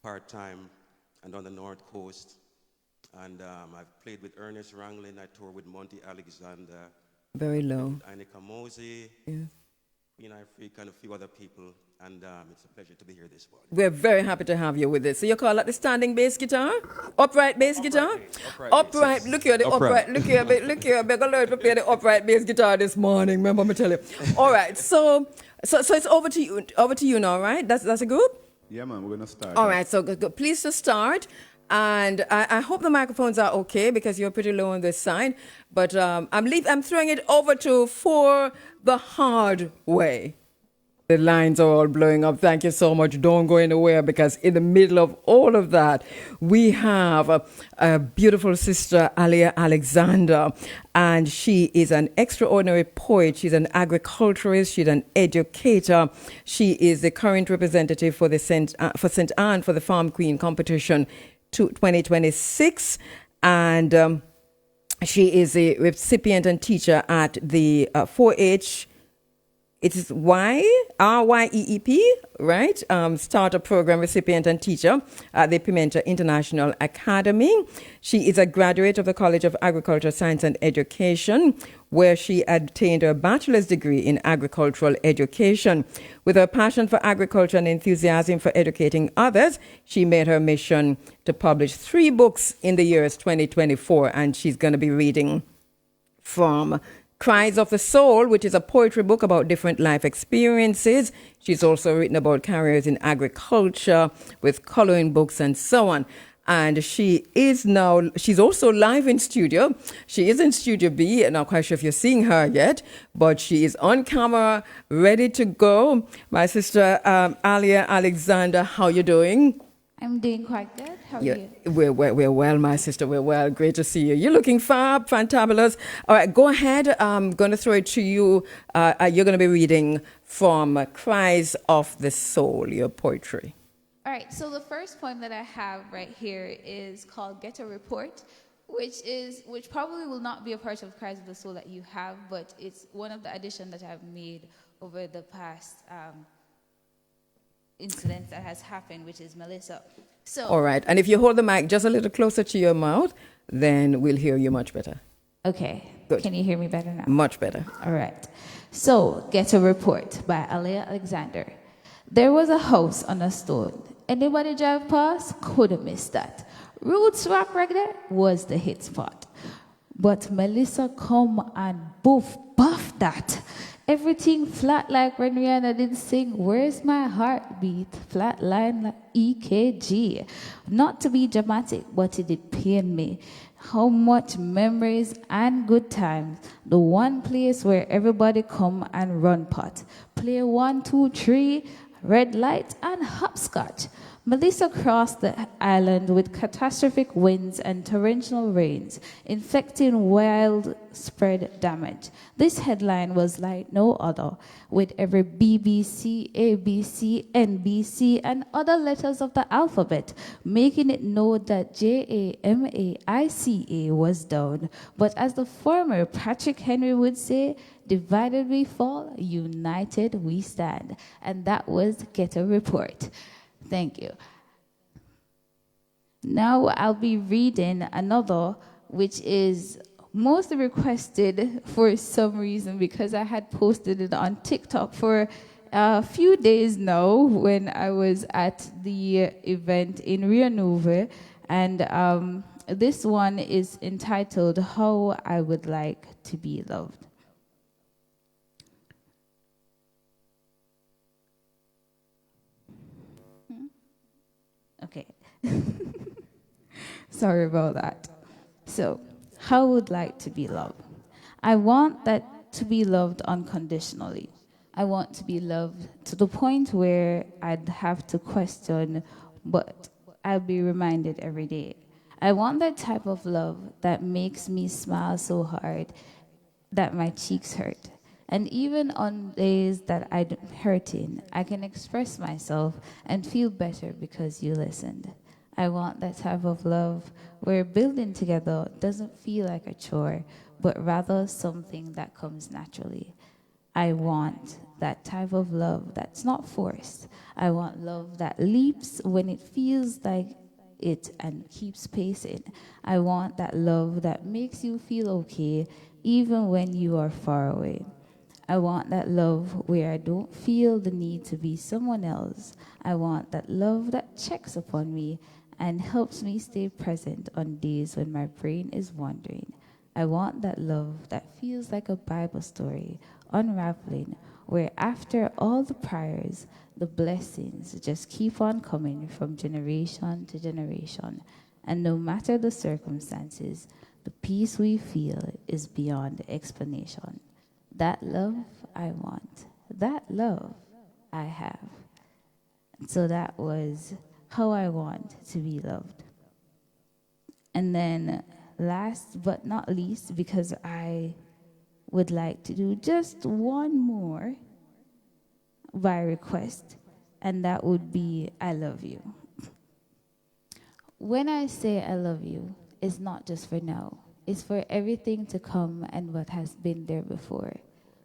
part-time, and on the North Coast. And I've played with Ernest Ranglin. I toured with Monty Alexander. Very low. Anika Mosey. Yes. Pina Africa and a few other people. And it's a pleasure to be here this morning. We're very happy to have you with us. So you call that the standing bass guitar? Upright bass guitar? Upright. Yes. Look here, the upright. Look here, beg a Lord to play the upright bass guitar this morning. Remember me tell you. All right. So it's over to you. Over to you now, right? That's a group? Yeah, man. We're gonna start. All right. So please to start. And I hope the microphones are okay because you're pretty low on this side. But I'm throwing it over to For the Hard Way. The lines are all blowing up. Thank you so much. Don't go anywhere because in the middle of all of that, we have a beautiful sister, Alia Alexander, and she is an extraordinary poet. She's an agriculturist. She's an educator. She is the current representative for St. Anne for the Farm Queen competition 2026, and she is a recipient and teacher at the 4-H. It is RYEEP, right? Starter program recipient and teacher at the Pimenta International Academy. She is a graduate of the College of Agriculture, Science and Education, where she obtained her bachelor's degree in agricultural education. With her passion for agriculture and enthusiasm for educating others, she made her mission to publish 3 books in the years 2024, and she's going to be reading from Cries of the Soul, which is a poetry book about different life experiences. She's also written about careers in agriculture with coloring books and so on. And she's also live in studio. She is in Studio B. Not quite sure if you're seeing her yet, but she is on camera, ready to go. My sister, Alia Alexander, how you doing? I'm doing quite good. How are you? We're well, my sister. We're well. Great to see you. You're looking fantabulous. All right, go ahead. I'm going to throw it to you. You're going to be reading from Cries of the Soul, your poetry. All right, so the first poem that I have right here is called Get a Report, which probably will not be a part of Cries of the Soul that you have, but it's one of the additions that I've made over the past incident that has happened, which is Melissa. So, all right, and if you hold the mic just a little closer to your mouth, then we'll hear you much better. Okay. Good. Can you hear me better now? Much better. All right. So, Get a Report by Alia Alexander. There was a house on a stone. Anybody drive past? Could have missed that. Roots rock reggae was the hit spot. But Melissa come and boof, buff that. Everything flat like when Rihanna did sing, Where's My Heartbeat? Flat line like EKG. Not to be dramatic, but it did pain me. How much memories and good times. The one place where everybody come and run pot. Play 1, 2, 3, red light and hopscotch. Melissa crossed the island with catastrophic winds and torrential rains, inflicting widespread damage. This headline was like no other, with every BBC, ABC, NBC, and other letters of the alphabet, making it known that JAMAICA was down. But as the former Patrick Henry would say, divided we fall, united we stand. And that was Get a Report. Thank you. Now I'll be reading another, which is mostly requested for some reason because I had posted it on TikTok for a few days now when I was at the event in Rio Nueve. And this one is entitled How I Would Like to Be Loved. Okay. Sorry about that. So, how I would like to be loved. I want that to be loved unconditionally. I want to be loved to the point where I'd have to question, but I'll be reminded every day. I want that type of love that makes me smile so hard that my cheeks hurt. And even on days that I'm hurting, I can express myself and feel better because you listened. I want that type of love where building together doesn't feel like a chore, but rather something that comes naturally. I want that type of love that's not forced. I want love that leaps when it feels like it and keeps pacing. I want that love that makes you feel okay even when you are far away. I want that love where I don't feel the need to be someone else. I want that love that checks upon me and helps me stay present on days when my brain is wandering. I want that love that feels like a Bible story, unraveling, where after all the prayers, the blessings just keep on coming from generation to generation. And no matter the circumstances, the peace we feel is beyond explanation. That love I want. That love I have. So that was how I want to be loved. And then last but not least, because I would like to do just one more by request, and that would be I love you. When I say I love you, it's not just for now. It's for everything to come and what has been there before.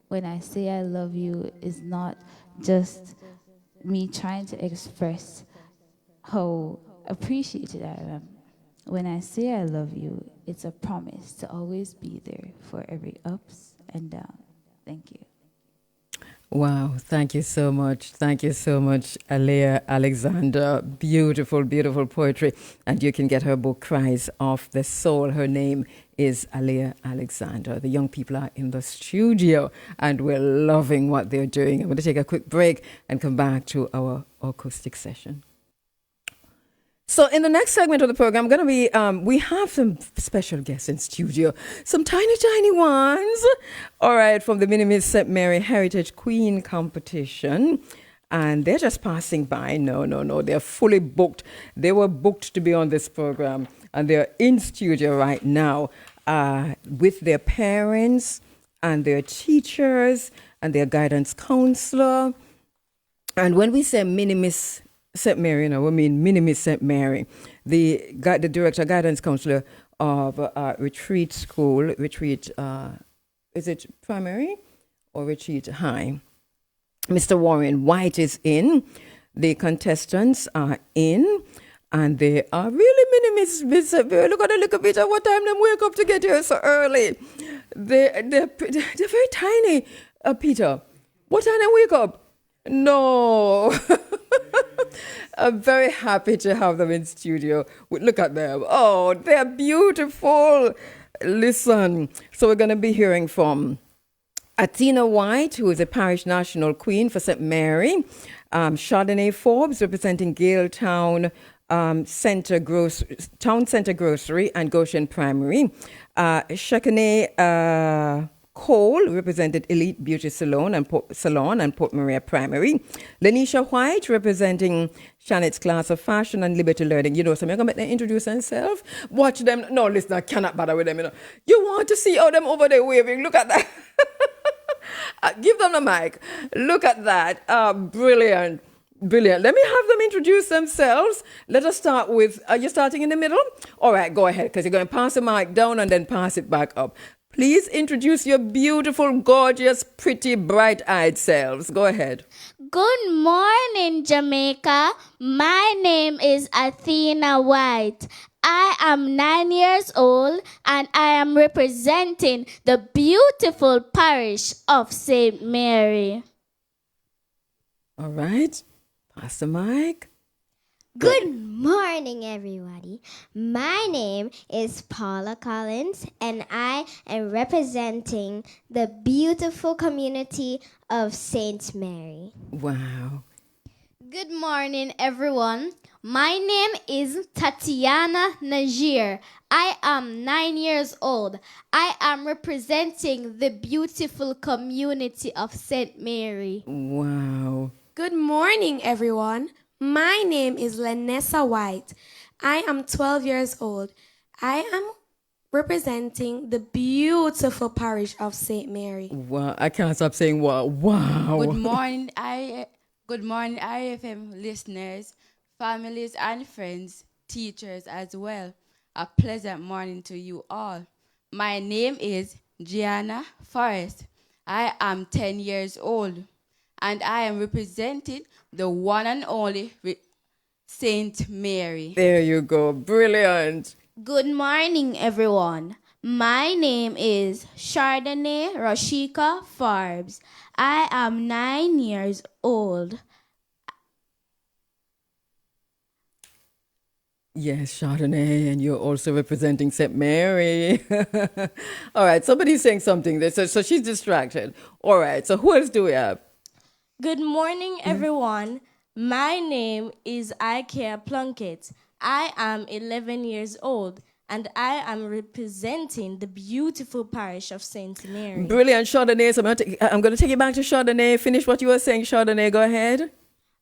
When I say I love you, it's not just me trying to express how appreciated I am. When I say I love you, it's a promise to always be there for every ups and downs. Thank you. Wow, thank you so much. Thank you so much, Alia Alexander. Beautiful, beautiful poetry. And you can get her book, Cries of the Soul. Her name is Alia Alexander. The young people are in the studio and we're loving what they're doing. I'm going to take a quick break and come back to our acoustic session. So in the next segment of the program, going to be we have some special guests in studio, some tiny ones. All right, from the Minimis St. Mary Heritage Queen competition, and they're just passing by. No, they're fully booked. They were booked to be on this program, and they're in studio right now with their parents and their teachers and their guidance counselor. And when we say Minimis St. Mary, we mean Minimis St. Mary, the director, guidance counselor of Retreat School, Retreat, is it primary or Retreat High? Mr. Warren White is in. The contestants are in. And they are really Minimis St. Mary. Look at the little bit of what time they wake up to get here so early. They're very tiny, Peter. What time they wake up? No. I'm very happy to have them in studio. Look at them. Oh, they're beautiful. Listen, so we're going to be hearing from Athena White, who is a parish national queen for St. Mary, Chardonnay Forbes, representing Gale Town Town Center Grocery and Goshen Primary, Shekane Cole represented Elite Beauty Salon and Port Maria Primary. Lanisha White representing Shanet's Class of Fashion and Liberty Learning. You know, so I'm going to introduce themselves. Watch them. No, listen, I cannot bother with them. You want to see all them over there waving. Look at that. Give them the mic. Look at that. Brilliant. Let me have them introduce themselves. Let us start with, are you starting in the middle? All right, go ahead, because you're going to pass the mic down and then pass it back up. Please introduce your beautiful, gorgeous, pretty, bright-eyed selves. Go ahead. Good morning, Jamaica. My name is Athena White. I am 9 years old and I am representing the beautiful parish of St. Mary. All right. Pass the mic. Good morning, everybody. My name is Paula Collins, and I am representing the beautiful community of St. Mary. Wow. Good morning, everyone. My name is Tatiana Najir. I am 9 years old. I am representing the beautiful community of St. Mary. Wow. Good morning, everyone. My name is Lanessa White. I am 12 years old. I am representing the beautiful parish of St. Mary. Wow, I can't stop saying wow. Wow. Good morning, IFM listeners, families and friends, teachers as well. A pleasant morning to you all. My name is Gianna Forrest. I am 10 years old, and I am representing the one and only St. Mary. There you go. Brilliant. Good morning, everyone. My name is Chardonnay Rashika Forbes. I am 9 years old. Yes, Chardonnay, and you're also representing St. Mary. All right, somebody's saying something there, so she's distracted. All right, so who else do we have? Good morning, everyone. My name is Ikea Plunkett. I am 11 years old, and I am representing the beautiful parish of St. Mary. Brilliant, Chardonnay. So I'm going to take you back to Chardonnay. Finish what you were saying, Chardonnay. Go ahead.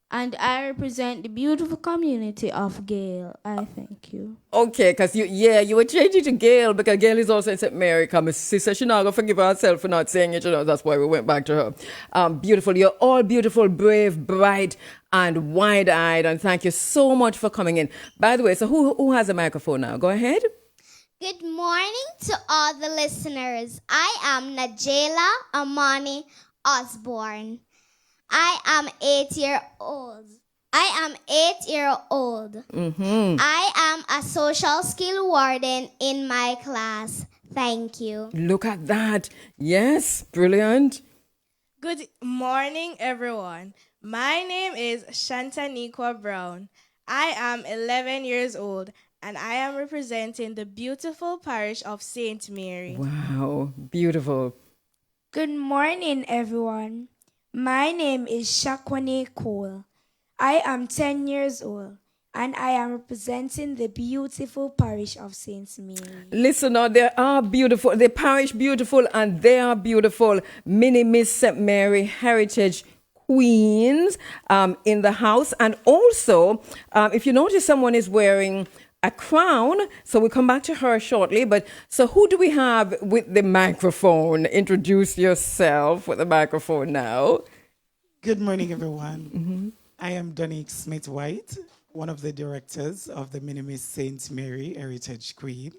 And I represent the beautiful community of Gale. I thank you. Okay, because you were changing to Gail because Gail is also in St. Mary. My sister, she's not going to forgive herself for not saying it. That's why we went back to her. Beautiful. You're all beautiful, brave, bright, and wide-eyed. And thank you so much for coming in. By the way, so who has a microphone now? Go ahead. Good morning to all the listeners. I am Najela Amani Osborne. I am 8 years old. Mm-hmm. I am a social skill warden in my class. Thank you. Look at that. Yes, brilliant. Good morning, everyone. My name is Shantaniqua Brown. I am 11 years old, and I am representing the beautiful parish of St. Mary. Wow, beautiful. Good morning, everyone. My name is Shakwane Cole. I am 10 years old, and I am representing the beautiful parish of Saint Mary. Listen, now they are beautiful. The parish beautiful, and they are beautiful. Mini Miss St. Mary Heritage Queens in the house. And also, if you notice, someone is wearing a crown. So we'll come back to her shortly. But so who do we have with the microphone? Introduce yourself with the microphone now. Good morning, everyone. I am Donique Smith-White, one of the directors of the Minimis Saint Mary Heritage Queen.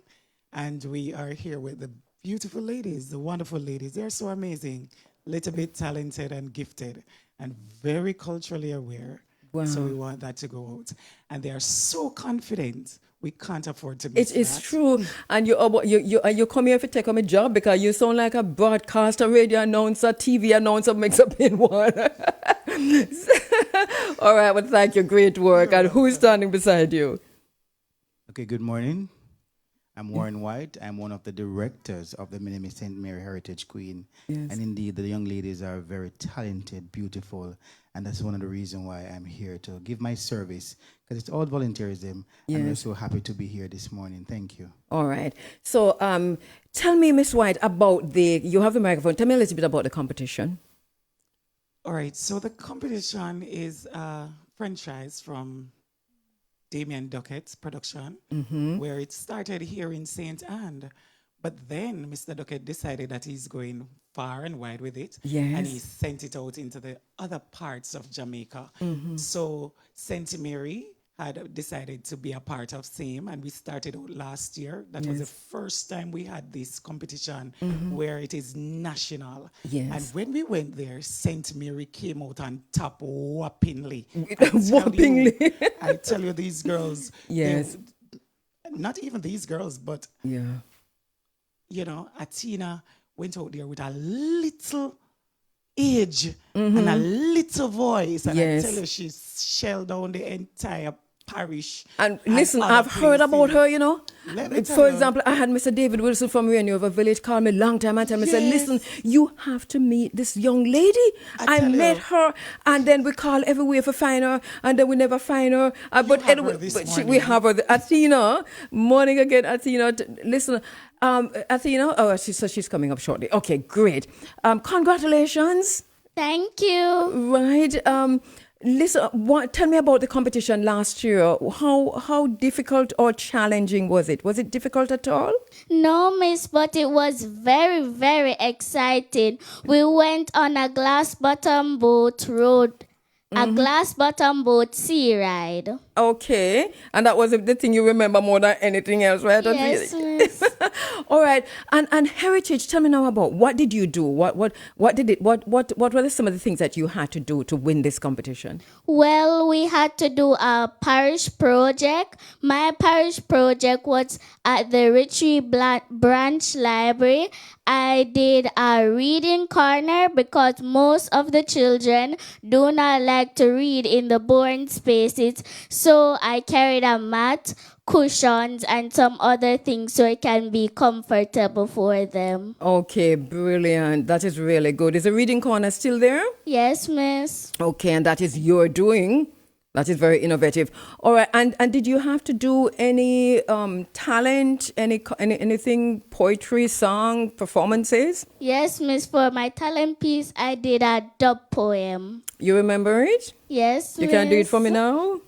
And we are here with the beautiful ladies, the wonderful ladies. They're so amazing, little bit talented and gifted, and very culturally aware. Wow. So we want that to go out. And they are so confident. We can't afford to miss It is that. true. And you come here to take on a job because you sound like a broadcaster, radio announcer, TV announcer mixed up in one. All right, well, thank you. Great work. And who's standing beside you? Okay, good morning. I'm Warren White. I'm one of the directors of the Minimi St. Mary Heritage Queen. Yes. And indeed, the young ladies are very talented, beautiful, and that's one of the reasons why I'm here to give my service, because it's all volunteerism, and we're Yes. so happy to be here this morning. Thank you. All right. So tell me, Miss White, about you have the microphone. Tell me a little bit about the competition. All right, so the competition is a franchise from Damien Duckett's production, where it started here in St. Anne. But then Mr. Duckett decided that he's going far and wide with it. Yes. And he sent it out into the other parts of Jamaica. So St. Mary had decided to be a part of SAME, and we started out last year. That was the Yes. first time we had this competition where it is national. Yes. And when we went there, St. Mary came out on top whoppingly. Whoppingly. I tell you, these girls, Yes. not even these girls, but Yeah. you know, Atina went out there with a little age and a little voice. And Yes. I tell you, she shelled down the entire parish. And listen, other I've heard about places. her, you know. Let me tell For you. example, I had Mr. David Wilson from Rainover Village call me a long time and tell me, said, listen, you have to meet this young lady. I tell met you. her, and then we call everywhere for find her, and then we never find her. But have anyway, her this we morning. have her, Athena. Morning again, Athena. Listen, Athena, she's coming up shortly. Okay, great. Congratulations. Thank you. Right. Listen, tell me about the competition last year. How difficult or challenging was it? Was it difficult at all? No, miss, but it was very, very exciting. We went on a glass bottom boat road, a glass bottom boat sea ride. Okay. And that was the thing you remember more than anything else, right? Yes, miss. All right. And Heritage, tell me now about what did you do? What were some of the things that you had to do to win this competition? Well, we had to do a parish project. My parish project was at the Ritchie Branch Library. I did a reading corner because most of the children do not like to read in the boring spaces. So I carried a mat, cushions, and some other things so it can be comfortable for them. Okay, brilliant. That is really good. Is the reading corner still there? Yes, miss. Okay, and that is your doing. That is very innovative. All right, and did you have to do any talent, anything, poetry, song, performances? Yes, miss. For my talent piece, I did a dub poem. You remember it? Yes, You can do it miss. for me now?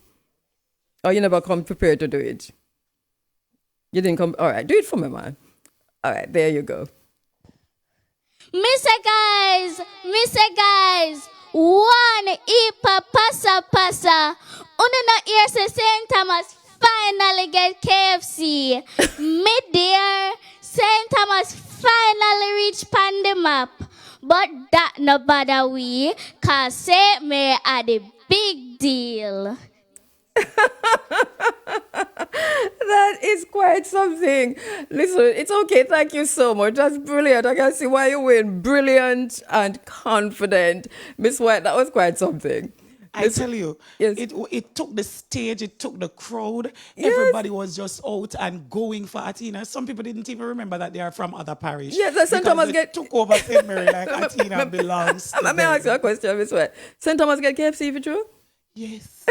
Or you never come prepared to do it? You didn't come? All right, do it for me, man. All right, there you go. Mr. Guys, one ipa pasa. Uno na ear say St. Thomas finally get KFC. Mid-year, St. Thomas finally reach pan the map. But that no bother we, cause St. Mary are the big deal. That is quite something. Listen, it's okay. Thank you so much. That's brilliant. I can see why you win. Brilliant and confident. Miss White, that was quite something. I tell you, it took the stage, it took the crowd. Yes. Everybody was just out and going for Atina. Some people didn't even remember that they are from other parish. Yes, the St. Thomas get took over St. Mary like Atina belongs to Let me them. ask you a question, Miss White. St. Thomas get KFC for true? Yes.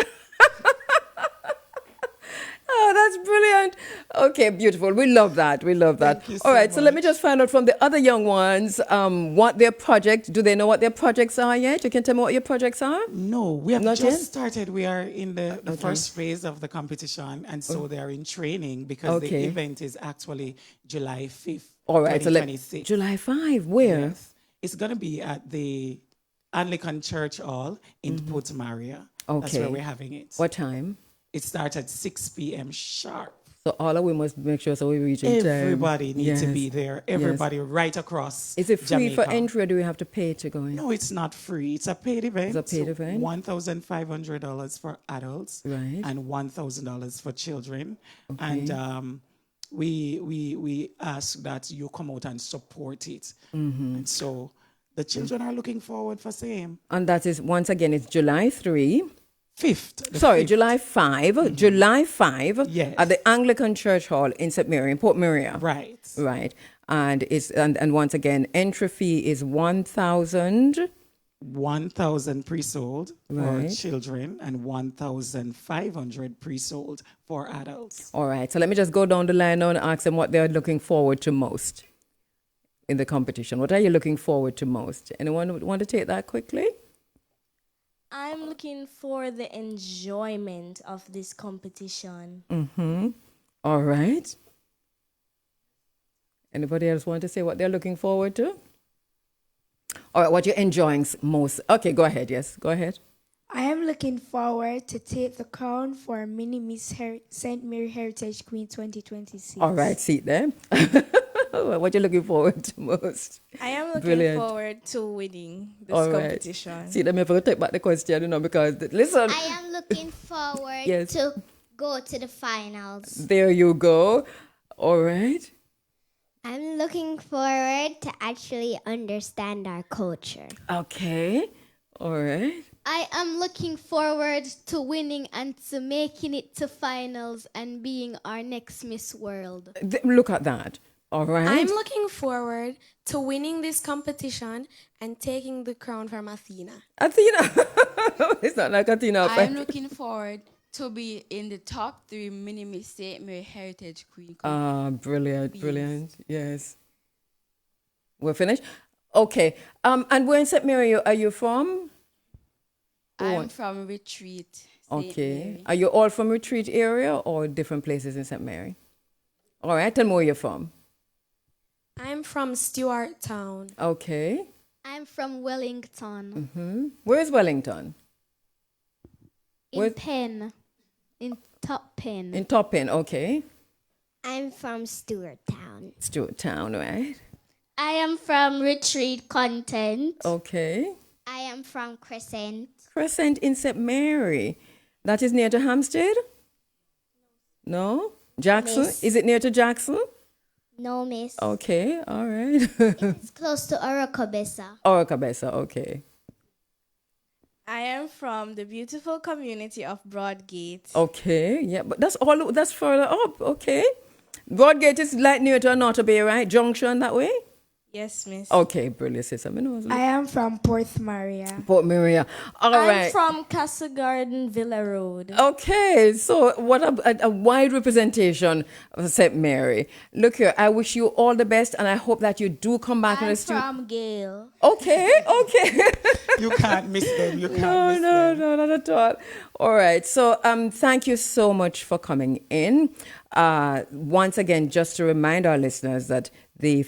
that's brilliant. Okay, beautiful. We love that. We love that. Thank you All so right, so let me much. just find out from the other young ones what their project. Do they know what their projects are yet? You can tell me what your projects are. No, we have Not just yet? started. We are in the Okay. first phase of the competition, and so they are in training because the Okay. event is actually July 5th, All right, so 2026. July 5. Where? Yes. It's going to be at the Anglican Church Hall in Port Maria. That's where Okay. we're having it. What time? It starts at 6 p.m. sharp. So all of we must make sure so we reach in time. Everybody needs to Yes. be there. Yes. Everybody right across Is it free for Jamaica. entry or do we have to pay to go in? No, it's not free. It's a paid event. It's a paid event? $1,500 for adults Right. and $1,000 for children. Okay. And we ask that you come out and support it. And so the children are looking forward for same. And that is, once again, it's July 3. 5th. Sorry, July 5. July 5 Yes. at the Anglican Church Hall in St. Mary, in Port Maria. Right. Right. And it's and once again, entry fee is 1,000. 1,000 pre-sold Right. for children and 1,500 pre-sold for adults. All right. So let me just go down the line now and ask them what they're looking forward to most in the competition. What are you looking forward to most? Anyone want to take that quickly? I'm looking for the enjoyment of this competition. All right. Anybody else want to say what they're looking forward to? All right, what you're enjoying most. Okay, go ahead. Yes, go ahead. I am looking forward to take the crown for Mini Miss St. Mary Heritage Queen 2026. All right, see there. What you looking forward to most? I am looking Brilliant. forward to winning this All right. competition. See, let me take back the question, because listen. I am looking forward Yes. to go to the finals. There you go. All right. I'm looking forward to actually understand our culture. Okay. All right. I am looking forward to winning and to making it to finals and being our next Miss World. Look at that. All right. I'm looking forward to winning this competition and taking the crown from Athena. Athena. It's not like Athena. I'm looking forward to be in the top 3 Mini Miss St. Mary Heritage Queen. Brilliant, brilliant. Yes. We're finished? Okay. And where in St. Mary are you from? I'm from Retreat. St. Okay. Mary. Are you all from Retreat area or different places in St. Mary? All right. Tell me where you're from. I'm from Stewart Town. Okay. I'm from Wellington. Where is Wellington? In Penn. In Top Penn. In Top End. Okay. I'm from Stewart Town. Stewart Town, right? I am from Retreat Content. Okay. I am from Crescent. Crescent in St. Mary. That is near to Hampstead? No? Jackson? Miss. Is it near to Jackson? No, miss. Okay, all right. It's close to Orocabessa. Orocabessa, okay. I am from the beautiful community of Broadgate. Okay, yeah, but that's further up, okay. Broadgate is like near to Anota Bay, right? Junction that way? Yes, miss. Okay, brilliant, sister. I am from Port Maria. Port Maria. All I'm right. from Castle Garden Villa Road. Okay, so what a wide representation of St. Mary. Look here, I wish you all the best, and I hope that you do come back in I'm the studio. from Gale. Okay, okay. You can't miss them. You can't No, miss no, them. no, not at all. All right. So, thank you so much for coming in. Once again, just to remind our listeners that the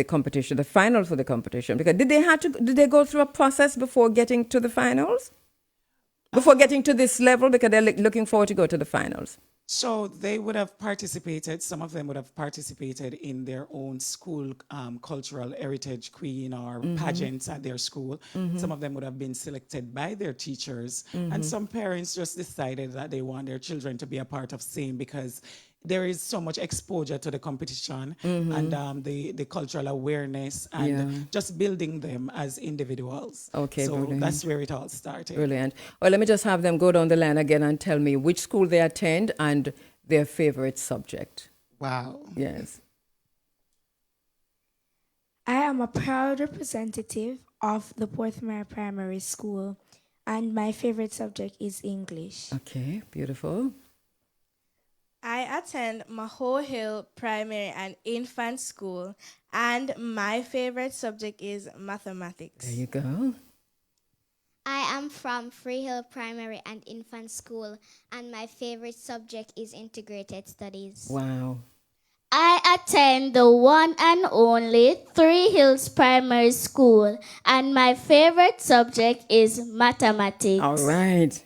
competition, the finals for the competition, because did they go through a process before getting to the finals? Before getting to this level, because they're looking forward to go to the finals. So they would have participated, some of them would have participated in their own school cultural heritage queen or pageants at their school. Some of them would have been selected by their teachers. And some parents just decided that they want their children to be a part of SAME because there is so much exposure to the competition and the cultural awareness and just building them as individuals. Okay, so brilliant. that's where it all started. Brilliant. Well, let me just have them go down the line again and tell me which school they attend and their favorite subject. Wow. Yes. I am a proud representative of the Portsmouth Primary School, and my favorite subject is English. Okay, beautiful. I attend Maho Hill Primary and Infant School, and my favorite subject is mathematics. There you go. I am from Freehill Primary and Infant School, and my favorite subject is integrated studies. Wow. I attend the one and only Three Hills Primary School, and my favorite subject is mathematics. All right.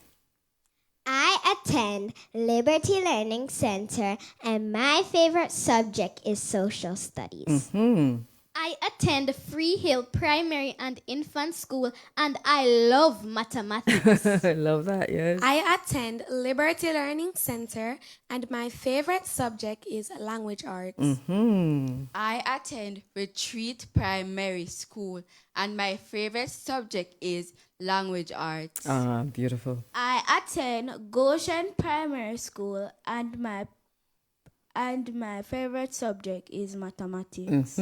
I attend Liberty Learning Center, and my favorite subject is social studies. I attend Free Hill Primary and Infant School, and I love mathematics. I love that, yes. I attend Liberty Learning Center, and my favorite subject is language arts. I attend Retreat Primary School, and my favorite subject is language arts. Ah, beautiful. I attend Goshen Primary School, and my favorite subject is mathematics.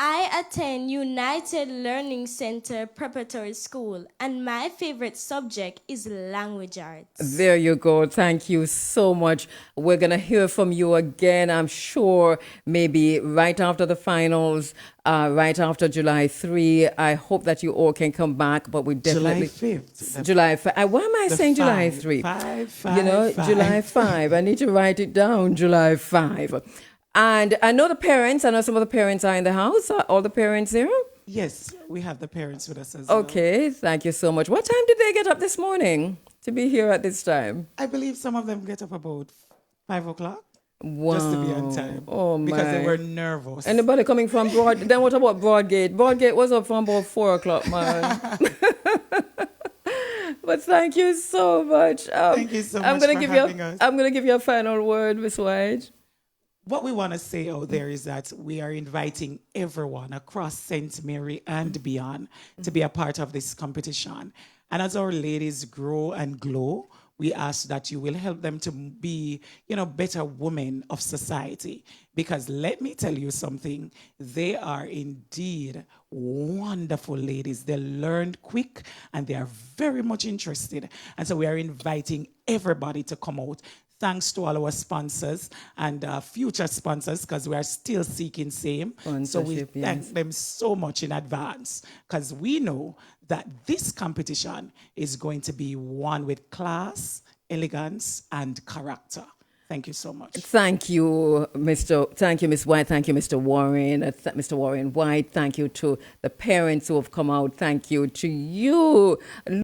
I attend United Learning Center Preparatory School, and my favorite subject is language arts. There you go. Thank you so much. We're going to hear from you again, I'm sure, maybe right after the finals, right after July 3. I hope that you all can come back, but we definitely... July 5th. July 5th. Why am I saying July 3? 5. You know, July 5. I need to write it down, July 5. And I know some of the parents are in the house. Are all the parents here? Yes, we have the parents with us as well. Okay, thank you so much. What time did they get up this morning to be here at this time? I believe some of them get up about 5 o'clock. Wow. Just to be on time. Oh, my. Because they were nervous. Anybody coming from then what about Broadgate? Broadgate was up from about 4 o'clock, man. But thank you so much. Thank you so much for having us. I'm going to give you a final word, Miss White. What we want to say out there is that we are inviting everyone across St. Mary and beyond to be a part of this competition. And as our ladies grow and glow, we ask that you will help them to be, better women of society. Because let me tell you something, they are indeed wonderful ladies. They learn quick and they are very much interested. And so we are inviting everybody to come out. Thanks to all our sponsors and future sponsors, because we are still seeking same. So we thank them so much in advance, because we know that this competition is going to be one with class, elegance, and character. Thank you so much. Thank you, Miss White. Thank you, Mr. Warren. Mr. Warren White. Thank you to the parents who have come out. Thank you to you.